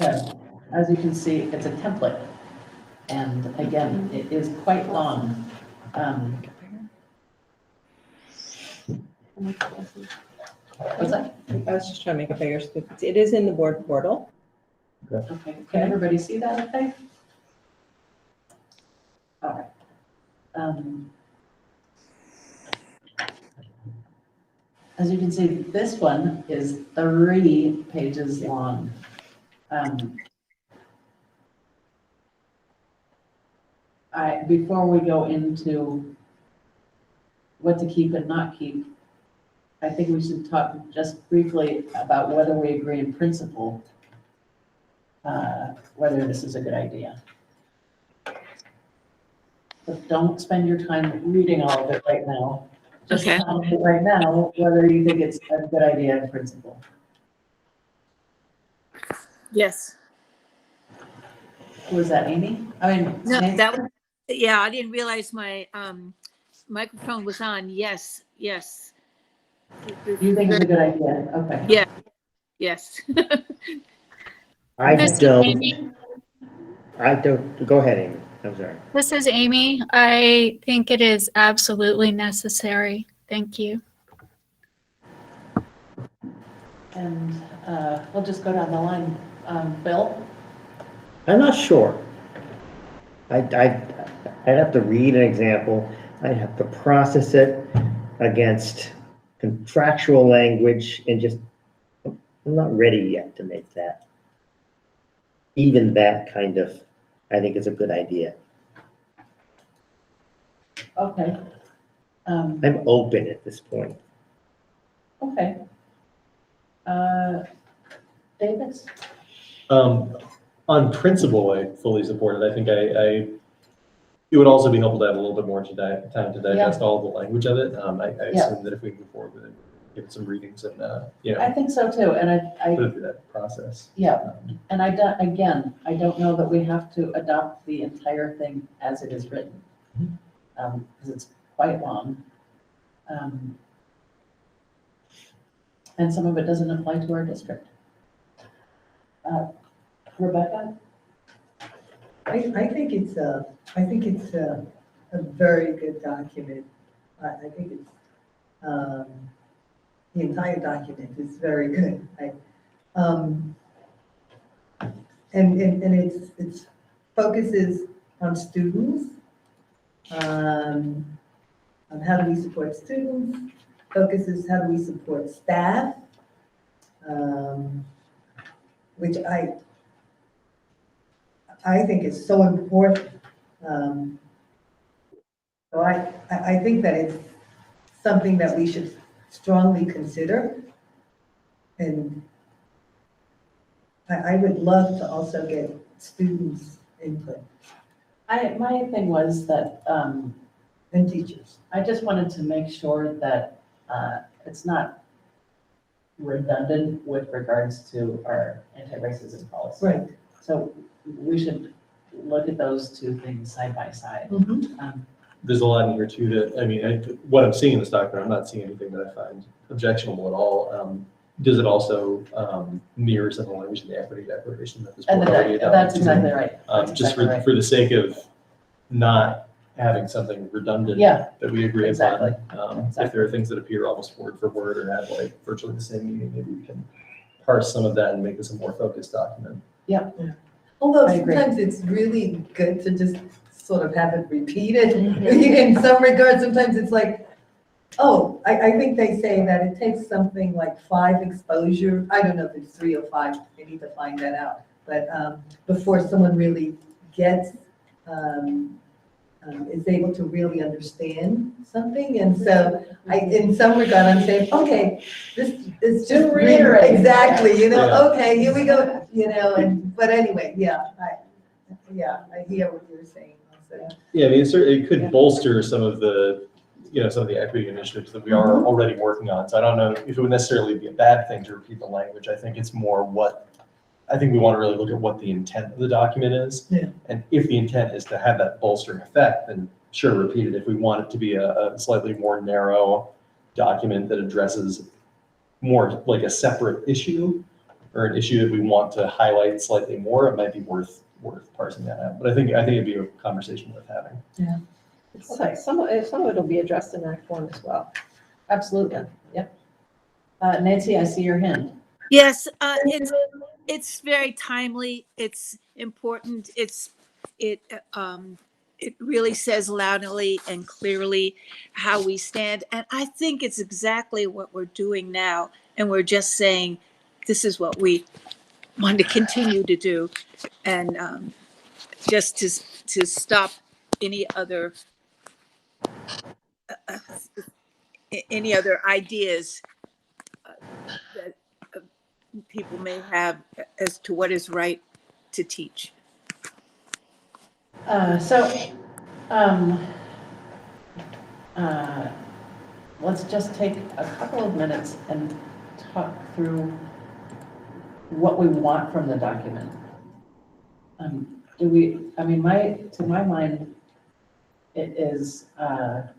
So, as you can see, it's a template. And again, it is quite long. What's that? I was just trying to make it bigger. So it is in the board portal. Okay, can everybody see that okay? All right. As you can see, this one is 3 pages long. Before we go into what to keep and not keep, I think we should talk just briefly about whether we agree in principle, whether this is a good idea. But don't spend your time reading all of it right now. Just Okay. tell me right now whether you think it's a good idea in principle. Yes. Was that Amy? I mean, No, Nancy? that was, yeah, I didn't realize my microphone was on. Yes, yes. You think it's a good idea? Okay. Yeah, yes. I don't, go ahead, Amy. I'm sorry. This is Amy. I think it is absolutely necessary. Thank you. And we'll just go down the line. Bill? I'm not sure. I'd have to read an example. I'd have to process it against contractual language and just, I'm not ready yet to make that. Even that kind of, I think it's a good idea. Okay. I'm open at this point. Okay. Davis? On principle, I fully support it. I think it would also be helpful to have a little bit more time to digest all the language of it. I assume that if we move forward with it, give it some readings and, I think so too, and I put it through that process. Yeah, and I don't know that we have to adopt the entire thing as it is written, because it's quite long. And some of it doesn't apply to our district. Rebecca? I think it's a very good document. I think it's, the entire document is very good. And it's focuses on students, on how do we support students, focuses how do we support staff, which I think is so important. So I think that it's something that we should strongly consider. And I would love to also get students' input. My thing was that, and teachers. I just wanted to make sure that it's not redundant with regards to our anti-racism policy. Right. So we should look at those two things side by side. There's a lot in here too that, I mean, what I'm seeing in this document, I'm not seeing anything that I find objectionable at all. Does it also mirror some of the language in the equity declaration that this board already adopted? That's exactly right. Just for the sake of not having something redundant that we agree Exactly. upon. If there are things that appear almost word for word or have like virtually the same meaning, maybe we can parse some of that and make this a more focused document. Yeah. Although I agree. sometimes it's really good to just sort of have it repeated. In some regards, sometimes it's like, oh, I think they say that it takes something like 5 exposure. I don't know if it's 3 or 5. I need to find that out. But before someone really gets, is able to really understand something. And so in some regard, I'm saying, okay, this is just reiterate. Exactly, you know, Yeah. okay, here we go, you know, but anyway, I hear what you're saying. Also. Yeah, I mean, it could bolster some of the, some of the equity initiatives that we are already working on. So I don't know if it would necessarily be a bad thing to repeat the language. I think it's more I think we want to really look at what the intent of the document is. Yeah. And if the intent is to have that bolstering effect, then sure, repeat it. If we want it to be a slightly more narrow document that addresses more like a separate issue or an issue that we want to highlight slightly more, it might be worth parsing that out. But I think it'd be a conversation worth having. Yeah. Some of it will be addressed in Act 1 as well. Absolutely. Yep. Nancy, I see your hand. Yes, it's very timely. It's important. It really says loudly and clearly how we stand. And I think it's exactly what we're doing now. And we're just saying, this is what we want to continue to do. And just to stop any other ideas that people may have as to what is right to teach. Let's just take a couple of minutes and talk through what we want from the document. To my mind, it is, to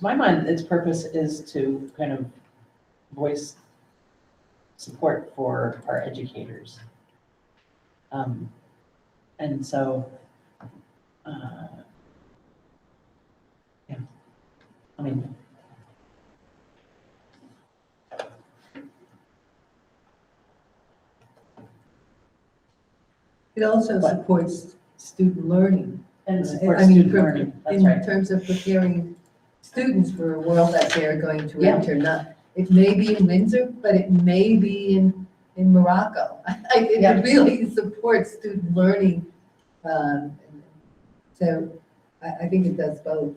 my mind, its purpose is to kind of voice support for our educators. And so, It also supports student learning. And supports student learning, that's in right. terms of preparing students for a world that they're going to Yeah. enter. It may be in Windsor, but it may be in Morocco. It really supports student learning. So I think it does both.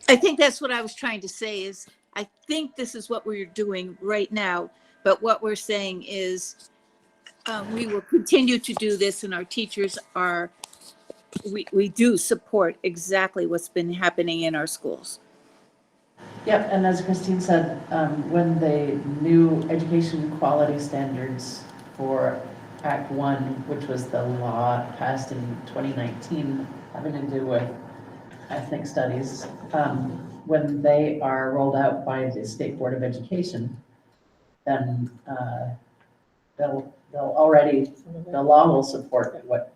I think that's what I was trying to say is, I think this is what we're doing right now, but what we're saying is we will continue to do this, and our teachers we do support exactly what's been happening in our schools. Yep, and as Christine said, when the new education quality standards for Act 1, which was the law passed in 2019, having to do with ethnic studies, when they are rolled out by the State Board of Education, then the law will support what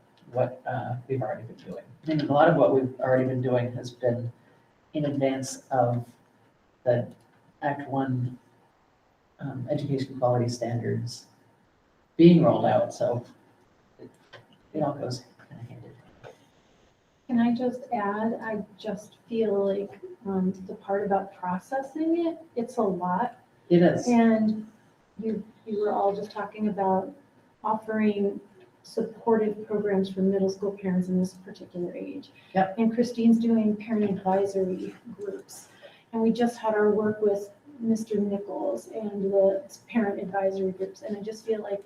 we've already been doing. I mean, a lot of what we've already been doing has been in advance of the Act 1 education quality standards being rolled out, so it all goes kind of hand in hand. Can I just add, I just feel like the part about processing it, it's a lot. It is. And you were all just talking about offering supportive programs for middle school parents in this particular age. Yep. And Christine's doing parent advisory groups. And we just had our work with Mr. Nichols and the parent advisory groups. And I just feel like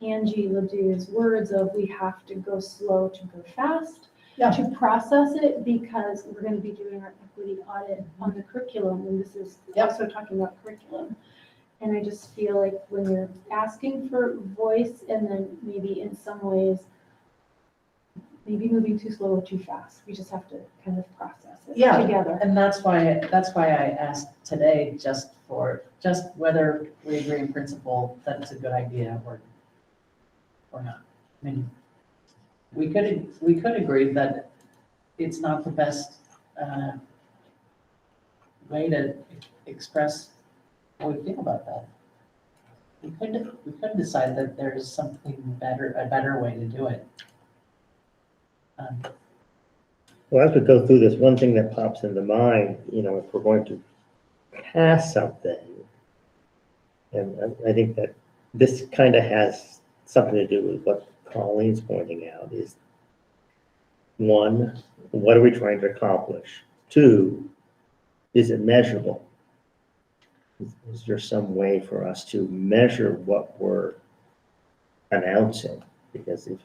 Angie Ledoux's words of we have to go slow to go fast Yeah. to process it, because we're going to be doing our equity audit on the curriculum, and this is also talking about curriculum. And I just feel like when you're asking for voice and then maybe in some ways, maybe moving too slow or too fast, we just have to kind of process it together. And that's why I asked today, just whether we agree in principle that it's a good idea or not. I mean, we could agree that it's not the best way to express how we feel about that. We could decide that there's something better, a better way to do it. Well, as we go through this, one thing that pops into mind, if we're going to pass something, and I think that this kind of has something to do with what Colleen's pointing out, is one, what are we trying to accomplish? Two, is it measurable? Is there some way for us to measure what we're announcing? Because if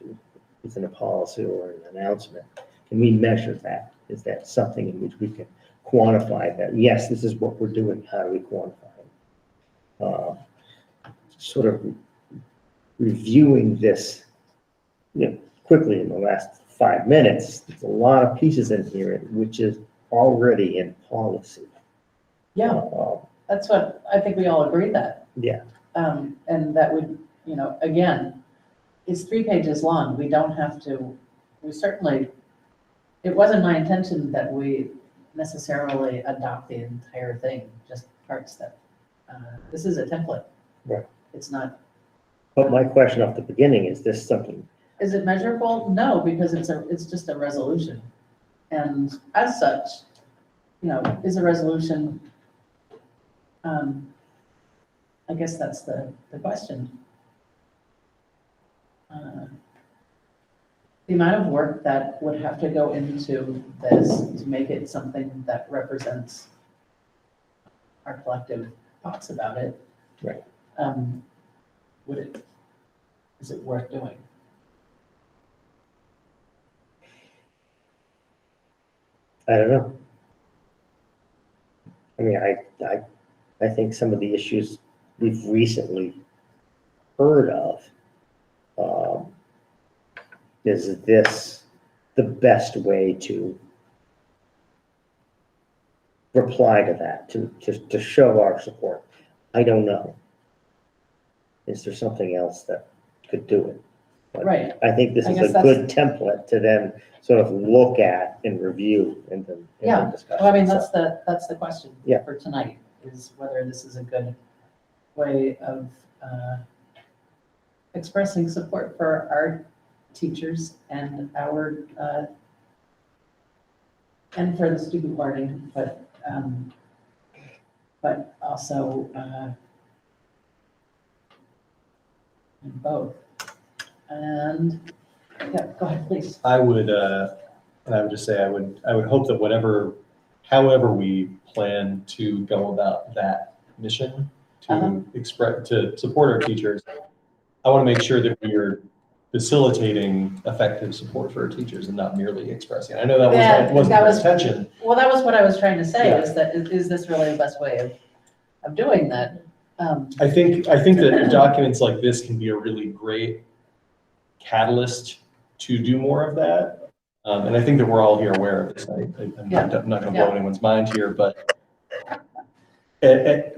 it's in a policy or an announcement, can we measure that? Is that something in which we can quantify that? Yes, this is what we're doing. How do we quantify it? Sort of reviewing this quickly in the last 5 minutes, there's a lot of pieces in here which is already in policy. Yeah, that's what I think we all agreed that. Yeah. And that would, again, it's 3 pages long. We don't have to, it wasn't my intention that we necessarily adopt the entire thing, just parts that, this is a template. Right. It's not. But my question off the beginning, is this something? Is it measurable? No, because it's just a resolution. And as such, is a resolution, I guess that's the question. The amount of work that would have to go into this to make it something that represents our collective thoughts about it. Right. Is it worth doing? I don't know. I mean, I think some of the issues we've recently heard of, is this the best way to reply to that, to show our support? I don't know. Is there something else that could do it? But right. I think this is a good template to then sort of look at and review and then discuss. Well, I mean, that's the question Yeah. for tonight, is whether this is a good way of expressing support for our teachers and our and for the student learning, but also in both. And yeah, go ahead, please. I would, and I would just say, I would hope that however we plan to go about that mission to to support our teachers, I want to make sure that we are facilitating effective support for our teachers and not merely expressing. I know that wasn't our intention. Well, that was what I was trying to say, is this really the best way of doing that? I think that documents like this can be a really great catalyst to do more of that. And I think that we're all here aware of this. I'm not going to blow anyone's mind here, but I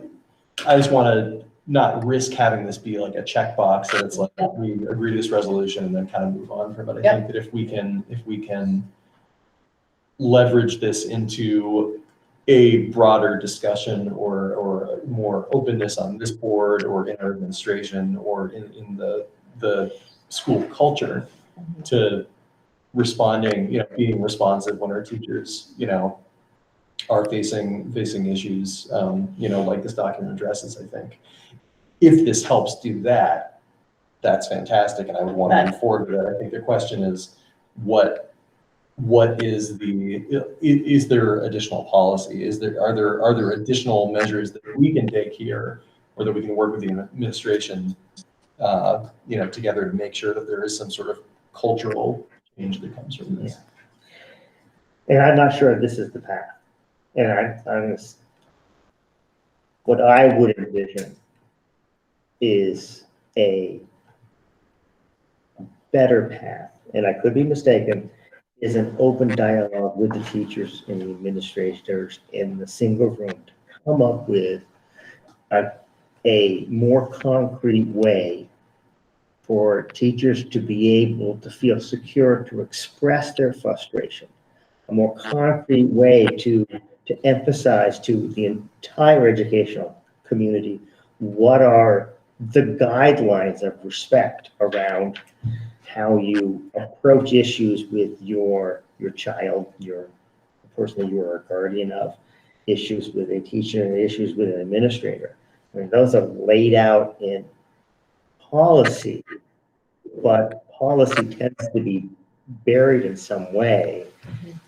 just want to not risk having this be like a checkbox that it's like we agree to this resolution and then kind of move on from it. I think that if we can leverage this into a broader discussion or more openness on this board or in our administration or in the school culture to responding, being responsive when our teachers, are facing issues, like this document addresses, I think. If this helps do that, that's fantastic, and I would want to move forward with that. I think the question is, what is there additional policy? Are there additional measures that we can take here, or that we can work with the administration together to make sure that there is some sort of cultural change that comes from this. And I'm not sure if this is the path. And what I would envision is a better path, and I could be mistaken, is an open dialogue with the teachers and the administrators in the single room to come up with a more concrete way for teachers to be able to feel secure to express their frustration, a more concrete way to emphasize to the entire educational community what are the guidelines of respect around how you approach issues with your child, the person that you are a guardian of, issues with a teacher and issues with an administrator. I mean, those are laid out in policy, but policy tends to be buried in some way.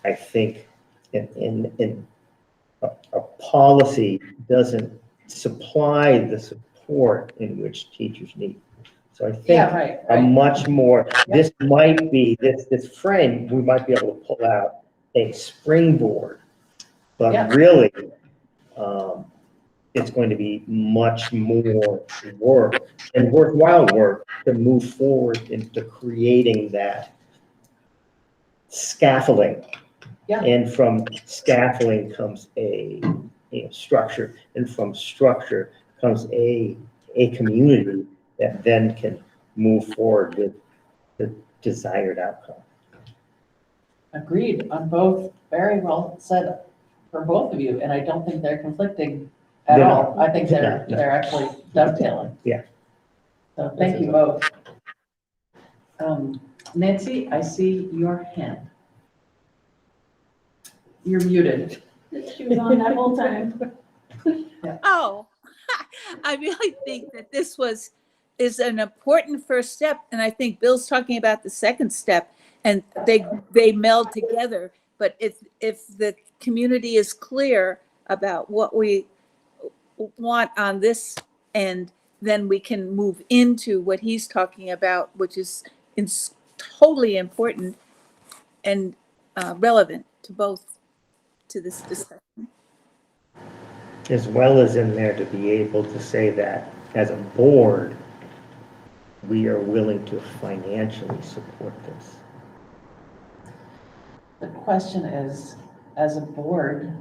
I think in a policy doesn't supply the support in which teachers need. So I think a much more, this might be, this frame, we might be able to pull out a springboard, but really, it's going to be much more work and worthwhile work to move forward into creating that scaffolding. And from scaffolding comes a structure, and from structure comes a community that then can move forward with the desired outcome. Agreed on both. Very well said for both of you, and I don't think they're conflicting at No. all. I think they're No. they're actually dovetailing. Yeah. So thank you both. Nancy, I see your hand. You're muted. She was on that whole time. Oh, I really think that this is an important first step, and I think Bill's talking about the second step, and they meld together. But if the community is clear about what we want on this end, then we can move into what he's talking about, which is totally important and relevant to both to this discussion. As well as in there to be able to say that as a board, we are willing to financially support this. The question is, as a board,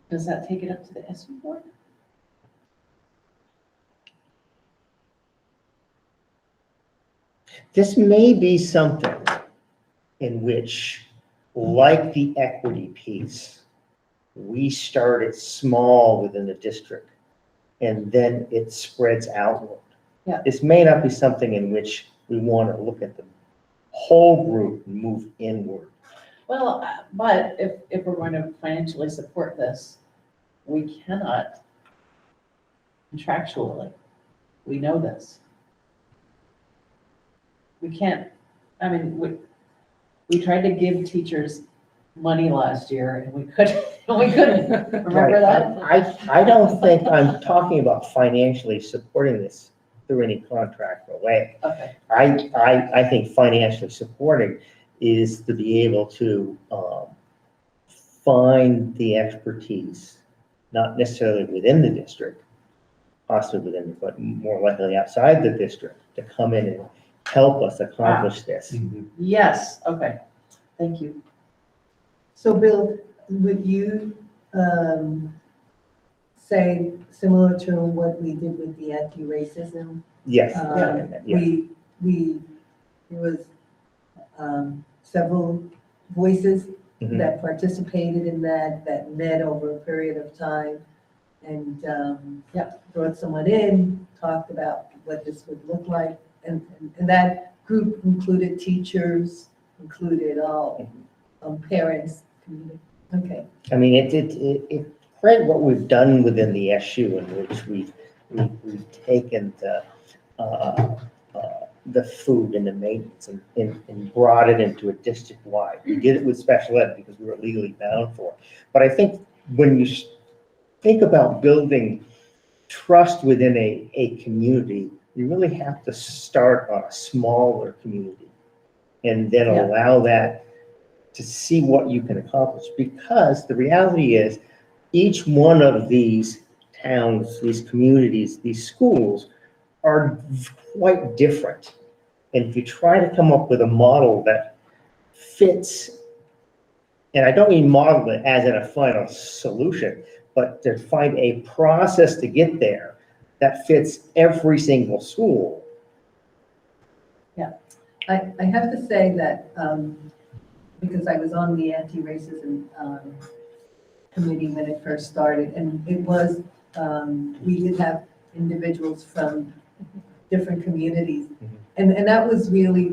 does that take it up to the SU board? This may be something in which, like the equity piece, we started small within the district and then it spreads outward. Yeah. This may not be something in which we want to look at the whole group and move inward. Well, but if we're going to financially support this, we cannot contractually. We know this. We can't, I mean, we tried to give teachers money last year and we couldn't, remember that? I don't think I'm talking about financially supporting this through any contractual way. Okay. I think financially supporting is to be able to find the expertise, not necessarily within the district, possibly within, but more likely outside the district, to come in and help us accomplish this. Yes, okay, thank you. So Bill, would you say similar to what we did with the anti-racism? Yes. There was several voices Mhm. that participated in that met over a period of time and brought someone in, talked about what this would look like. And that group included teachers, included all parents. Okay. I mean, it's great what we've done within the SU, in which we've taken the food and the maintenance and brought it into a district-wide. We did it with special ed because we were legally bound for it. But I think when you think about building trust within a community, you really have to start on a smaller community and then Yeah. allow that to see what you can accomplish. Because the reality is, each one of these towns, these communities, these schools are quite different. And if you try to come up with a model that fits, and I don't mean model it as in a final solution, but to find a process to get there that fits every single school. I have to say that, because I was on the anti-racism committee when it first started, and it was, we did have individuals from different communities. And that was really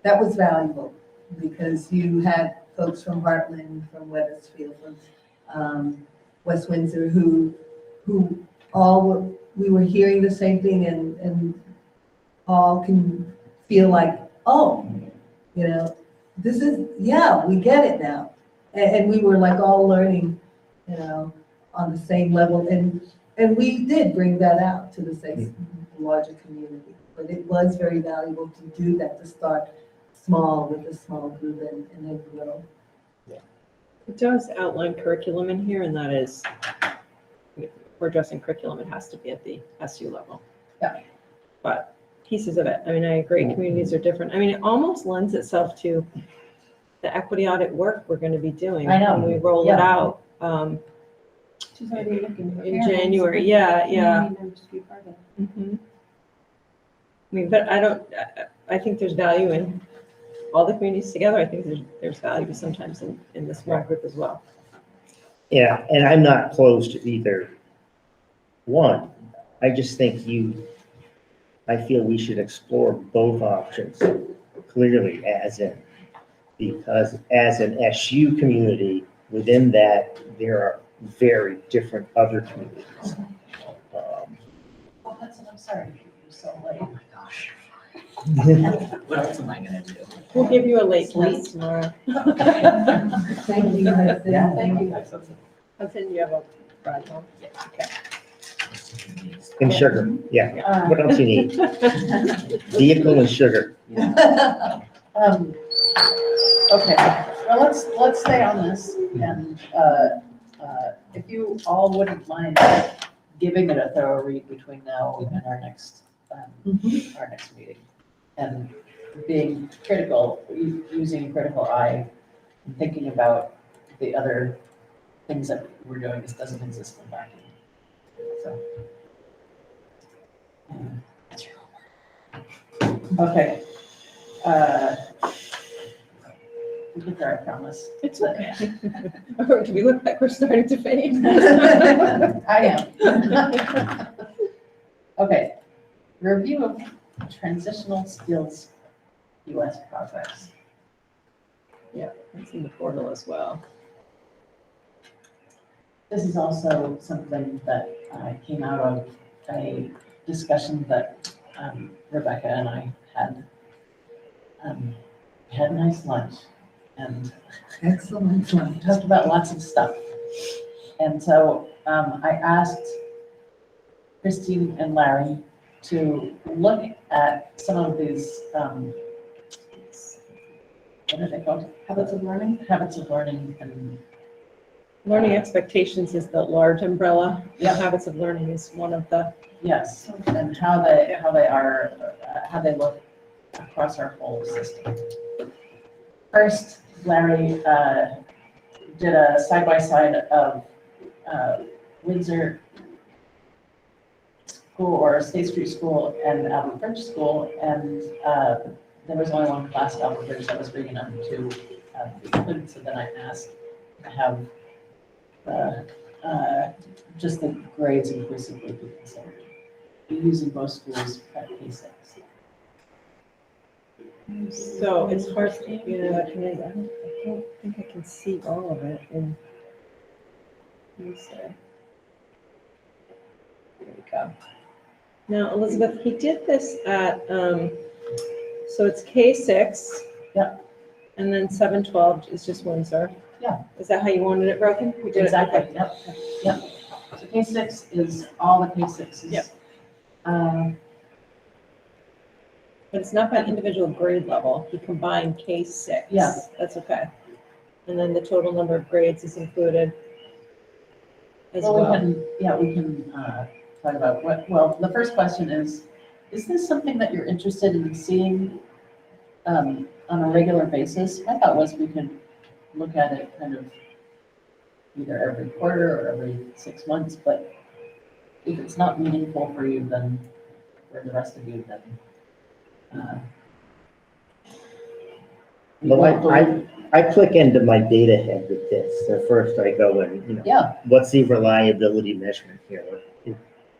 that was valuable, because you had folks from Heartland, from Weathersfield, from West Windsor, who all we were hearing the same thing, and all can feel like, oh, this is, yeah, we get it now. And we were like all learning, on the same level. And we did bring that out to the larger community. But it was very valuable to do that, to start small with a small group and then grow. It does outline curriculum in here, and that is, if we're addressing curriculum, it has to be at the SU level. Yeah. But pieces of it, I mean, I agree, communities are different. I mean, it almost lends itself to the equity audit work we're going to be doing. I know. When we roll it Yeah. out. She's already looking for In parents, January, but yeah. community members to be part of it. Mhm. I mean, but I think there's value in all the communities together. I think there's value sometimes in the small group as well. Yeah, and I'm not closed to either one. I just think I feel we should explore both options clearly because as an SU community, within that, there are very different other communities. I'm sorry to keep you so late. Oh my gosh. What else am I gonna do? We'll give you a late test tomorrow. Thank you. Yeah, thank you. Hudson, you have a ride home? Yeah, okay. And sugar, yeah. What else you need? Vehicle and sugar. Okay, well, let's stay on this, and if you all wouldn't mind giving it a thorough read between now and our next meeting, and being critical, using a critical eye, and thinking about the other things that we're doing. This doesn't exist in vacuum. So. That's your homework. Okay. We get there, I promise. It's okay. Do we look like we're starting to fade? I am. Okay. Review of transitional skills US projects. Yeah, that's in the portal as well. This is also something that came out of a discussion that Rebecca and I had. Had a nice lunch and Excellent. talked about lots of stuff. And so I asked Christine and Larry to look at some of these, what are they called? Habits of learning? Habits of learning and. Learning expectations is the large umbrella. Yeah. Habits of learning is one of the. Yes, and how they look across our whole system. First, Larry did a side-by-side of Windsor School or State Street School and Albert Bridge School, and there was only one class at Albert Bridge that was big enough to be included, so then I asked to have just the grades inclusively be considered. Using both schools at P6. So it's hard, I don't think I can see all of it in. Let me see. There we go. Now, Elizabeth, he did this at, so it's K6. Yep. And then 712 is just Windsor. Yeah. Is that how you wanted it broken? We did Exactly, it. yep. So K6 is all the K6s. Yep. But it's not by individual grade level. He combined K-6. Yeah. That's okay. And then the total number of grades is included as Well, well. we can talk about well, the first question is this something that you're interested in seeing on a regular basis? My thought was we could look at it kind of either every quarter or every 6 months, but if it's not meaningful for you, then for the rest of you, then Well, I click into my data head with this. So first I go and, Yeah. what's the reliability measurement here?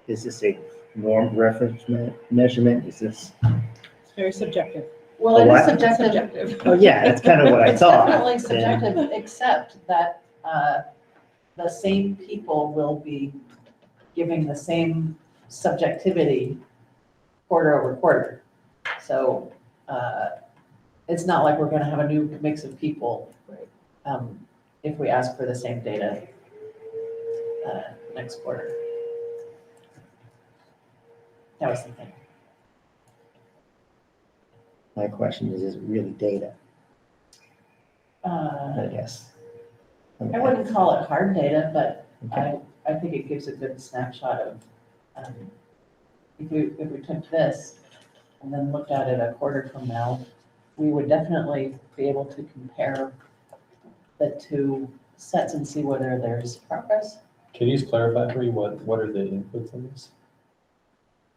Is this a norm reference measurement? Is this? It's very subjective. Well, it is what? subjective. Oh, yeah, that's kind of what I It's thought. definitely subjective, except that the same people will be giving the same subjectivity quarter over quarter. So it's not like we're gonna have a new mix of people if we ask for the same data next quarter. That was the thing. My question is it really data? I guess. I wouldn't call it hard data, but I think it gives a good snapshot of, if we took this and then looked at it a quarter from now, we would definitely be able to compare the two sets and see whether there's progress. Can you just clarify for me what are the inputs on this?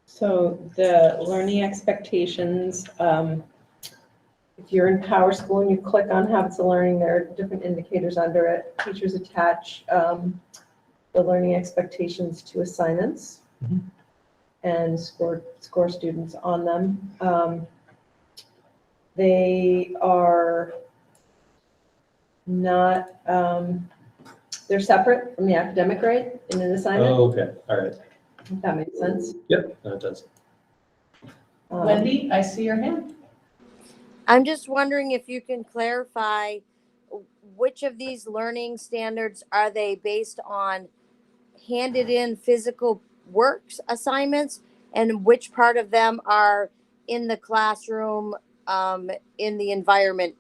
So the learning expectations, if you're in Power School and you click on Habits of Learning, there are different indicators under it. Teachers attach the learning expectations to assignments and score students on them. They are not, they're separate from the academic grade in an assignment. Oh, okay, all right. If that makes sense. Yep, that does. Wendy, I see your hand. I'm just wondering if you can clarify which of these learning standards are they based on handed in physical works assignments, and which part of them are in the classroom, in the environment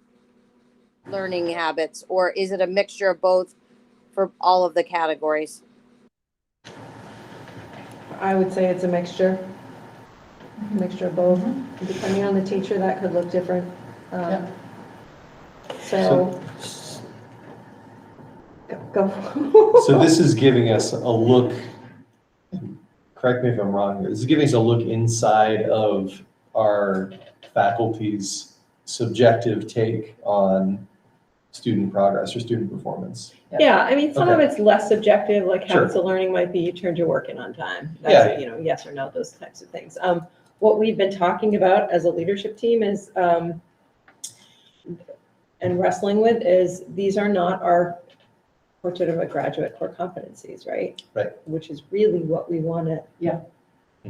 learning habits, or is it a mixture of both for all of the categories? I would say it's a mixture of both. Depending on the teacher, that could look different. So go. So this is giving us a look, correct me if I'm wrong here, this is giving us a look inside of our faculty's subjective take on student progress or student performance. Yeah, I mean, some of Okay. it's less subjective, like Sure. habits of learning might be you turned your work in on time. Yeah. That's, yes or no, those types of things. What we've been talking about as a leadership team is, and wrestling with is, these are not our portrait of a graduate core competencies, right? Right. Which is really what we want to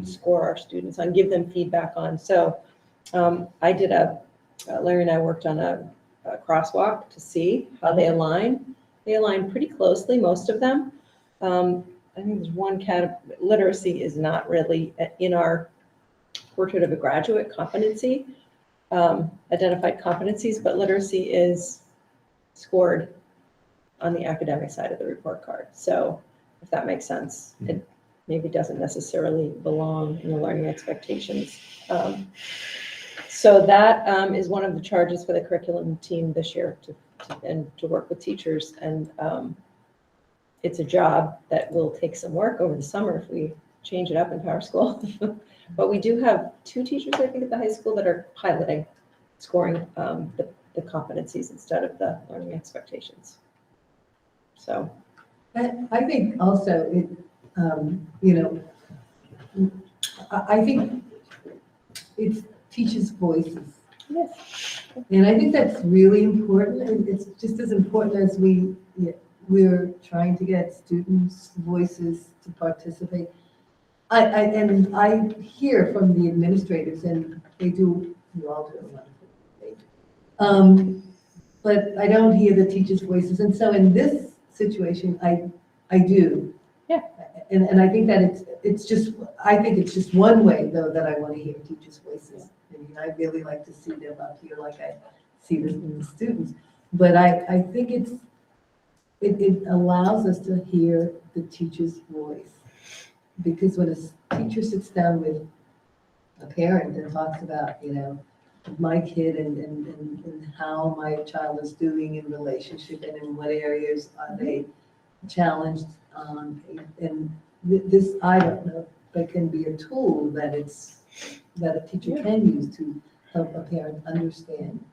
score our students on, give them feedback on. So I did Larry and I worked on a crosswalk to see how they align. They align pretty closely, most of them. I think there's one category, literacy is not really in our portrait of a graduate competency, identified competencies, but literacy is scored on the academic side of the report card. So if that makes sense, it maybe doesn't necessarily belong in the learning expectations. So that is one of the charges for the curriculum team this year to work with teachers. And it's a job that will take some work over the summer if we change it up in Power School. But we do have 2 teachers, I think, at the high school that are piloting, scoring the competencies instead of the learning expectations. So. I think also it, I think it teaches voices. Yes. And I think that's really important, and it's just as important as we're trying to get students' voices to participate. I hear from the administrators, and you all do a wonderful thing. But I don't hear the teachers' voices, and so in this situation, I do. Yeah. And I think that I think it's just one way, though, that I want to hear teachers' voices in mean, I really like to see them up here like I see the students. But I think it allows us to hear the teacher's voice. Because when a teacher sits down with a parent and talks about, you know, my kid and how my child is doing in relationship and in what areas are they challenged, and this, I don't know, but can be a tool that that a teacher can use to help a parent understand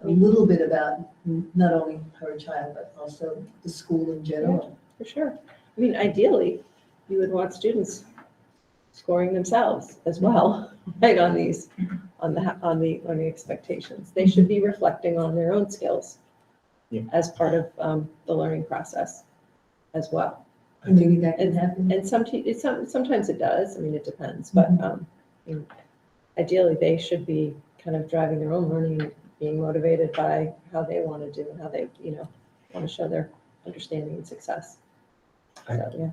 a little bit about not only her child, but also the school in general. For sure. I mean, ideally, you would want students scoring themselves as well, right, on these, on the learning expectations. They should be reflecting on their own skills as part of the learning process as well. And maybe that can happen. And sometimes it does. I mean, it depends, but ideally, they should be kind of driving their own learning, being motivated by how they want to do and how they, want to show their understanding and success. So, yeah.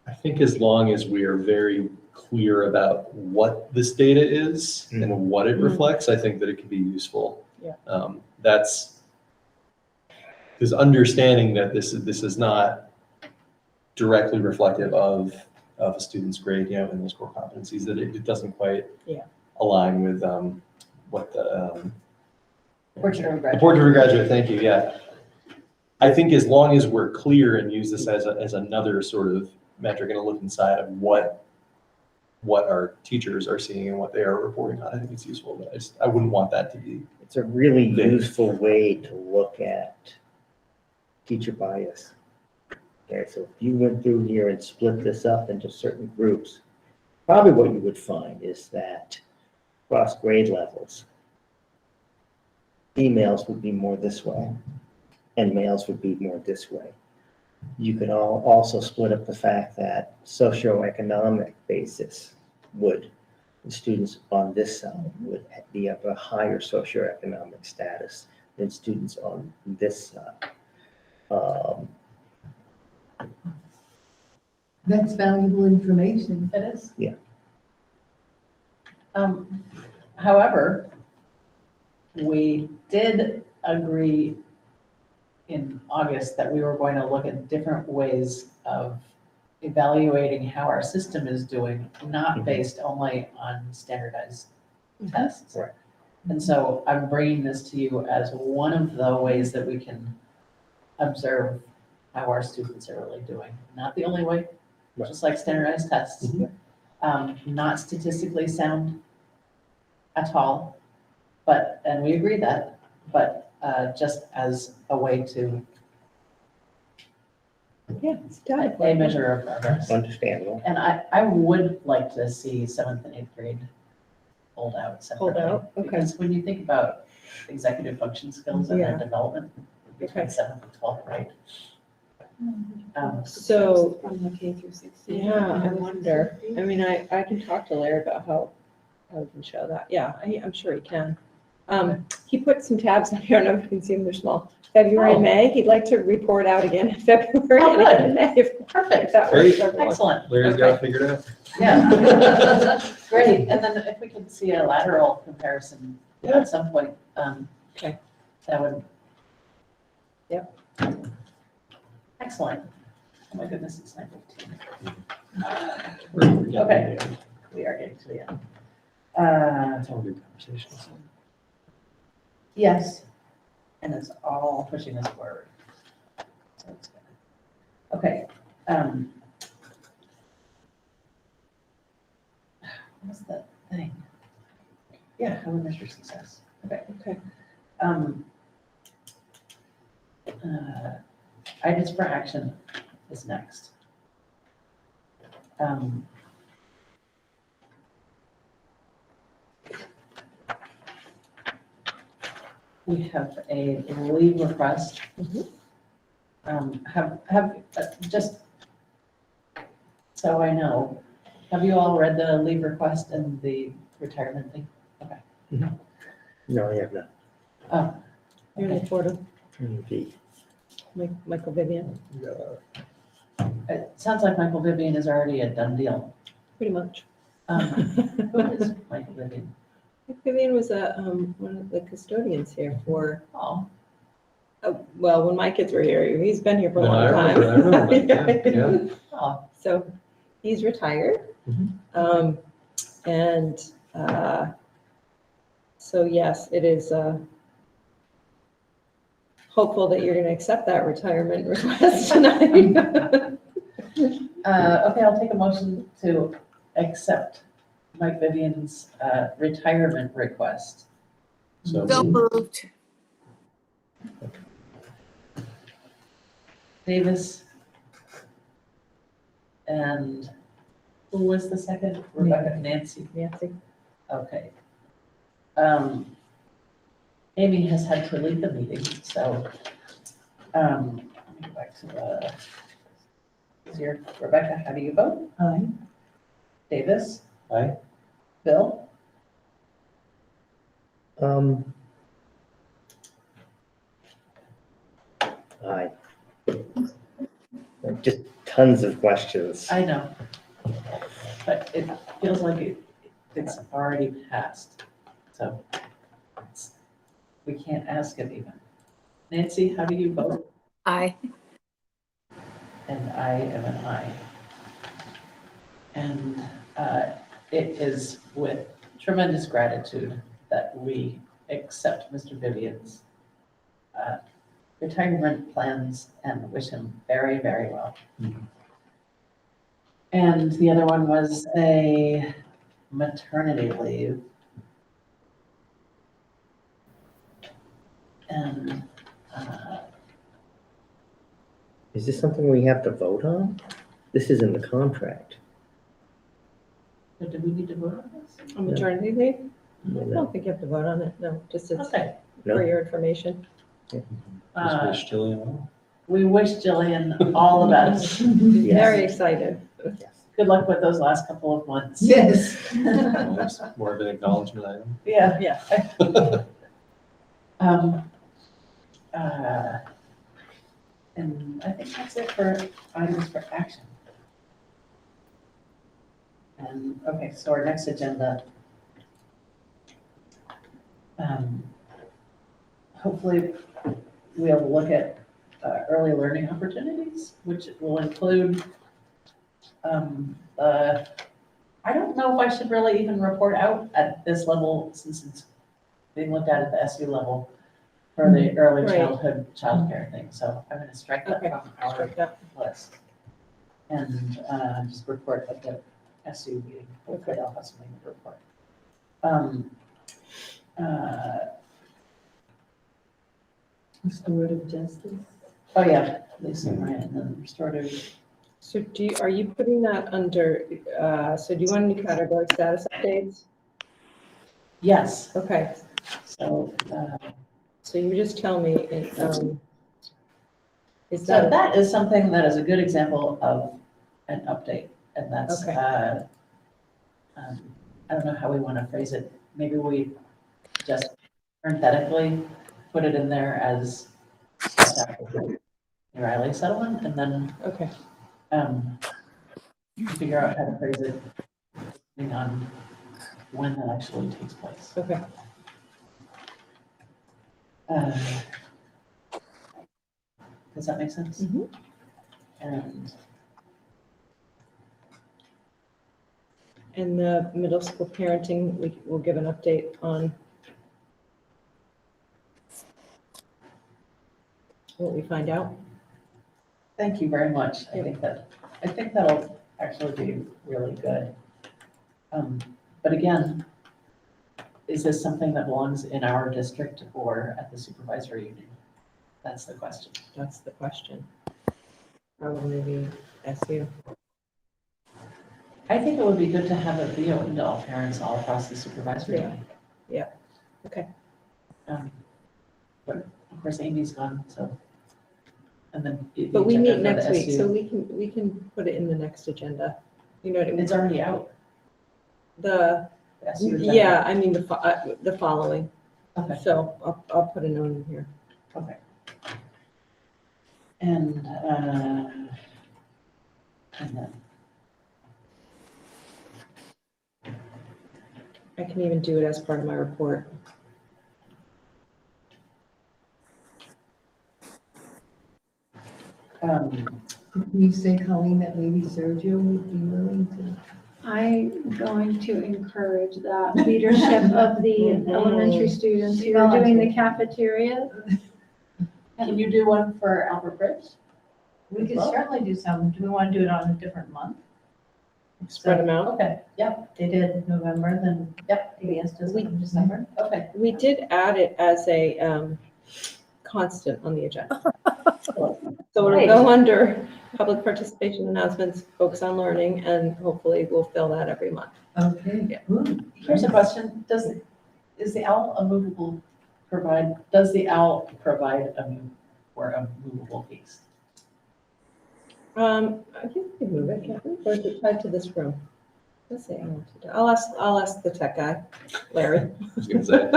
I think as long as we are very clear about what this data is and what it reflects, I think that it can be useful. Yeah. That's because understanding that this is not directly reflective of a student's grade, in those core competencies, that it doesn't quite align with what the Portrait of a the graduate. portrait of a graduate. Thank you. Yeah. I think as long as we're clear and use this as another sort of metric and a look inside of what our teachers are seeing and what they are reporting on, I think it's useful. But I wouldn't want that to be. It's a really useful way to look at teacher bias. Okay, so if you went through here and split this up into certain groups, probably what you would find is that across grade levels, females would be more this way and males would be more this way. You could also split up the fact that socioeconomic basis the students on this side would be of a higher socioeconomic status than students on this side. That's valuable information. It is. Yeah. However, we did agree in August that we were going to look at different ways of evaluating how our system is doing, not based only on standardized tests. Right. And so I'm bringing this to you as one of the ways that we can observe how our students are really doing. Not the only way, just like standardized tests. Not statistically sound at all, and we agree that, but just as a way to a measure of progress. Understandable. And I would like to see 7th and 8th grade pulled out separately. Okay. Because when you think about executive function skills and their development between 7th and 12th grade. So, From the K through 16. yeah, I wonder. I mean, I can talk to Larry about how we can show that. Yeah, I'm sure he can. He put some tabs on here. I don't know if you can see them. They're small. February and May. He'd like to report out again in February and again in May. Perfect. That works. Excellent. Larry's got it figured out. Yeah. Great. And then if we could see a lateral comparison at some point, okay, that would. Yep. Excellent. Oh my goodness, it's 9:15. We're Okay, we are getting to the end. That's all good conversations. Yes, and it's all pushing us forward. So it's good. Okay. What's that thing? Yeah, how we measure success. Okay. Items for action is next. We have a leave request. Just so I know, have you all read the leave request and the retirement thing? Okay. No, I have not. Oh. You're in the portal. Indeed. Michael Vivian. It sounds like Michael Vivian is already a done deal. Pretty much. Who is Michael Vivian? Vivian was one of the custodians here for, well, when my kids were here, he's been here for a No, long I time. remember Mike, yeah. So he's retired. Mhm. And so yes, it is hopeful that you're going to accept that retirement request tonight. Okay, I'll take a motion to accept Mike Vivian's retirement request. So So moved. Davis. And who was the second? Rebecca, Nancy. Okay. Amy has had to leave the meeting, so, let me go back to the, here, Rebecca, how do you vote? Aye. Davis? Aye. Bill? Aye. Just tons of questions. I know. But it feels like it's already passed, so we can't ask it even. Nancy, how do you vote? Aye. And I am an aye. And it is with tremendous gratitude that we accept Mr. Vivian's retirement plans and wish him very, very well. And the other one was a maternity leave. And Is this something we have to vote on? This is in the contract. so do we need to vote on this? A maternity leave? I No. don't think you have to vote on it. No, just it's Okay. No. for your information. Just wish Jillian well. We wish Jillian all the best. Very excited. Good luck with those last couple of months. Yes. Well, it's more of an acknowledgement item. Yeah. Yeah. And I think that's it for items for action. And, okay, so our next agenda. Hopefully we'll look at early learning opportunities, which will include, I don't know if I should really even report out at this level since it's being looked at the SU level for the early Right. childhood childcare thing. So I'm going to strike that Okay. from our Strike that. list. And just report at the SU meeting. Hopefully I'll have something to report. Restorative justice. Oh, yeah, Lisa and Ryan, and then restorative. So are you putting that under, so do you want to category status updates? Yes. Okay. So, So you just tell me, is so that, that is something that is a good example of an update. And that's, Okay. I don't know how we want to phrase it. Maybe we just parenthetically put it in there as steps after the Riley settlement, and then okay, figure out how to phrase it depending on when that actually takes place. okay. Does that make sense? Mhm. And the middle school parenting, we will give an update on what we find out. Thank you very much. I think that'll actually be really good. But again, is this something that belongs in our district or at the supervisory union? That's the question. That's the question. Probably the SU. I think it would be good to have it be open to all parents all across the supervisory union. Yeah, okay. But of course Amy's gone, so. And then. But we the meet agenda for next the week, SU so we can put it in the next agenda. You know what I mean? It's already out. The, The SU agenda. yeah, I mean, the following. Okay. So I'll put a note in here. Okay. And then. I can even do it as part of my report. Can you say, Colleen, that maybe Sergio would be willing to? I'm going to encourage that leadership of the elementary students who are doing the cafeteria. Can you do one for Albert Bridge? We could certainly do some. Do we want to do it on a different month? Spread them out. Okay, yep, They did November, then yep. PBS does it in December. Okay. We did add it as a constant on the agenda. So it'll go under public participation announcements, focus on learning, and hopefully we'll fill that every month. Okay. Yeah. Good. Here's a question. Does the owl a movable movable feast? I think we can move it, can't we? Or is it tied to this room? Let's see. I'll ask the tech guy, Larry. I was gonna say.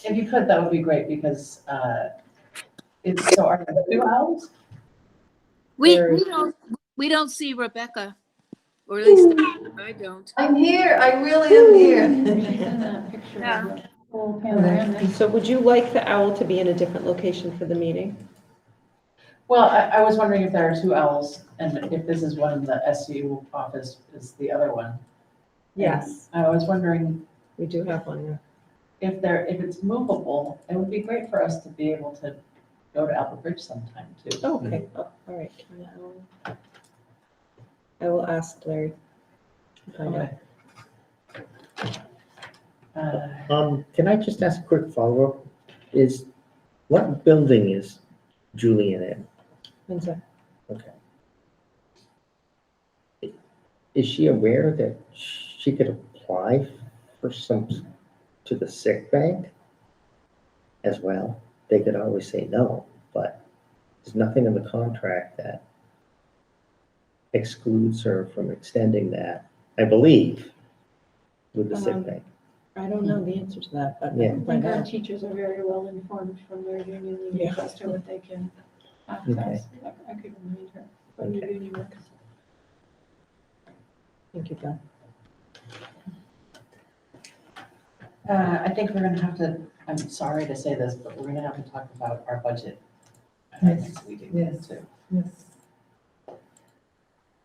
If you could, that would be great because so are there 2 owls? We There- we don't see Rebecca, or at least I don't. I'm here, I really am here. Yeah. Whole panorama. So would you like the owl to be in a different location for the meeting? Well, I was wondering if there are 2 owls and if this is one in the SU office is the other one. Yes. I was wondering We do have one, yeah. if it's movable, it would be great for us to be able to go to Albert Bridge sometime too. Oh, okay. Oh, all right. I will ask Larry. Find out. Okay. Can I just ask a quick follow-up? What building is Julian in? When's that? Okay. Is she aware that she could apply for to the sick bank as well? They could always say no, but there's nothing in the contract that excludes her from extending that, I believe, with the sick bank. I don't know the answer to that, but Yeah. I I can think find our out. teachers are very well informed from their union Yeah. meetings as to what they can access. I could remind her when the union works. Thank you, Beth. I think we're gonna have to, I'm sorry to say this, but we're gonna have to talk about our budget next meeting Yes. too. Yes.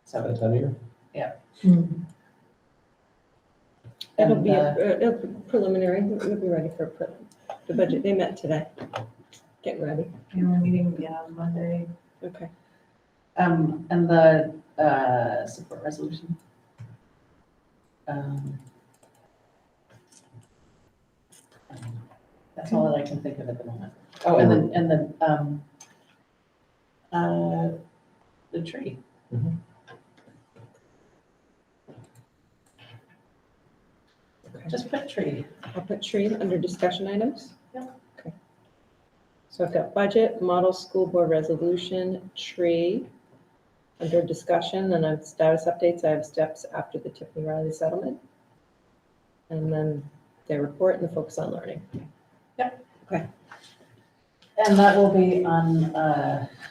So, That time of year? Mhm. It'll and, be a preliminary, we'll be ready for the budget. They met today. Getting ready. Annual meeting, yeah, Monday. Okay. and the, support resolution. That's all that I can think of at the moment. Oh, and then, the tree. Mhm. Okay. Just put tree. I'll put tree under discussion items. Yep. Okay. So I've got budget, model school board resolution, tree, under discussion, then I have status updates. I have steps after the Tiffany Riley settlement. And then their report and the focus on learning. And that will be on,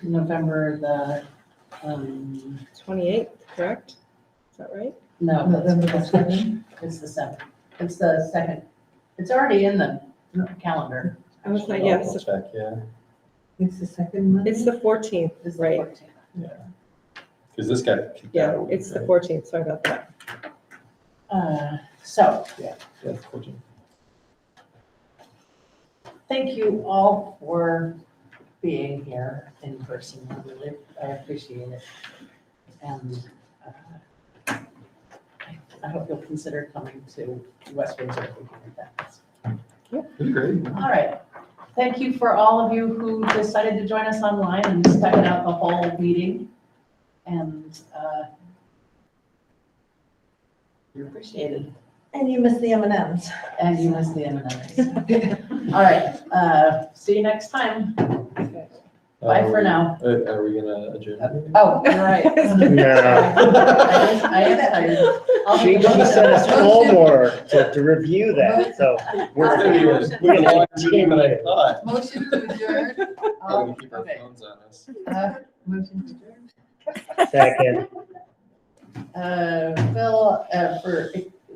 November the, 28th, correct? Is that right? no, November the that's, 7th. it's the 7th. It's the second. It's already in the calendar. I was like, I'll yes, check, yeah. It's the second Monday? it's the 14th, It's the right? 14th. Because this got kicked out. Yeah, a week, it's the right? 14th, sorry about that. So, Yeah, it's 14. thank you all for being here in person. I appreciate it. And I hope you'll consider coming to West Windsor if we can do that. Pretty great. All right. Thank you for all of you who decided to join us online and stuck it out the whole meeting. And you're appreciated. And you missed the M&Ms. And you missed the M&Ms. All right. See you next time. Bye for now. Are we gonna adjourn? Oh, you're right. No. I am tired. I'll She make a motion. sent us homework to review that, so we're It's gonna be a long meeting than I thought. Motion to adjourn. We're gonna keep our Okay. phones on us. Motion to adjourn. second. Phil,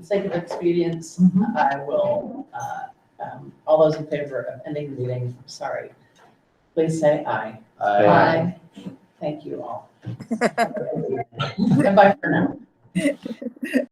the sake of expedience, I will, all those in favor of ending the meeting, sorry, please say aye. Aye. Thank you all. And bye for now.